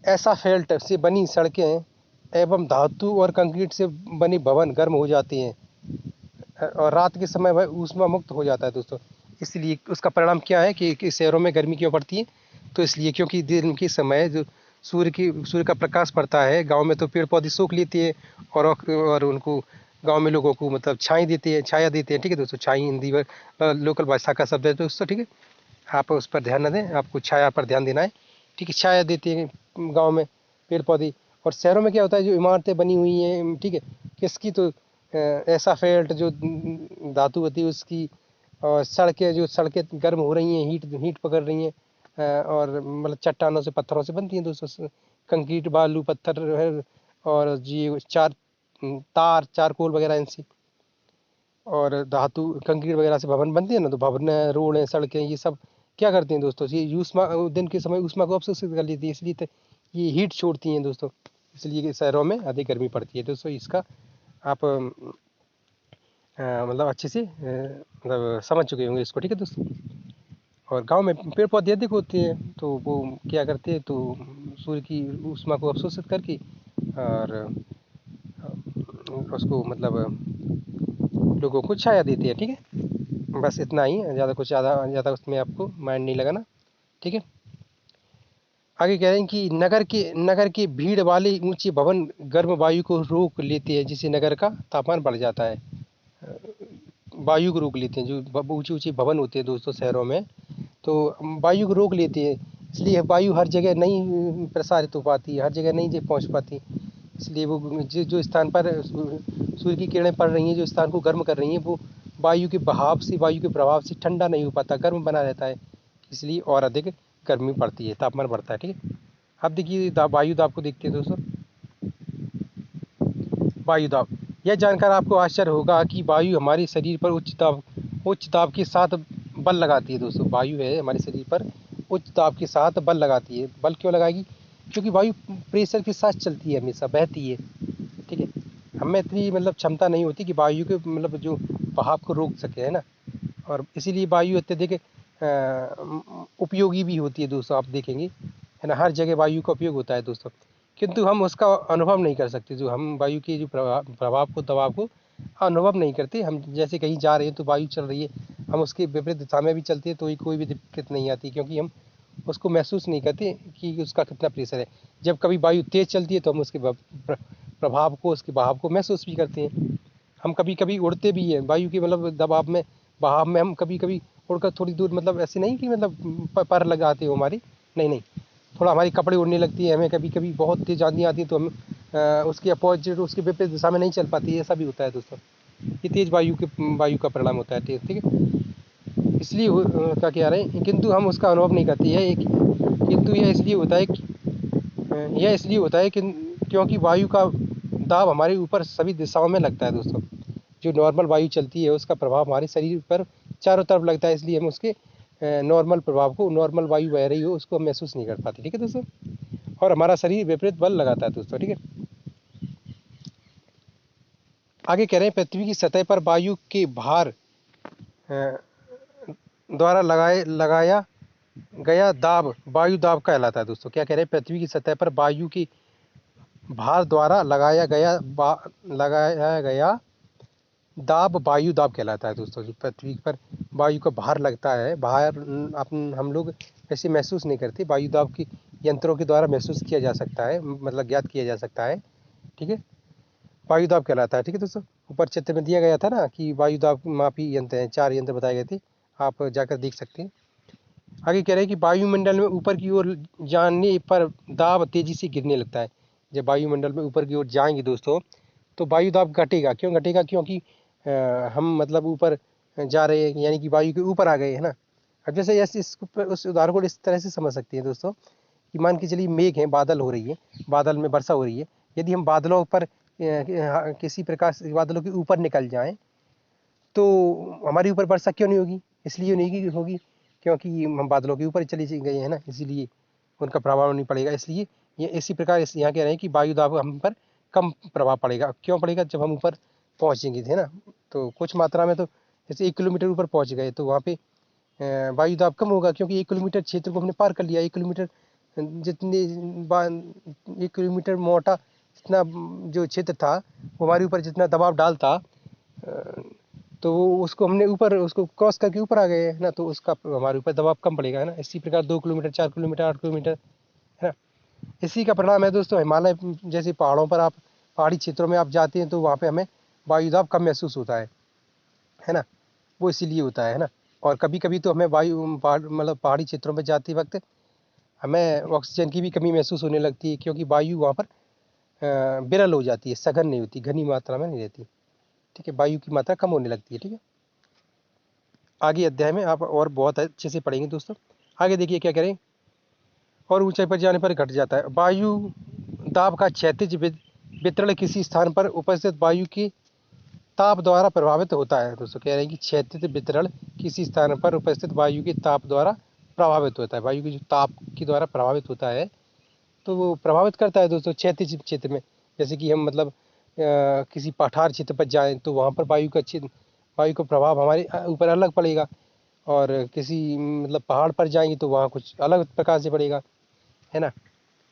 एस्फाल्ट से बनी सड़कें एवं धातु और कंक्रीट से बने भवन गर्म हो जाते हैं, और रात के समय वह ऊष्मा मुक्त हो जाता है दोस्तों। इसलिए उसका परिणाम क्या है कि शहरों में गर्मी क्यों पड़ती है, तो इसलिए क्योंकि दिन के समय जो सूर्य का प्रकाश पड़ता है, गांव में तो पेड़ पौधे सूख लेते हैं, और उनको गांव में लोगों को मतलब छाया देते हैं, ठीक है दोस्तों। छाई हिंदी लोकल भाषा का शब्द है दोस्तों, ठीक है। आप उस पर ध्यान न दें, आपको छाया पर ध्यान देना है, ठीक है। छाया देते हैं गांव में पेड़ पौधे। और शहरों में क्या होता है, जो इमारतें बनी हुई हैं, ठीक है, किसकी, तो एस्फाल्ट जो धातु होती है उसकी, और सड़कें गर्म हो रही हैं, हीट पकड़ रही हैं, और मतलब चट्टानों से, पत्थरों से बनती हैं दोस्तों, कंक्रीट बालू पत्थर है, और जी चारकोल वगैरह इनसे, और धातु कंक्रीट वगैरह से भवन बनते हैं ना, तो भवन, रोड, सड़कें, ये सब क्या करती हैं दोस्तों, ये ऊष्मा, दिन के समय ऊष्मा को अवशोषित कर लेती है, इसलिए तो ये हीट छोड़ती हैं दोस्तों, इसलिए शहरों में अधिक गर्मी पड़ती है दोस्तों। इसका आप मतलब अच्छे से मतलब समझ चुके होंगे इसको, ठीक है दोस्तों। और गांव में पेड़ पौधे अधिक होते हैं, तो वो क्या करते हैं, तो सूर्य की ऊष्मा को अवशोषित करके और उसको मतलब लोगों को छाया देते हैं, ठीक है। बस इतना ही, ज़्यादा उसमें आपको माइंड नहीं लगाना, ठीक है। आगे कह रहे हैं कि नगर के भीड़ वाले ऊंचे भवन गर्म वायु को रोक लेते हैं, जिससे नगर का तापमान बढ़ जाता है। वायु को रोक लेते हैं, जो ऊंचे ऊंचे भवन होते हैं दोस्तों शहरों में, तो वायु को रोक लेते हैं, इसलिए वायु हर जगह नहीं प्रसारित हो पाती, हर जगह नहीं पहुंच पाती, इसलिए वो जो स्थान पर सूर्य की किरणें पड़ रही हैं, जो स्थान को गर्म कर रही हैं, वो वायु के बहाव से, वायु के प्रभाव से ठंडा नहीं हो पाता, गर्म बना रहता है, इसलिए और अधिक गर्मी पड़ती है, तापमान बढ़ता है। ठीक है, अब देखिए वायु दाब को देखते हैं दोस्तों। वायु दाब, यह जानकर आपको आश्चर्य होगा कि वायु हमारे शरीर पर उच्च दाब के साथ बल लगाती है दोस्तों। वायु है हमारे शरीर पर उच्च दाब के साथ बल लगाती है। बल क्यों लगाएगी? क्योंकि वायु प्रेशर के साथ चलती है, हमेशा बहती है। ठीक है, हमें इतनी मतलब क्षमता नहीं होती कि वायु के मतलब जो बहाव को रोक सके, है ना। और इसीलिए वायु अत्यधिक उपयोगी भी होती है दोस्तों, आप देखेंगे, है ना, हर जगह वायु का उपयोग होता है दोस्तों, किंतु हम उसका अनुभव नहीं कर सकते। जो हम वायु के जो प्रभाव को, दबाव को अनुभव नहीं करते। हम जैसे कहीं जा रहे हैं तो वायु चल रही है, हम उसके विपरीत दिशा में भी चलते हैं तो कोई भी दिक्कत नहीं आती, क्योंकि हम उसको महसूस नहीं करते कि उसका कितना प्रेशर है। जब कभी वायु तेज चलती है तो हम उसके प्रभाव को, उसके बहाव को महसूस भी करते हैं। हम कभी कभी उड़ते भी हैं वायु के मतलब दबाव में, बहाव में। हम कभी कभी उड़कर थोड़ी दूर, मतलब ऐसे नहीं कि मतलब पर लगाते हो हमारी, नहीं नहीं, थोड़ा हमारी कपड़े उड़ने लगती है। हमें कभी कभी बहुत तेज आंधी आती है तो हम उसके अपोजिट, उसके विपरीत दिशा में नहीं चल पाती है, ऐसा भी होता है दोस्तों। ये तेज वायु का परिणाम होता है तेज। ठीक है, इसलिए क्या कह रहे हैं, किंतु हम उसका अनुभव नहीं करते हैं। किंतु यह इसलिए होता है यह इसलिए होता है कि क्योंकि वायु का दाब हमारे ऊपर सभी दिशाओं में लगता है दोस्तों। जो नॉर्मल वायु चलती है उसका प्रभाव हमारे शरीर पर चारों तरफ लगता है, इसलिए हम उसके नॉर्मल प्रभाव को, नॉर्मल वायु बह रही हो उसको हम महसूस नहीं कर पाते। ठीक है दोस्तों, और हमारा शरीर विपरीत बल लगाता है दोस्तों। ठीक है, आगे कह रहे हैं, पृथ्वी की सतह पर वायु के भार द्वारा लगाया गया दाब वायु दाब कहलाता है दोस्तों। क्या कह रहे हैं, पृथ्वी की सतह पर वायु की भार द्वारा लगाया गया दाब वायु दाब कहलाता है दोस्तों। जो पृथ्वी पर वायु का भार लगता है, भार अपन हम लोग ऐसे महसूस नहीं करते, वायु दाब की यंत्रों के द्वारा महसूस किया जा सकता है, मतलब ज्ञात किया जा सकता है। ठीक है, वायु दाब कहलाता है। ठीक है दोस्तों, ऊपर चित्र में दिया गया था ना कि वायु दाब मापी यंत्र हैं, 4 यंत्र बताए गए थे, आप जाकर देख सकते हैं। आगे कह रहे हैं कि वायुमंडल में ऊपर की ओर जाने पर दाब तेजी से गिरने लगता है। जब वायुमंडल में ऊपर की ओर जाएंगे दोस्तों तो वायु दाब घटेगा। क्यों घटेगा? क्योंकि हम मतलब ऊपर जा रहे हैं, यानी कि वायु के ऊपर आ गए, है ना। अब जैसे उस उदाहरण को इस तरह से समझ सकते हैं दोस्तों कि मान के चलिए मेघ है, बादल हो रही है, बादल में वर्षा हो रही है। यदि हम बादलों पर किसी प्रकार से बादलों के ऊपर निकल जाएं तो हमारे ऊपर वर्षा क्यों नहीं होगी? इसलिए नहीं होगी क्योंकि हम बादलों के ऊपर चले गए हैं ना, इसीलिए उनका प्रभाव नहीं पड़ेगा। इसलिए ये इसी प्रकार यहाँ कह रहे हैं कि वायु दाब हम पर कम प्रभाव पड़ेगा। क्यों पड़ेगा? जब हम ऊपर पहुँचेंगे थे ना, तो कुछ मात्रा में, तो जैसे 1 किलोमीटर ऊपर पहुँच गए तो वहाँ पे वायु दाब कम होगा, क्योंकि 1 किलोमीटर क्षेत्र को हमने पार कर लिया। 1 किलोमीटर जितने 1 किलोमीटर मोटा जितना जो क्षेत्र था, वो हमारे ऊपर जितना दबाव डालता, तो उसको हमने ऊपर, उसको क्रॉस करके ऊपर आ गए हैं ना, तो उसका हमारे ऊपर दबाव कम पड़ेगा, है ना। इसी प्रकार 2 किलोमीटर, 4 किलोमीटर, 8 किलोमीटर, है ना, इसी का परिणाम है दोस्तों। हिमालय जैसे पहाड़ों पर, आप पहाड़ी क्षेत्रों में आप जाते हैं तो वहाँ पे हमें वायु दाब कम महसूस होता है ना। वो इसीलिए होता है ना। और कभी कभी तो हमें मतलब पहाड़ी क्षेत्रों में जाते वक्त हमें ऑक्सीजन की भी कमी महसूस होने लगती है, क्योंकि वायु वहाँ पर विरल हो जाती है, सघन नहीं होती, घनी मात्रा में नहीं रहती। ठीक है, वायु की मात्रा कम होने लगती है। ठीक है, आगे अध्याय में आप और बहुत अच्छे से पढ़ेंगे दोस्तों। आगे देखिए क्या करें, और ऊंचाई पर जाने पर घट जाता है। वायु दाब का क्षैतिज वितरण किसी स्थान पर उपस्थित वायु की ताप द्वारा प्रभावित होता है दोस्तों। कह रहे हैं कि क्षैतिज वितरण किसी स्थान पर उपस्थित वायु के ताप द्वारा प्रभावित होता है। वायु की जो ताप के द्वारा प्रभावित होता है तो वो प्रभावित करता है दोस्तों क्षैतिज क्षेत्र में। जैसे कि हम मतलब किसी पठार क्षेत्र पर जाएं तो वहाँ पर वायु का प्रभाव हमारे ऊपर अलग पड़ेगा, और किसी मतलब पहाड़ पर जाएंगे तो वहाँ कुछ अलग प्रकार से पड़ेगा, है ना।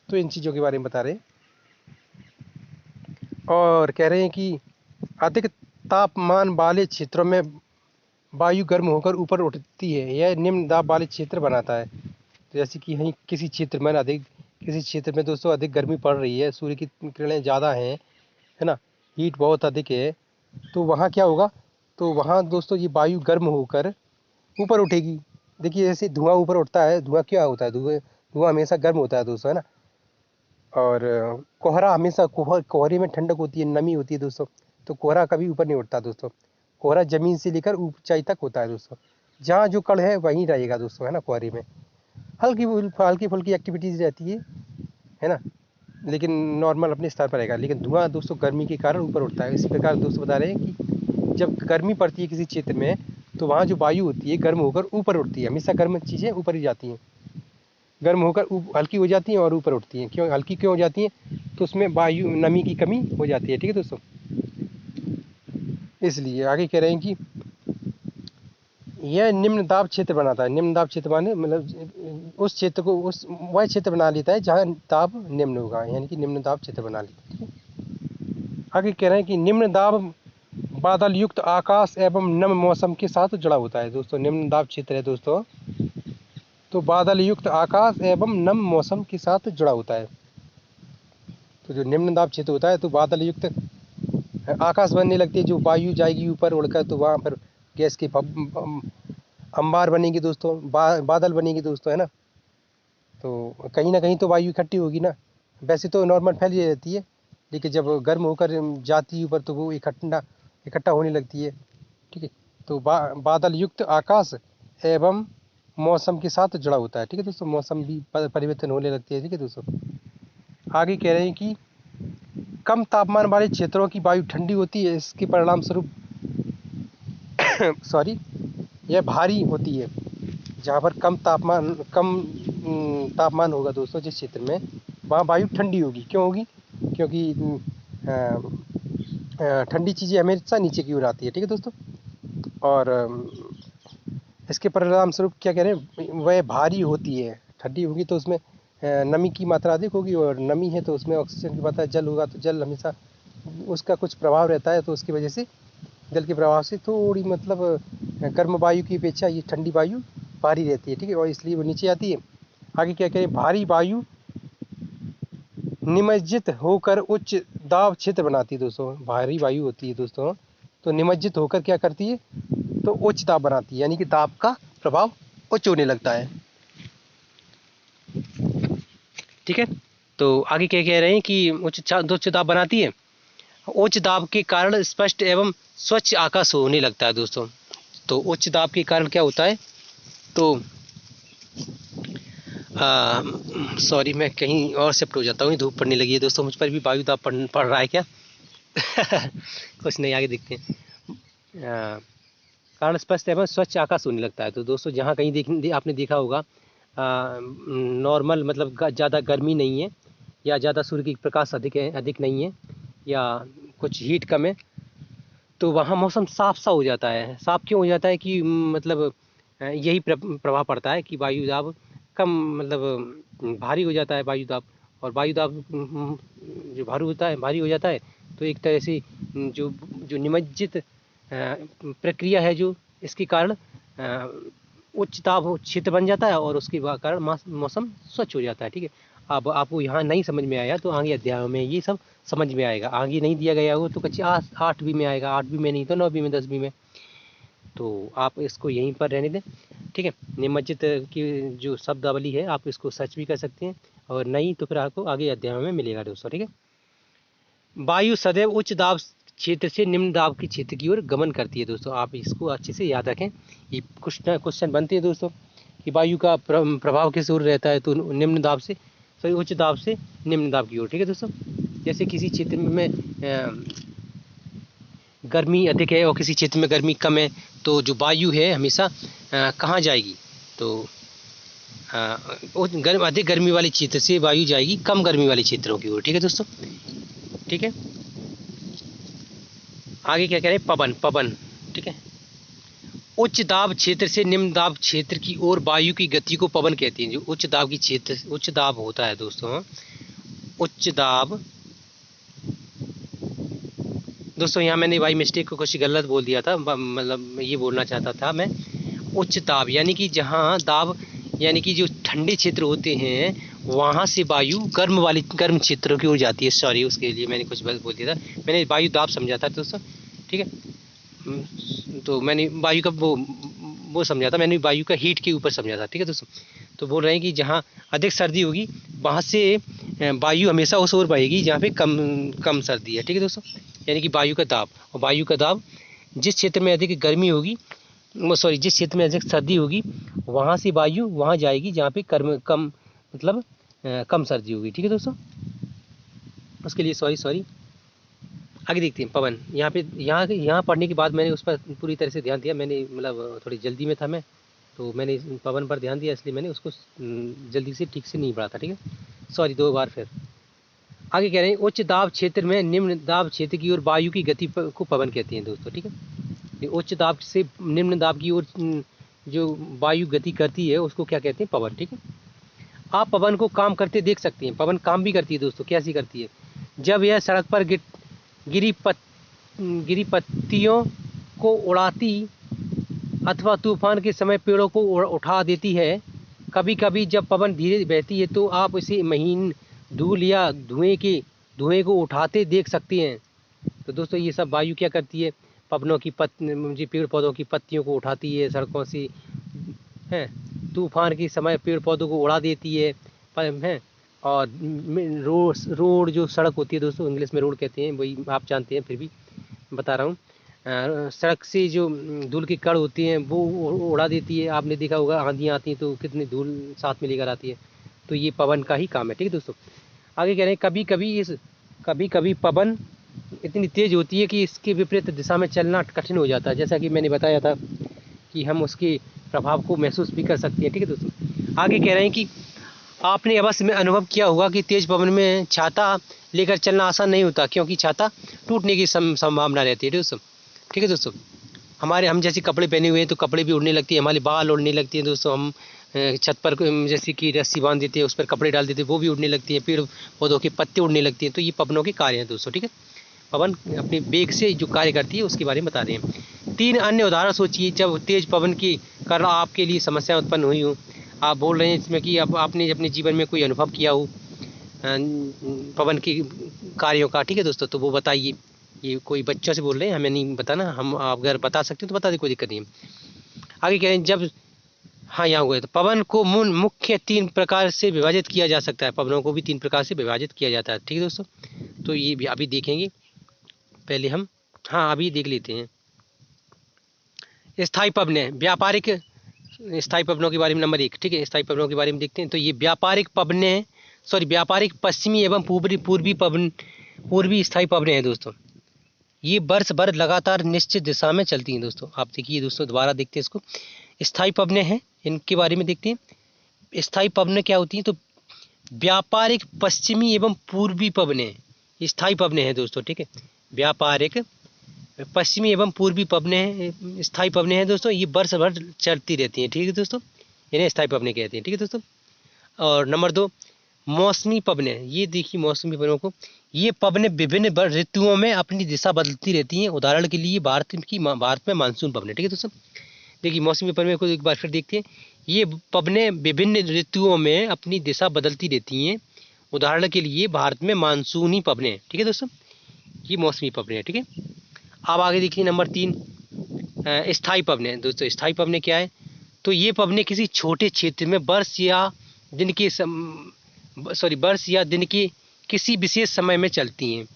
तो इन चीज़ों के बारे में बता रहे हैं, और कह रहे हैं कि अधिक तापमान वाले क्षेत्रों में वायु गर्म होकर ऊपर उठती है, यह निम्न दाब वाले क्षेत्र बनाता है। तो जैसे कि कहीं किसी क्षेत्र में किसी क्षेत्र में दोस्तों अधिक गर्मी पड़ रही है, सूर्य की किरणें ज़्यादा हैं, है ना, हीट बहुत अधिक है, तो वहाँ क्या होगा, तो वहाँ दोस्तों ये वायु गर्म होकर ऊपर उठेगी। देखिए जैसे धुआं ऊपर उठता है, धुआं क्या होता है, धुआं हमेशा गर्म होता है दोस्तों, है ना। और कोहरा हमेशा कोहरे में ठंडक होती है, नमी होती है दोस्तों, तो कोहरा कभी ऊपर नहीं उठता दोस्तों। कोहरा ज़मीन से लेकर ऊंचाई तक होता है दोस्तों। जहाँ जो कण है वहीं रहेगा दोस्तों, है ना। कोहरे में हल्की फुल्की एक्टिविटीज़ रहती है ना, लेकिन नॉर्मल अपने स्तर पर रहेगा। लेकिन धुआं दोस्तों गर्मी के कारण ऊपर उठता है। इसी प्रकार दोस्तों बता रहे हैं कि जब गर्मी पड़ती है किसी क्षेत्र में, तो वहाँ जो वायु होती है गर्म होकर ऊपर उठती है। हमेशा गर्म चीज़ें ऊपर ही जाती हैं, गर्म होकर हल्की हो जाती हैं और ऊपर उठती हैं। क्यों हल्की क्यों हो जाती हैं? तो उसमें वायु नमी की कमी हो जाती है, ठीक है दोस्तों। इसलिए आगे कह रहे हैं कि यह निम्न दाब क्षेत्र बनाता है। निम्न दाब क्षेत्र माने मतलब उस क्षेत्र को वह क्षेत्र बना लेता है जहाँ दाब निम्न होगा, यानी कि निम्न दाब क्षेत्र बना लेता है, ठीक है। आगे कह रहे हैं कि निम्न दाब बादल युक्त आकाश एवं नम मौसम के साथ जुड़ा होता है दोस्तों। निम्न दाब क्षेत्र है दोस्तों, तो बादल युक्त आकाश एवं नम मौसम के साथ जुड़ा होता है। तो जो निम्न दाब क्षेत्र होता है तो बादल युक्त आकाश बनने लगती है, जो वायु जाएगी ऊपर उड़कर, तो वहाँ पर गैस की अंबार बनेगी दोस्तों, बादल बनेगी दोस्तों, है ना। तो कहीं ना कहीं तो वायु इकट्ठी होगी ना। वैसे तो नॉर्मल फैली रहती है, लेकिन जब गर्म होकर जाती है ऊपर तो वो इकट्ठा होने लगती है, ठीक है। तो बादल युक्त आकाश एवं मौसम के साथ जुड़ा होता है, ठीक है दोस्तों। मौसम भी परिवर्तन होने लगती है, ठीक है दोस्तों। आगे कह रहे हैं कि कम तापमान वाले क्षेत्रों की वायु ठंडी होती है। इसके परिणाम स्वरूप सॉरी, यह भारी होती है। जहाँ पर कम तापमान होगा दोस्तों जिस क्षेत्र में, वहाँ वायु ठंडी होगी। क्यों होगी? क्योंकि ठंडी चीज़ें हमेशा नीचे की ओर आती है, ठीक है दोस्तों। और इसके परिणाम स्वरूप क्या कह रहे हैं, वह भारी होती है। ठंडी होगी तो उसमें नमी की मात्रा अधिक होगी, और नमी है तो उसमें ऑक्सीजन की मात्रा, जल होगा तो जल हमेशा उसका कुछ प्रभाव रहता है, तो उसकी वजह से जल के प्रभाव से थोड़ी मतलब गर्म वायु की अपेक्षा ये ठंडी वायु भारी रहती है, ठीक है, और इसलिए वो नीचे आती है। आगे क्या करें, भारी वायु निमज्जित होकर उच्च दाब क्षेत्र बनाती है दोस्तों। भारी वायु होती है दोस्तों, तो निमज्जित होकर क्या करती है, तो उच्च दाब बनाती है, यानी कि दाब का प्रभाव उच्च होने लगता है, ठीक है। तो आगे क्या कह रहे हैं कि उच्च दाब बनाती है। उच्च दाब के कारण स्पष्ट एवं स्वच्छ आकाश होने लगता है दोस्तों। तो उच्च दाब के कारण क्या होता है, तो सॉरी मैं कहीं और शिफ्ट हो जाता हूँ, धूप पड़ने लगी है दोस्तों। मुझ पर भी वायु दाब पड़ रहा है क्या? कुछ नहीं, आगे देखते हैं। कारण स्पष्ट एवं स्वच्छ आकाश होने लगता है। तो दोस्तों जहाँ कहीं आपने देखा होगा नॉर्मल मतलब ज़्यादा गर्मी नहीं है, या ज़्यादा सूर्य की प्रकाश अधिक नहीं है, या कुछ हीट कम है, तो वहाँ मौसम साफ सा हो जाता है। साफ क्यों हो जाता है कि मतलब यही प्रभाव पड़ता है कि वायु दाब कम मतलब भारी हो जाता है वायु दाब। और वायु दाब जो भारी हो जाता है, तो एक तरह से जो जो निमज्जित प्रक्रिया है जो, इसके कारण उच्च दाब क्षेत्र बन जाता है, और उसके कारण मौसम स्वच्छ हो जाता है, ठीक है। अब आपको यहाँ नहीं समझ में आया तो आगे अध्याय में ये सब समझ में आएगा। आगे नहीं दिया गया हो तो कच्चे 8वीं में आएगा, 8वीं में नहीं तो 9वीं में, 10वीं में। तो आप इसको यहीं पर रहने दें, ठीक है। निमज्जित की जो शब्दावली है आप इसको सर्च भी कर सकते हैं, और नहीं तो फिर आपको आगे अध्याय में मिलेगा दोस्तों, ठीक है। वायु सदैव उच्च दाब क्षेत्र से निम्न दाब के क्षेत्र की ओर गमन करती है दोस्तों। आप इसको अच्छे से याद रखें। ये क्वेश्चन बनते हैं दोस्तों कि वायु का प्रभाव किस ओर रहता है, तो निम्न दाब से उच्च दाब से निम्न दाब की ओर, ठीक है दोस्तों। जैसे किसी क्षेत्र में गर्मी अधिक है और किसी क्षेत्र में गर्मी कम है, तो जो वायु है हमेशा कहाँ जाएगी, तो अधिक गर्मी वाले क्षेत्र से वायु जाएगी कम गर्मी वाले क्षेत्रों की ओर, ठीक है दोस्तों, ठीक है। आगे क्या कह रहे हैं, पवन, ठीक है। उच्च दाब क्षेत्र से निम्न दाब क्षेत्र की ओर वायु की गति को पवन कहते हैं। जो उच्च दाब होता है दोस्तों, उच्च दाब दोस्तों, यहाँ मैंने बाई मिस्टेक को कुछ गलत बोल दिया था, मतलब ये बोलना चाहता था मैं, उच्च दाब यानी कि जहाँ दाब यानी कि जो ठंडे क्षेत्र होते हैं वहाँ से वायु गर्म क्षेत्रों की ओर जाती है। सॉरी, उसके लिए मैंने कुछ गलत बोल दिया था, मैंने वायु दाब समझा था दोस्तों, ठीक है। तो मैंने वायु का वो वो समझा था मैंने, वायु का हीट के ऊपर समझा था, ठीक है दोस्तों। तो बोल रहे हैं कि जहाँ अधिक सर्दी होगी वहाँ से वायु हमेशा उस ओर बहेगी जहाँ पे कम कम सर्दी है, ठीक है दोस्तों। यानी कि वायु का दाब, और वायु का दाब जिस क्षेत्र में अधिक गर्मी होगी, सॉरी जिस क्षेत्र में अधिक सर्दी होगी वहाँ से वायु वहाँ जाएगी जहाँ पे कम मतलब कम सर्दी होगी, ठीक है दोस्तों। उसके लिए सॉरी। आगे देखते हैं पवन। यहाँ पढ़ने के बाद मैंने उस पर पूरी तरह से ध्यान दिया, मैंने मतलब थोड़ी जल्दी में था मैं, तो मैंने इस पवन पर ध्यान दिया, इसलिए मैंने उसको जल्दी से ठीक से नहीं पढ़ा था, ठीक है, सॉरी 2 बार फिर। आगे कह रहे हैं उच्च दाब क्षेत्र में निम्न दाब क्षेत्र की ओर वायु की गति को पवन कहते हैं दोस्तों, ठीक है। ये उच्च दाब से निम्न दाब की ओर जो वायु गति करती है उसको क्या कहते हैं, पवन, ठीक है। आप पवन को काम करते देख सकते हैं, पवन काम भी करती है दोस्तों, कैसी करती है, जब यह सड़क पर गिरी पत्तियों को उड़ाती अथवा तूफान के समय पेड़ों को उठा देती है। कभी कभी जब पवन धीरे बहती है तो आप इसे महीन धूल या धुएं को उठाते देख सकते हैं। तो दोस्तों ये सब वायु क्या करती है, पवनों की पेड़ पौधों की पत्तियों को उठाती है सड़कों से, हैं, तूफान के समय पेड़ पौधों को उड़ा देती है, हैं, और रोड जो सड़क होती है दोस्तों, इंग्लिश में रोड कहते हैं, वही आप जानते हैं, फिर भी बता रहा हूँ। सड़क से जो धूल की कण होती हैं वो उड़ा देती है। आपने देखा होगा आंधियाँ आती हैं तो कितनी धूल साथ में लेकर आती है, तो ये पवन का ही काम है, ठीक है दोस्तों। आगे कह रहे हैं कभी कभी पवन इतनी तेज़ होती है कि इसके विपरीत दिशा में चलना कठिन हो जाता है, जैसा कि मैंने बताया था कि हम उसके प्रभाव को महसूस भी कर सकते हैं, ठीक है दोस्तों। आगे कह रहे हैं कि आपने अवश्य में अनुभव किया होगा कि तेज पवन में छाता लेकर चलना आसान नहीं होता, क्योंकि छाता टूटने की संभावना रहती है दोस्तों, ठीक है दोस्तों। हम जैसे कपड़े पहने हुए हैं तो कपड़े भी उड़ने लगती है, हमारे बाल उड़ने लगती हैं दोस्तों, हम छत पर जैसे कि रस्सी बांध देते हैं, उस पर कपड़े डाल देते हैं, वो भी उड़ने लगती हैं, पेड़ पौधों के पत्ते उड़ने लगती हैं। तो ये पवनों के कार्य हैं दोस्तों, ठीक है। पवन अपने वेग से जो कार्य करती है उसके बारे में बता रहे हैं। 3 अन्य उदाहरण सोचिए जब तेज पवन की कारण आपके लिए समस्या उत्पन्न हुई हो। आप बोल रहे हैं इसमें कि अब आपने अपने जीवन में कोई अनुभव किया हो पवन के कार्यों का, ठीक है दोस्तों, तो वो बताइए। ये कोई बच्चों से बोल रहे हैं, हमें नहीं बताना, हम आप अगर बता सकते हैं तो बता दें, कोई दिक्कत नहीं है। आगे कह रहे हैं जब, हाँ यहाँ हुए, तो पवन को मुख्य 3 प्रकार से विभाजित किया जा सकता है, पवनों को भी 3 प्रकार से विभाजित किया जाता है, ठीक है दोस्तों। तो ये भी अभी देखेंगे, पहले हम अभी देख लेते हैं। स्थायी पवन, व्यापारिक स्थायी पवनों के बारे में नंबर 1, ठीक है, स्थायी पवनों के बारे में देखते हैं। तो ये व्यापारिक पश्चिमी एवं पूर्वी स्थायी पवनें हैं दोस्तों। ये वर्ष भर लगातार निश्चित दिशा में चलती हैं दोस्तों। आप देखिए दोस्तों, दोबारा देखते हैं इसको। स्थायी पवनें हैं, इनके बारे में देखते हैं। स्थायी पवनें क्या होती हैं, तो व्यापारिक पश्चिमी एवं पूर्वी पवनें स्थायी पवनें हैं दोस्तों, ठीक है। व्यापारिक पश्चिमी एवं पूर्वी पवनें स्थायी पवनें हैं दोस्तों, ये वर्ष भर चलती रहती हैं, ठीक है दोस्तों, इन्हें स्थायी पवनें कहते हैं, ठीक है दोस्तों। और नंबर 2 मौसमी पवनें, ये देखिए मौसमी पवनों को, ये पवनें विभिन्न ऋतुओं में अपनी दिशा बदलती रहती हैं। उदाहरण के लिए भारत में मानसून पवनें, ठीक है दोस्तों। देखिए मौसमी पवनें को एक बार फिर देखते हैं। ये पवनें विभिन्न ऋतुओं में अपनी दिशा बदलती रहती हैं। उदाहरण के लिए भारत में मानसूनी पवनें, ठीक है दोस्तों, ये मौसमी पवनें, ठीक है। अब आगे देखिए नंबर 3 स्थायी पवनें दोस्तों। स्थायी पवनें क्या है, तो ये पवनें किसी छोटे क्षेत्र में वर्ष या दिन के किसी विशेष समय में चलती हैं।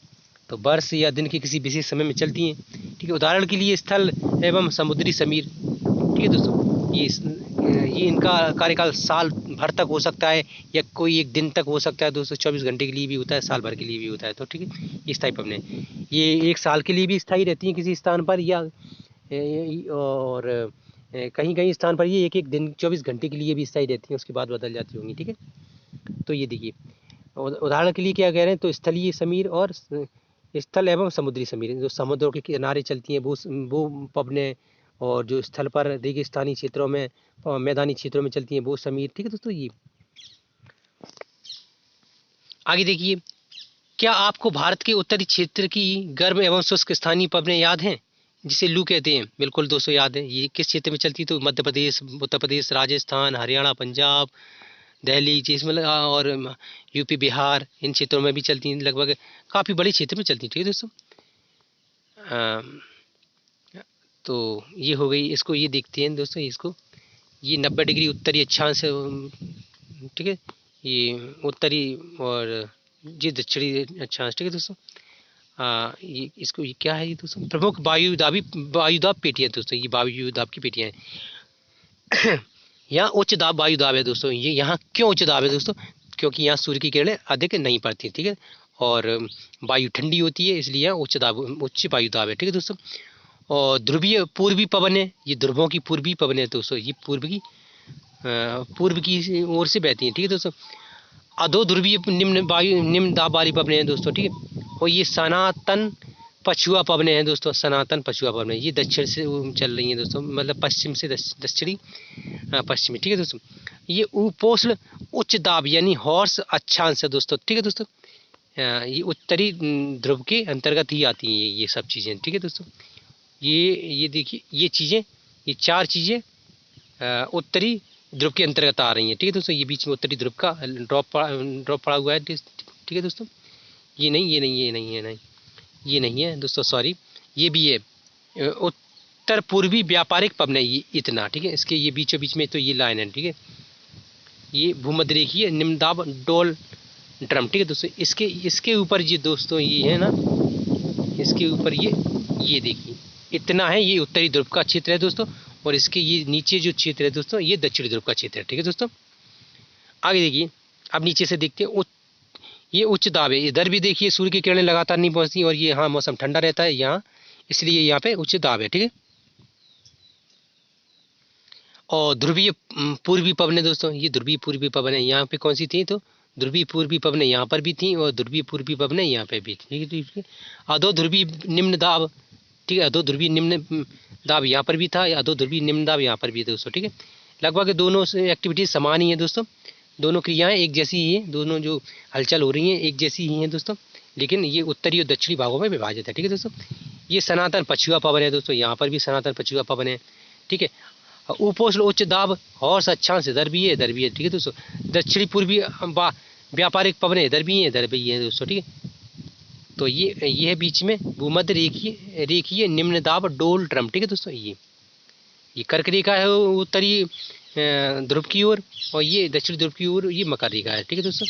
तो वर्ष या दिन के किसी विशेष समय में चलती हैं, ठीक है। उदाहरण के लिए स्थल एवं समुद्री समीर, ठीक है दोस्तों। ये इनका कार्यकाल साल भर तक हो सकता है या कोई एक दिन तक हो सकता है दोस्तों, 24 घंटे के लिए भी होता है, साल भर के लिए भी होता है, तो ठीक है। ये स्थायी पवनें ये 1 साल के लिए भी स्थायी रहती हैं किसी स्थान पर, या और कहीं स्थान पर ये एक दिन 24 घंटे के लिए भी स्थायी रहती हैं, उसके बाद बदल जाती होंगी, ठीक है। तो ये देखिए उदाहरण के लिए क्या कह रहे हैं, तो स्थलीय समीर और स्थल एवं समुद्री समीर, जो समुद्रों के किनारे चलती हैं वो पवनें, और जो स्थल पर रेगिस्तानी क्षेत्रों में मैदानी क्षेत्रों में चलती हैं वो समीर, ठीक है दोस्तों। ये आगे देखिए, क्या आपको भारत के उत्तरी क्षेत्र की गर्म एवं शुष्क स्थानीय पवनें याद हैं, जिसे लू कहते हैं? बिल्कुल दोस्तों याद है। ये किस क्षेत्र में चलती है, तो मध्य प्रदेश, उत्तर प्रदेश, राजस्थान, हरियाणा, पंजाब, दिल्ली, जिसमें और यूपी, बिहार, इन क्षेत्रों में भी चलती हैं, लगभग काफ़ी बड़े क्षेत्र में चलती हैं, ठीक है दोस्तों। तो ये हो गई। इसको ये देखते हैं दोस्तों, इसको ये 90 डिग्री उत्तरी अक्षांश, ठीक है, ये उत्तरी और ये दक्षिणी अक्षांश, ठीक है दोस्तों। ये इसको ये क्या है ये दोस्तों, प्रमुख वायुदाब पेटियाँ दोस्तों, ये वायुदाब की पेटियाँ हैं। यहाँ उच्च दाब वायुदाब है दोस्तों। ये यहाँ क्यों उच्च दाब है दोस्तों, क्योंकि यहाँ सूर्य की किरणें अधिक नहीं पड़ती, ठीक है, और वायु ठंडी होती है, इसलिए यहाँ उच्च वायुदाब है, ठीक है दोस्तों। और ध्रुवीय पूर्वी पवन है, ये ध्रुवों की पूर्वी पवन है दोस्तों, ये पूर्व की ओर से बहती है, ठीक है दोस्तों। अधो ध्रुवीय निम्न दाब वाली पवनें हैं दोस्तों, ठीक है। और ये सनातन पछुआ पवनें हैं दोस्तों, सनातन पछुआ पवनें, ये दक्षिण से चल रही हैं दोस्तों, मतलब पश्चिम से दक्षिणी पश्चिमी, ठीक है दोस्तों। ये उपोष्ण उच्च दाब यानी हॉर्स अक्षांश है दोस्तों, ठीक है दोस्तों। ये उत्तरी ध्रुव के अंतर्गत ही आती हैं ये सब चीज़ें, ठीक है दोस्तों। ये देखिए, ये चीज़ें, ये चार चीज़ें उत्तरी ध्रुव के अंतर्गत आ रही हैं, ठीक है दोस्तों। ये बीच में उत्तरी ध्रुव का ड्रॉप पड़ा हुआ है, ठीक है दोस्तों। ये नहीं है दोस्तों, सॉरी, ये भी है उत्तर पूर्वी व्यापारिक पवनें, ये इतना, ठीक है। इसके ये बीचों बीच में तो ये लाइन है, ठीक है। ये भूमध्य रेखीय निम्नदाब डोल ड्रम, ठीक है दोस्तों। इसके ऊपर ये दोस्तों ये है ना, इसके ऊपर ये देखिए इतना है, ये उत्तरी ध्रुव का क्षेत्र है दोस्तों। और इसके ये नीचे जो क्षेत्र है दोस्तों, ये दक्षिणी ध्रुव का क्षेत्र है, ठीक है दोस्तों। आगे देखिए, अब नीचे से देखते हैं, ये उच्च दाब है। इधर भी देखिए सूर्य की किरणें लगातार नहीं पहुंचती, और ये यहाँ मौसम ठंडा रहता है यहाँ, इसलिए यहाँ पे उच्च दाब है, ठीक है। और ध्रुवीय पूर्वी पवनें दोस्तों, ये ध्रुवीय पूर्वी पवनें यहाँ पे कौन सी थी, तो ध्रुवीय पूर्वी पवनें यहाँ पर भी थी, और ध्रुवीय पूर्वी पवनें यहाँ पे भी थी, ठीक है। अधो ध्रुवीय निम्न दाब, ठीक है, अधो ध्रुवीय निम्न दाब यहाँ पर भी था, अधो ध्रुवीय निम्न दाब यहाँ पर भी दोस्तों, ठीक है। लगभग दोनों एक्टिविटीज समान ही है दोस्तों, दोनों क्रियाएं एक जैसी ही हैं, दोनों जो हलचल हो रही हैं एक जैसी ही हैं दोस्तों, लेकिन ये उत्तरी और दक्षिणी भागों में विभाजित है, ठीक है दोस्तों। ये सनातन पछुआ पवन है दोस्तों, यहाँ पर भी सनातन पछुआ पवन है, ठीक है। उपोष्ण उच्च दाब हॉर्स अक्षांश इधर भी है, ठीक है दोस्तों। दक्षिणी पूर्वी व्यापारिक पवनें इधर भी है दोस्तों, ठीक है। तो ये है बीच में भूमध्य रेखीय निम्न दाब डोल ड्रम, ठीक है दोस्तों। ये कर्क रेखा है उत्तरी ध्रुव की ओर, और ये दक्षिण ध्रुव की ओर ये मकर रेखा है, ठीक है दोस्तों।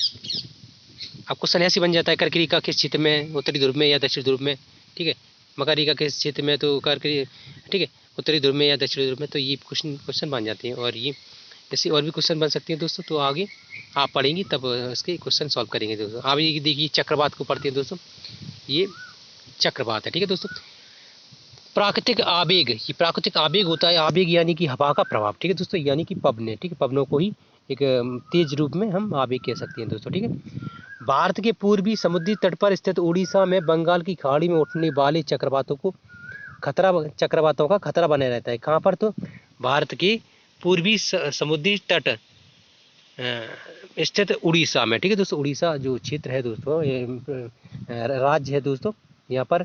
अब क्वेश्चन ऐसे बन जाता है, कर्क रेखा किस क्षेत्र में, उत्तरी ध्रुव में या दक्षिण ध्रुव में, ठीक है। मकर रेखा किस क्षेत्र में, तो कर्क, ठीक है, उत्तरी ध्रुव में या दक्षिणी ध्रुव में। तो ये क्वेश्चन बन जाते हैं, और ये ऐसे और भी क्वेश्चन बन सकते हैं दोस्तों। तो आगे आप पढ़ेंगे तब इसके क्वेश्चन सॉल्व करेंगे दोस्तों। आप ये देखिए चक्रवात को पढ़ते हैं दोस्तों, ये चक्रवात है, ठीक है दोस्तों। प्राकृतिक आवेग, ये प्राकृतिक आवेग होता है, आवेग यानी कि हवा का प्रभाव, ठीक है दोस्तों, यानी कि पवनें, ठीक है। पवनों को ही एक तेज रूप में हम आवेग कह सकते हैं दोस्तों, ठीक है। भारत के पूर्वी समुद्री तट पर स्थित उड़ीसा में बंगाल की खाड़ी में उठने वाले चक्रवातों का खतरा बना रहता है। कहाँ पर, तो भारत के पूर्वी समुद्री तट स्थित उड़ीसा में, ठीक है दोस्तों। उड़ीसा जो क्षेत्र है दोस्तों, राज्य है दोस्तों, यहाँ पर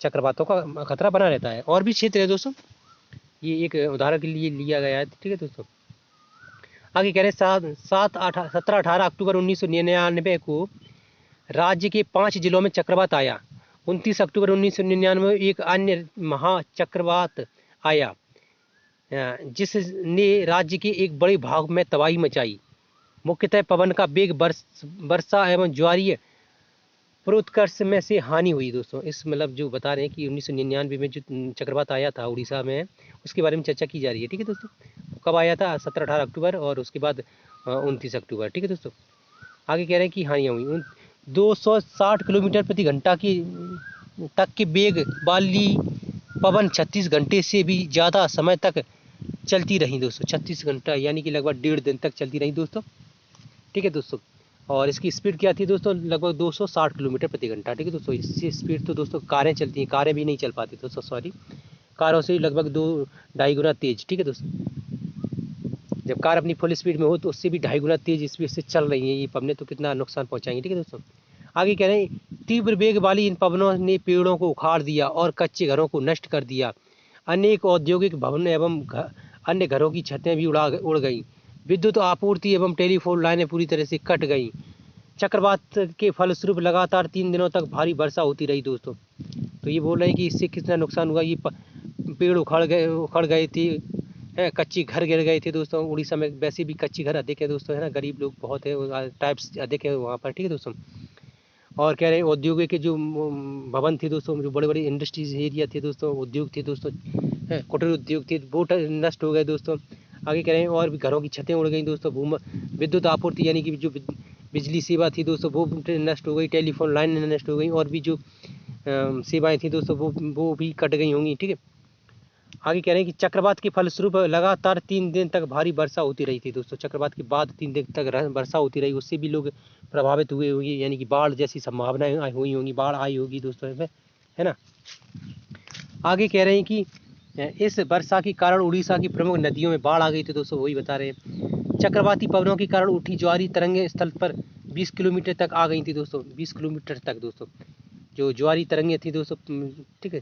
चक्रवातों का खतरा बना रहता है। और भी क्षेत्र है दोस्तों, ये एक उदाहरण के लिए लिया गया है, ठीक है दोस्तों। आगे कह रहे हैं 17-18 अक्टूबर 1999 को राज्य के 5 जिलों में चक्रवात आया। 29 अक्टूबर 1999 में एक अन्य महाचक्रवात आया, जिसने राज्य के एक बड़े भाग में तबाही मचाई। मुख्यतः पवन का वेग, वर्षा एवं ज्वारीय प्रोत्कर्ष में से हानि हुई दोस्तों। इस मतलब जो बता रहे हैं कि 1999 में जो चक्रवात आया था उड़ीसा में, उसके बारे में चर्चा की जा रही है, ठीक है दोस्तों। कब आया था, 17-18 अक्टूबर, और उसके बाद 29 अक्टूबर, ठीक है दोस्तों। आगे कह रहे हैं कि हानियाँ हुई। 260 किलोमीटर प्रति घंटा की तक के वेग वाली पवन 36 घंटे से भी ज़्यादा समय तक चलती रही दोस्तों। 36 घंटा यानी कि लगभग 1.5 दिन तक चलती रही दोस्तों, ठीक है दोस्तों। और इसकी स्पीड क्या थी दोस्तों, लगभग 260 किलोमीटर प्रति घंटा, ठीक है दोस्तों। इससे स्पीड तो दोस्तों कारें चलती हैं, कारें भी नहीं चल पाती दोस्तों, सॉरी, कारों से लगभग 2-2.5 गुना तेज, ठीक है दोस्तों। जब कार अपनी फुल स्पीड में हो तो उससे भी 2.5 गुना तेज स्पीड से चल रही हैं ये पवनें, तो कितना नुकसान पहुंचाएंगे, ठीक है दोस्तों। आगे कह रहे हैं, तीव्र वेग वाली इन पवनों ने पेड़ों को उखाड़ दिया और कच्चे घरों को नष्ट कर दिया। अनेक औद्योगिक भवन एवं अन्य घरों की छतें भी उड़ गई। विद्युत आपूर्ति एवं टेलीफोन लाइनें पूरी तरह से कट गई। चक्रवात के फलस्वरूप लगातार 3 दिनों तक भारी वर्षा होती रही दोस्तों। तो ये बोल रहे हैं कि इससे कितना नुकसान हुआ, ये पेड़ उखड़ गए थे, है कच्चे घर गिर गए थे दोस्तों। उड़ीसा में वैसे भी कच्चे घर अधिक है दोस्तों, है ना, गरीब लोग बहुत है, टाइप्स अधिक है वहाँ पर, ठीक है दोस्तों। और कह रहे हैं औद्योगिक के जो भवन थे दोस्तों, जो बड़े बड़े इंडस्ट्रीज एरिया थे दोस्तों, उद्योग थे दोस्तों, कुटीर उद्योग थे, वो नष्ट हो गए दोस्तों। आगे कह रहे हैं और भी घरों की छतें उड़ गई दोस्तों, विद्युत आपूर्ति यानी कि जो बिजली सेवा थी दोस्तों वो नष्ट हो गई, टेलीफोन लाइन नष्ट हो गई, और भी जो सेवाएं थी दोस्तों वो भी कट गई होंगी, ठीक है। आगे कह रहे हैं कि चक्रवात के फलस्वरूप लगातार 3 दिन तक भारी वर्षा होती रही थी दोस्तों। चक्रवात के बाद 3 दिन तक वर्षा होती रही, उससे भी लोग प्रभावित हुए होंगे, यानी कि बाढ़ जैसी संभावनाएं हुई होंगी, बाढ़ आई होगी दोस्तों इसमें, है ना। आगे कह रहे हैं कि इस वर्षा के कारण उड़ीसा की प्रमुख नदियों में बाढ़ आ गई थी दोस्तों, वही बता रहे हैं। चक्रवाती पवनों के कारण उठी ज्वारी तरंगें स्थल पर 20 किलोमीटर तक आ गई थी दोस्तों, 20 किलोमीटर तक दोस्तों जो ज्वारी तरंगें थी दोस्तों, ठीक है।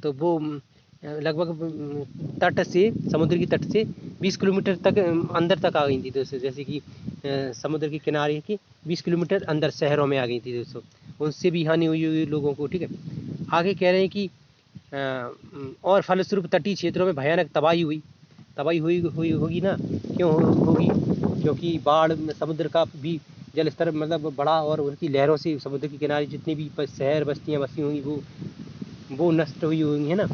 तो वो लगभग तट से, समुद्र की तट से 20 किलोमीटर तक अंदर तक आ गई थी दोस्तों, जैसे कि समुद्र के किनारे की 20 किलोमीटर अंदर शहरों में आ गई थी दोस्तों, उनसे भी हानि हुई हुई लोगों को, ठीक है। आगे कह रहे हैं कि और फलस्वरूप तटीय क्षेत्रों में भयानक तबाही हुई होगी ना, क्यों होगी, क्योंकि बाढ़ में समुद्र का भी जल स्तर मतलब बढ़ा, और उनकी लहरों से समुद्र के किनारे जितनी भी शहर बस्तियाँ बसी होंगी वो नष्ट हुई होंगी, है ना।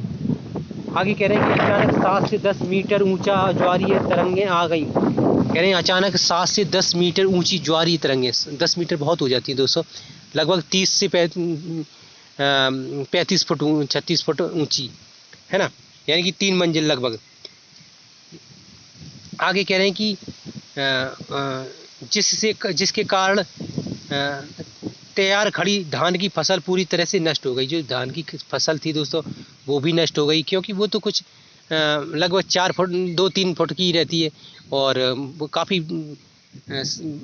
आगे कह रहे हैं कि अचानक 7 से 10 मीटर ऊंचा ज्वारीय तरंगें आ गई। कह रहे हैं अचानक 7 से 10 मीटर ऊंची ज्वारीय तरंगें, 10 मीटर बहुत हो जाती है दोस्तों, लगभग 30 से 35 फुट 36 फुट ऊंची, है ना, यानी कि 3 मंजिल लगभग। आगे कह रहे हैं कि जिसके कारण तैयार खड़ी धान की फसल पूरी तरह से नष्ट हो गई। जो धान की फसल थी दोस्तों वो भी नष्ट हो गई, क्योंकि वो तो कुछ लगभग 4 फुट 2-3 फुट की रहती है, और वो काफ़ी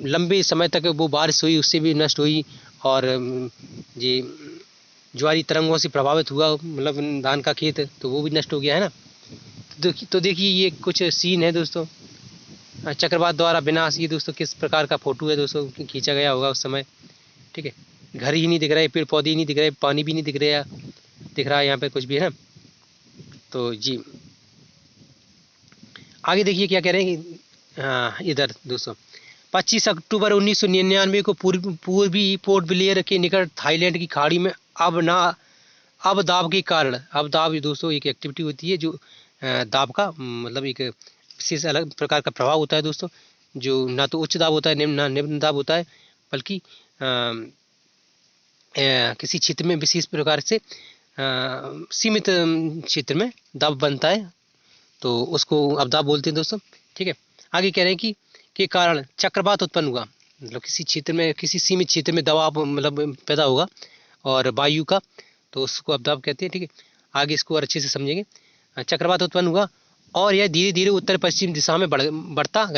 लंबे समय तक वो बारिश हुई, उससे भी नष्ट हुई, और ये ज्वारी तरंगों से प्रभावित हुआ मतलब धान का खेत, तो वो भी नष्ट हो गया, है ना। तो देखिए ये कुछ सीन है दोस्तों, चक्रवात द्वारा विनाश। ये दोस्तों किस प्रकार का फोटो है दोस्तों, खींचा गया होगा उस समय, ठीक है। घर ही नहीं दिख रहे, पेड़ पौधे ही नहीं दिख रहे, पानी भी नहीं दिख रहा है यहाँ पे कुछ भी, है ना। तो जी आगे देखिए क्या कह रहे हैं कि इधर दोस्तों 25 अक्टूबर 1999 को पूर्वी पोर्ट ब्लेयर के निकट थाईलैंड की खाड़ी में अब दाब के कारण, अब दाब दोस्तों एक एक्टिविटी होती है जो दाब का मतलब एक विशेष अलग प्रकार का प्रभाव होता है दोस्तों, जो ना तो उच्च दाब होता है निम्न दाब होता है, बल्कि किसी क्षेत्र में विशेष प्रकार से सीमित क्षेत्र में दाब बनता है, तो उसको अवदाब बोलते हैं दोस्तों, ठीक है। आगे कह रहे हैं कि के कारण चक्रवात उत्पन्न हुआ, मतलब किसी क्षेत्र में किसी सीमित क्षेत्र में दबाव मतलब पैदा होगा और वायु का, तो उसको अवदाब कहते हैं, ठीक है। आगे इसको और अच्छे से समझेंगे। चक्रवात उत्पन्न हुआ और यह धीरे धीरे उत्तर पश्चिम दिशा में बढ़ा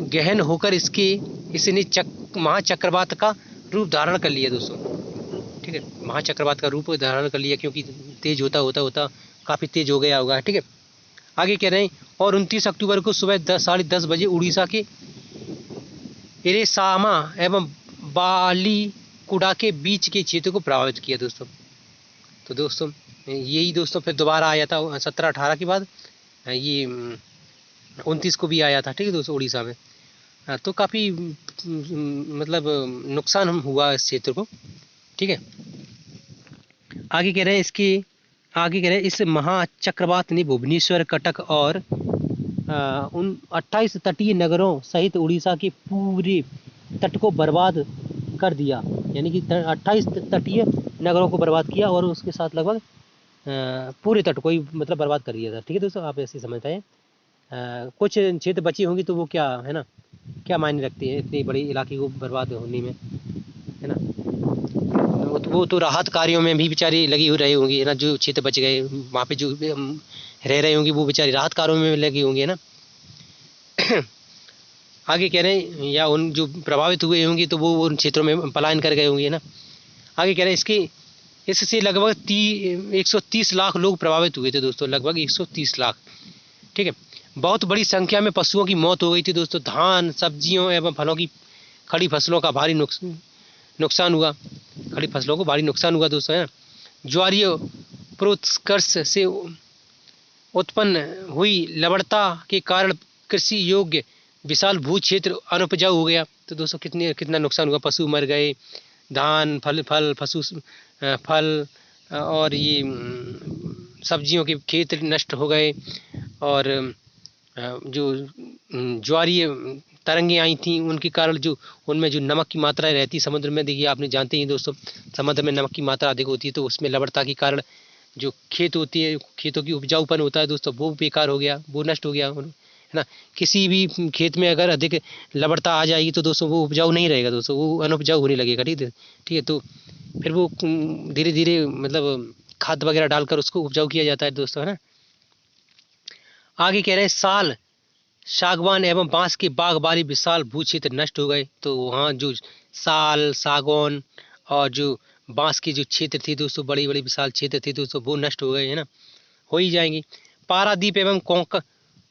गहन होकर इसने महाचक्रवात का रूप धारण कर लिया दोस्तों, ठीक है। महाचक्रवात का रूप धारण कर लिया, क्योंकि तेज होता काफ़ी तेज हो गया होगा, ठीक है। आगे कह रहे हैं और 29 अक्टूबर को सुबह 10:30 बजे उड़ीसा के इरेसामा एवं बालीकुडा के बीच के क्षेत्र को प्रभावित किया दोस्तों। तो दोस्तों यही दोस्तों फिर दोबारा आया था 17-18 के बाद, ये 29 को भी आया था, ठीक है दोस्तों, उड़ीसा में। तो काफ़ी मतलब नुकसान हुआ इस क्षेत्र को, ठीक है। आगे कह रहे हैं इस महाचक्रवात ने भुवनेश्वर, कटक और उन 28 तटीय नगरों सहित उड़ीसा के पूरे तट को बर्बाद कर दिया, यानी कि 28 तटीय नगरों को बर्बाद किया, और उसके साथ लगभग पूरे तट को ही मतलब बर्बाद कर दिया था, ठीक है दोस्तों। आप ऐसे समझते हैं कुछ क्षेत्र बची होंगी तो वो क्या है ना, क्या मायने रखती है इतने बड़े इलाके को बर्बाद होने में, है ना। वो तो राहत कार्यों में भी बेचारी लगी हो रही होंगी, है ना। जो क्षेत्र बच गए वहाँ पे जो रह रहे होंगे वो बेचारी राहत कार्यों में लगी होंगी, है ना। आगे कह रहे हैं या उन जो प्रभावित हुए होंगे तो वो उन क्षेत्रों में पलायन कर गए होंगे, है ना। आगे कह रहे हैं इससे लगभग 130 लाख लोग प्रभावित हुए थे दोस्तों, लगभग 130 लाख, ठीक है। बहुत बड़ी संख्या में पशुओं की मौत हो गई थी दोस्तों। धान, सब्जियों एवं फलों की खड़ी फसलों का भारी नुकसान हुआ, खड़ी फसलों को भारी नुकसान हुआ दोस्तों, है। ज्वारीय प्रोत्कर्ष से उत्पन्न हुई लवणता के कारण कृषि योग्य विशाल भू क्षेत्र अनुपजाऊ हो गया। तो दोस्तों कितना नुकसान हुआ, पशु मर गए, धान फल और ये सब्जियों के खेत नष्ट हो गए, और जो ज्वारीय तरंगें आई थी उनके कारण जो उनमें जो नमक की मात्रा रहती है समुद्र में, देखिए आपने जानते ही दोस्तों, समुद्र में नमक की मात्रा अधिक होती है, तो उसमें लवणता के कारण जो खेत होती है, खेतों की उपजाऊपन होता है दोस्तों, वो बेकार हो गया, वो नष्ट हो गया, है ना। किसी भी खेत में अगर अधिक लवणता आ जाएगी तो दोस्तों वो उपजाऊ नहीं रहेगा दोस्तों, वो अनउपजाऊ होने लगेगा। ठीक है, तो फिर वो धीरे धीरे मतलब खाद वगैरह डालकर उसको उपजाऊ किया जाता है दोस्तों, है ना। आगे कह रहे हैं साल, सागवान एवं बांस के बाग वाली विशाल भू क्षेत्र नष्ट हो गए। तो वहाँ जो साल, सागौन और जो बांस के जो क्षेत्र थे दोस्तों, बड़ी बड़ी विशाल क्षेत्र थे दोस्तों, वो नष्ट हो गए, है ना, हो ही जाएंगे। पारादीप एवं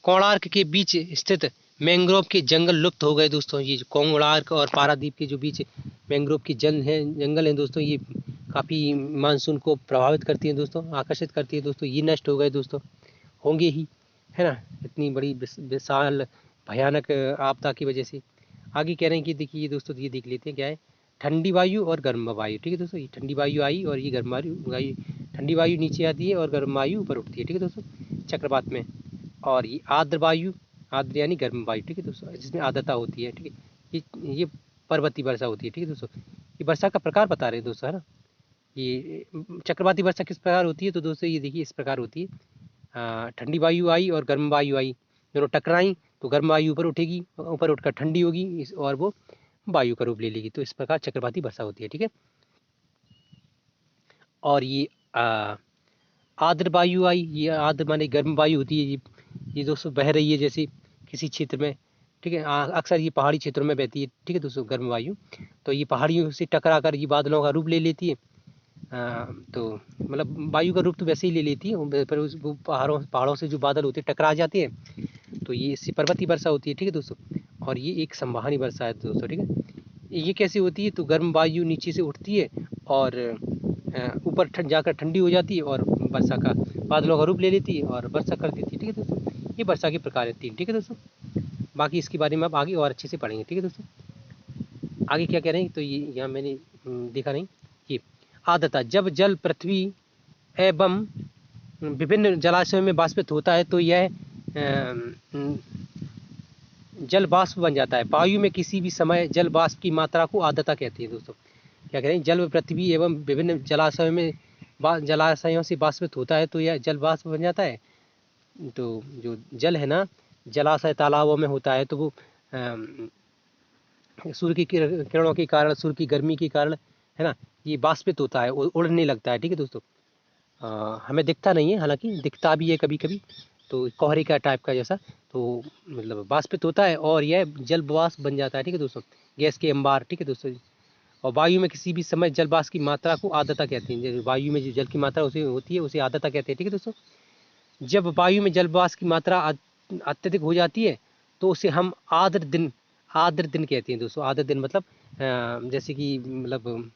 कोणार्क के बीच स्थित मैंग्रोव के जंगल लुप्त हो गए दोस्तों। ये कोणार्क और पारादीप के जो बीच मैंग्रोव की जंगल हैं दोस्तों, ये काफ़ी मानसून को प्रभावित करती हैं दोस्तों, आकर्षित करती है दोस्तों, ये नष्ट हो गए दोस्तों, होंगे ही, है ना, इतनी बड़ी विशाल भयानक आपदा की वजह से। आगे कह रहे हैं कि देखिए ये दोस्तों, ये देख लेते हैं क्या है, ठंडी वायु और गर्म वायु। ठीक है दोस्तों, ये ठंडी वायु आई और ये गर्म वायु, ठंडी वायु नीचे आती है और गर्म वायु ऊपर उठती है। ठीक है दोस्तों, चक्रवात में। और ये आर्द्र वायु, आर्द्र यानी गर्म वायु, ठीक है दोस्तों, जिसमें आर्द्रता होती है। ठीक है, ये पर्वतीय वर्षा होती है। ठीक है दोस्तों, ये वर्षा का प्रकार बता रहे हैं दोस्तों, है ना। ये चक्रवाती वर्षा किस प्रकार होती है, तो दोस्तों ये देखिए इस प्रकार होती है, ठंडी वायु आई और गर्म वायु आई, दोनों टकराई तो गर्म वायु ऊपर उठेगी, ऊपर उठकर ठंडी होगी और वो वायु का रूप ले लेगी, तो इस प्रकार चक्रवाती वर्षा होती है। ठीक है, और ये आर्द्र वायु आई, ये आर्द्र माने गर्म वायु होती है, ये दोस्तों बह रही है जैसे किसी क्षेत्र में। ठीक है, अक्सर ये पहाड़ी क्षेत्रों में बहती है। ठीक है दोस्तों, गर्म वायु तो ये पहाड़ियों से टकरा कर ये बादलों का रूप ले लेती है। तो मतलब वायु का रूप तो वैसे ही ले लेती है, पर उस वो पहाड़ों से जो बादल होते हैं टकरा जाते हैं, तो ये इससे पर्वतीय वर्षा होती है। ठीक है दोस्तों, और ये एक संवहनी वर्षा है दोस्तों। ठीक है, ये कैसे होती है, तो गर्म वायु नीचे से उठती है और ऊपर जाकर ठंडी हो जाती है और वर्षा का बादलों का रूप ले लेती है और वर्षा कर देती है। ठीक है दोस्तों, ये वर्षा के प्रकार है 3। ठीक है दोस्तों, बाकी इसके बारे में आप आगे और अच्छे से पढ़ेंगे। ठीक है दोस्तों, आगे क्या कह रहे हैं, तो ये यहाँ मैंने देखा नहीं, ये आर्द्रता, जब जल पृथ्वी एवं विभिन्न जलाशयों में बाष्पित होता है तो यह जल वाष्प बन जाता है। वायु में किसी भी समय जल वाष्प की मात्रा को आर्द्रता कहते हैं दोस्तों। क्या कह रहे हैं, जल पृथ्वी एवं विभिन्न जलाशयों से बाष्पित होता है तो यह जल वाष्प बन जाता है। तो जो जल है ना, जलाशय तालाबों में होता है, तो वो सूर्य की किरणों के कारण, सूर्य की गर्मी के कारण, है ना, ये बाष्पित होता है, उड़ने लगता है। ठीक है दोस्तों, हमें दिखता नहीं है, हालांकि दिखता भी है कभी कभी, तो कोहरे का टाइप का जैसा, तो मतलब बाष्पित होता है और यह जल वाष्प बन जाता है। ठीक है दोस्तों, गैस के अंबार। ठीक है दोस्तों, और वायु में किसी भी समय जल वाष्प की मात्रा को आर्द्रता कहते हैं। वायु में जो जल की मात्रा उसे होती है उसे आर्द्रता कहते हैं। ठीक है दोस्तों, जब वायु में जल वाष्प की मात्रा अत्यधिक हो जाती है तो उसे हम आर्द्र दिन कहते हैं दोस्तों। आर्द्र दिन मतलब जैसे कि मतलब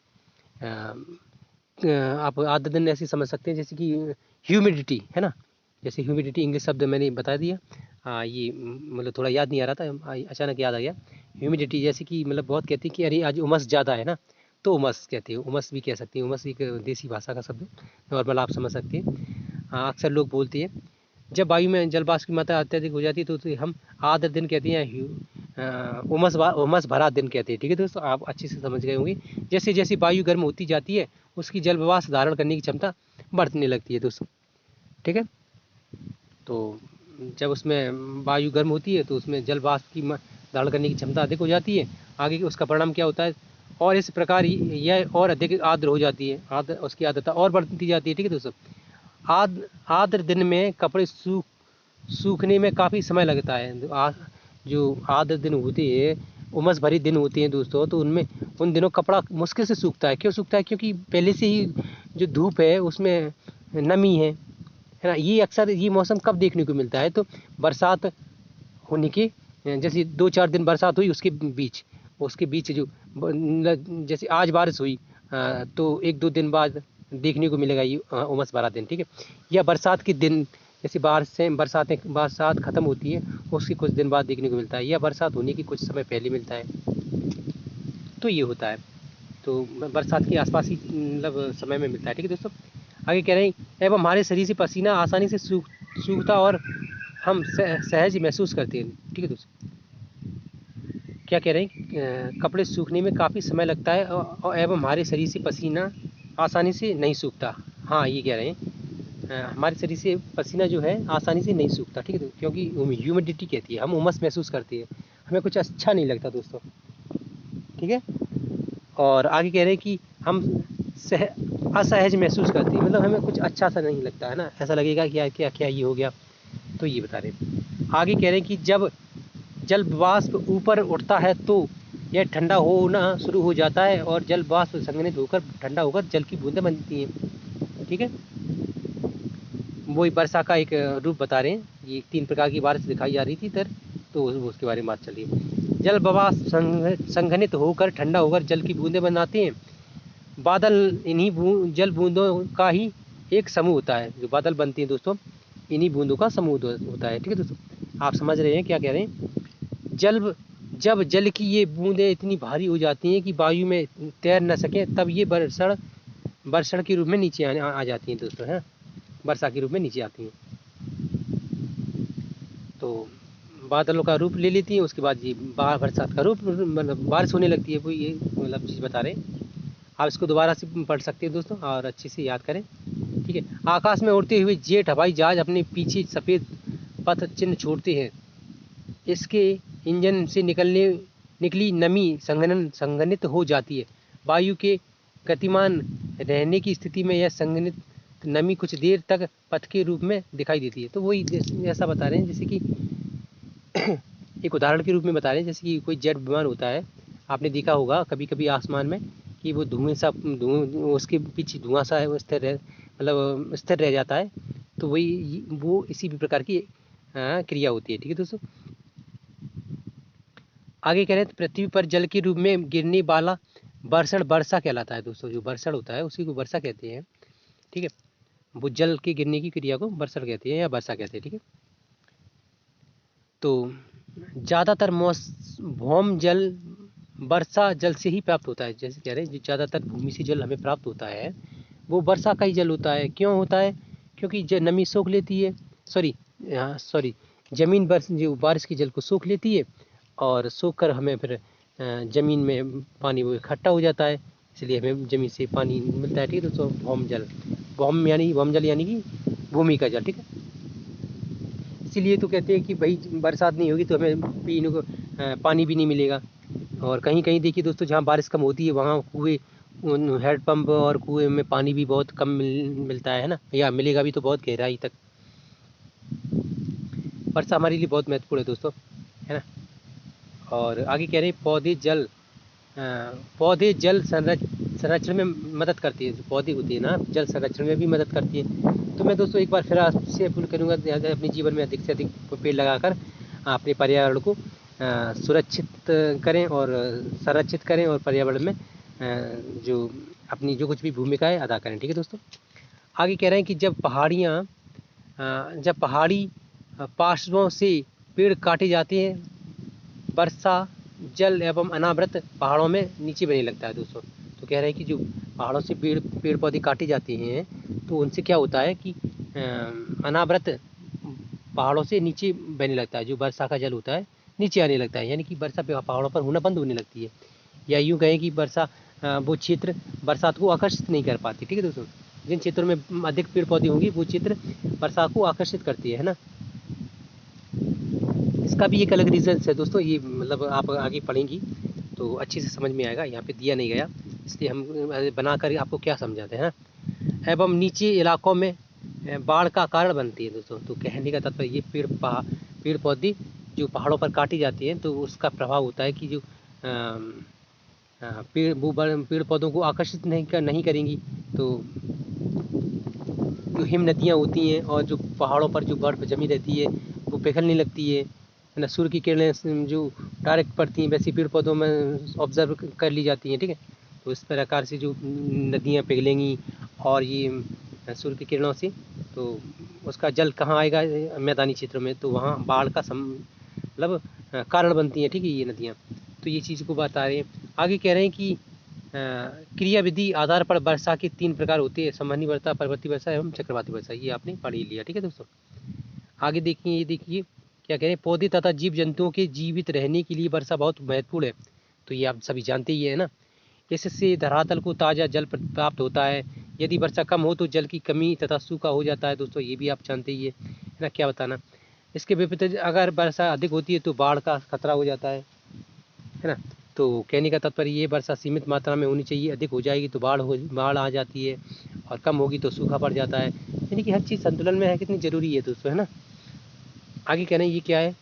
आप आर्द्र दिन ऐसे समझ सकते हैं जैसे कि ह्यूमिडिटी, है ना, जैसे ह्यूमिडिटी इंग्लिश शब्द मैंने बता दिया। ये मतलब थोड़ा याद नहीं आ रहा था, अचानक याद आ गया। ह्यूमिडिटी जैसे कि मतलब बहुत कहते हैं कि अरे आज उमस ज़्यादा है ना, तो उमस कहते हैं, उमस भी कह सकते हैं, उमस एक देसी भाषा का शब्द है, नॉर्मल आप समझ सकते हैं। अक्सर लोग बोलते हैं जब वायु में जल वाष्प की मात्रा अत्यधिक हो जाती है तो उसे हम आर्द्र दिन कहते हैं, उमस भरा दिन कहते हैं। ठीक है दोस्तों, आप अच्छे से समझ गए होंगे। जैसे जैसे वायु गर्म होती जाती है उसकी जल वाष्प धारण करने की क्षमता बढ़ने लगती है दोस्तों। ठीक है, तो जब उसमें वायु गर्म होती है तो उसमें जल वाष्प की धारण करने की क्षमता अधिक हो जाती है। आगे उसका परिणाम क्या होता है, और इस प्रकार यह और अधिक आर्द्र हो जाती है, उसकी आर्द्रता और बढ़ती जाती है। ठीक है दोस्तों, आर्द्र दिन में कपड़े सूखने में काफ़ी समय लगता है। जो आर्द्र दिन होते हैं, उमस भरी दिन होते हैं दोस्तों, तो उन दिनों कपड़ा मुश्किल से सूखता है। क्यों सूखता है, क्योंकि पहले से ही जो धूप है उसमें नमी है ना। ये अक्सर ये मौसम कब देखने को मिलता है, तो बरसात होने के जैसे 2-4 दिन बरसात हुई उसके बीच जो जैसे आज बारिश हुई तो 1-2 दिन बाद देखने को मिलेगा ये उमस भरा दिन, ठीक है। या बरसात के दिन, जैसे बरसात ख़त्म होती है उसके कुछ दिन बाद देखने को मिलता है, या बरसात होने की कुछ समय पहले मिलता है, तो ये होता है। तो बरसात के आसपास ही मतलब समय में मिलता है, ठीक है दोस्तों। आगे कह रहे हैं एवं हमारे शरीर से पसीना आसानी से सूखता और हम सहज महसूस करते हैं, ठीक है दोस्तों। क्या कह रहे हैं कपड़े सूखने में काफ़ी समय लगता है और एवं हमारे शरीर से पसीना आसानी से नहीं सूखता। हाँ, ये कह रहे हैं हमारे शरीर से पसीना जो है आसानी से नहीं सूखता, ठीक है, क्योंकि ह्यूमिडिटी कहती है, हम उमस महसूस करते हैं, हमें कुछ अच्छा नहीं लगता दोस्तों, ठीक है। और आगे कह रहे हैं कि हम असहज महसूस करते हैं, मतलब हमें कुछ अच्छा सा नहीं लगता है ना, ऐसा लगेगा कि क्या क्या क्या ये हो गया, तो ये बता रहे हैं। आगे कह रहे हैं कि जब जल वाष्प ऊपर उठता है तो यह ठंडा होना शुरू हो जाता है और जल वाष्प संघनित होकर ठंडा होकर जल की बूंदें बनती हैं, ठीक है। वही वर्षा का एक रूप बता रहे हैं, ये 3 प्रकार की बारिश दिखाई जा रही थी इधर, तो उसके बारे में बात चल रही है। जल वाष्प संघनित होकर ठंडा होकर जल की बूंदें बनाते हैं। बादल इन्हीं जल बूंदों का ही एक समूह होता है, जो बादल बनती हैं दोस्तों, इन्हीं बूंदों का समूह होता है, ठीक है दोस्तों। आप समझ रहे हैं क्या कह रहे हैं। जब जल की ये बूंदें इतनी भारी हो जाती हैं कि वायु में तैर न सकें, तब ये बरसड़ के रूप में नीचे आ जाती हैं दोस्तों, हैं, वर्षा के रूप में नीचे आती हैं। तो बादलों का रूप ले लेती हैं, उसके बाद ये बरसात का रूप, मतलब बारिश होने लगती है, वो ये मतलब चीज़ बता रहे हैं। आप इसको दोबारा से पढ़ सकते हैं दोस्तों और अच्छे से याद करें, ठीक है। आकाश में उड़ते हुए जेट हवाई जहाज अपने पीछे सफ़ेद पथ चिन्ह छोड़ते हैं। इसके इंजन से निकली नमी संघनित हो जाती है। वायु के गतिमान रहने की स्थिति में यह संघनित नमी कुछ देर तक पथ के रूप में दिखाई देती है। तो वही ऐसा बता रहे हैं, जैसे कि एक उदाहरण के रूप में बता रहे हैं, जैसे कि कोई जेट विमान होता है, आपने देखा होगा कभी कभी आसमान में कि वो उसके पीछे धुआं सा है, वो स्थिर रह जाता है। तो वही वो इसी भी प्रकार की क्रिया होती है, ठीक है दोस्तों। आगे कह रहे हैं पृथ्वी पर जल के रूप में गिरने वाला बरसड़ वर्षा कहलाता है दोस्तों। जो बरसड़ होता है उसी को वर्षा कहते हैं, ठीक है। वो जल के गिरने की क्रिया को बरसड़ कहते हैं या वर्षा कहते हैं, ठीक है। तो ज़्यादातर भौम जल वर्षा जल से ही प्राप्त होता है। जैसे कह रहे हैं जो ज़्यादातर भूमि से जल हमें प्राप्त होता है वो वर्षा का ही जल होता है। क्यों होता है? क्योंकि नमी सोख लेती है, सॉरी ज़मीन जो बारिश के जल को सोख लेती है और सोख कर हमें फिर ज़मीन में पानी वो इकट्ठा हो जाता है, इसलिए हमें ज़मीन से पानी मिलता है, ठीक है दोस्तों। भौम जल यानी कि भूमि का जल, ठीक है। इसीलिए तो कहते हैं कि भाई बरसात नहीं होगी तो हमें पीने को पानी भी नहीं मिलेगा। और कहीं कहीं देखिए दोस्तों जहाँ बारिश कम होती है वहाँ कुएँ, हैंडपम्प और कुएँ में पानी भी बहुत कम मिलता है ना, या मिलेगा भी तो बहुत गहराई तक। वर्षा हमारे लिए बहुत महत्वपूर्ण है दोस्तों, है ना। और आगे कह रहे हैं पौधे जल संरक्षण में मदद करती है। जो पौधे होते हैं ना, जल संरक्षण में भी मदद करती है। तो मैं दोस्तों एक बार फिर आपसे अपील करूँगा अपने जीवन में अधिक से अधिक पेड़ लगाकर अपने पर्यावरण को सुरक्षित करें और संरक्षित करें और पर्यावरण में जो अपनी जो कुछ भी भूमिका है अदा करें, ठीक है दोस्तों। आगे कह रहे हैं कि जब पहाड़ी पार्श्वों से पेड़ काटे जाते हैं, वर्षा जल एवं अनावृत पहाड़ों में नीचे बहने लगता है दोस्तों। तो कह रहे हैं कि जो पहाड़ों से पेड़ पौधे काटे जाते हैं तो उनसे क्या होता है कि अनावृत पहाड़ों से नीचे बहने लगता है। जो वर्षा का जल होता है नीचे आने लगता है, यानी कि वर्षा पहाड़ों पर होना बंद होने लगती है। या यूँ कहें कि वर्षा वो क्षेत्र बरसात को आकर्षित नहीं कर पाती, ठीक है दोस्तों। जिन क्षेत्रों में अधिक पेड़ पौधे होंगे वो क्षेत्र वर्षा को आकर्षित करती है ना। इसका भी एक अलग रीज़न है दोस्तों, ये मतलब आप आगे पढ़ेंगी तो अच्छे से समझ में आएगा। यहाँ पे दिया नहीं गया इसलिए हम बनाकर आपको क्या समझाते हैं। एवं नीचे इलाकों में बाढ़ का कारण बनती है दोस्तों। तो कहने का तात्पर्य ये पेड़ पौधे जो पहाड़ों पर काटी जाती हैं तो उसका प्रभाव होता है कि जो पेड़ पौधों को आकर्षित नहीं करेंगी, तो जो हिम नदियाँ होती हैं और जो पहाड़ों पर जो बर्फ़ जमी रहती है वो पिघलने लगती है ना। सूर्य की किरणें जो डायरेक्ट पड़ती हैं वैसे पेड़ पौधों में ऑब्जर्व कर ली जाती हैं, ठीक है। तो इस प्रकार से जो नदियाँ पिघलेंगी और ये सूर्य की किरणों से, तो उसका जल कहाँ आएगा मैदानी क्षेत्रों में, तो वहाँ बाढ़ का मतलब कारण बनती हैं, ठीक है, ये नदियाँ। तो ये चीज़ को बता रहे हैं। आगे कह रहे हैं कि क्रियाविधि आधार पर वर्षा के 3 प्रकार होते हैं: संवहनी वर्षा, पर्वतीय वर्षा एवं चक्रवाती वर्षा। ये आपने पढ़ ही लिया, ठीक है दोस्तों। आगे देखिए, ये देखिए क्या कह रहे हैं, पौधे तथा जीव जंतुओं के जीवित रहने के लिए वर्षा बहुत महत्वपूर्ण है। तो ये आप सभी जानते ही है ना। इससे धरातल को ताज़ा जल प्राप्त होता है। यदि वर्षा कम हो तो जल की कमी तथा सूखा हो जाता है दोस्तों, ये भी आप जानते ही है ना, क्या बताना। इसके विपरीत अगर वर्षा अधिक होती है तो बाढ़ का खतरा हो जाता है ना। तो कहने का तात्पर्य ये, वर्षा सीमित मात्रा में होनी चाहिए, अधिक हो जाएगी तो बाढ़ आ जाती है, और कम होगी तो सूखा पड़ जाता है। यानी कि हर चीज़ संतुलन में है, कितनी ज़रूरी है दोस्तों, है ना। आगे कहना ये क्या है,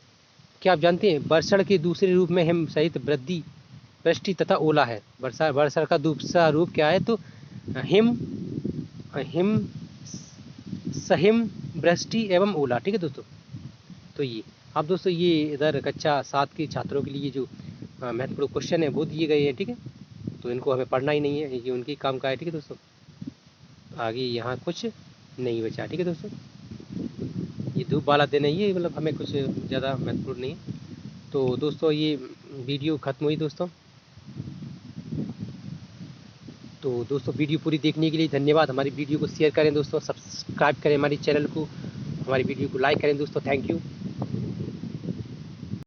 क्या आप जानते हैं वर्षण के दूसरे रूप में हिम सहित वृष्टि तथा ओला है। वर्षण का दूसरा रूप क्या है, तो हिम हिम सहिम वृष्टि एवं ओला, ठीक है दोस्तों। तो ये अब दोस्तों, ये इधर कक्षा 7 के छात्रों के लिए जो महत्वपूर्ण क्वेश्चन है वो दिए गए हैं, ठीक है। तो इनको हमें पढ़ना ही नहीं है, ये उनके काम का है, ठीक है दोस्तों। आगे यहाँ कुछ नहीं बचा, ठीक है दोस्तों। ये धूप वाला दिन है, ये मतलब हमें कुछ ज़्यादा महत्वपूर्ण नहीं है। तो दोस्तों, ये वीडियो ख़त्म हुई दोस्तों। तो दोस्तों, वीडियो पूरी देखने के लिए धन्यवाद। हमारी वीडियो को शेयर करें दोस्तों, सब्सक्राइब करें हमारी चैनल को, हमारी वीडियो को लाइक करें दोस्तों। Thank you.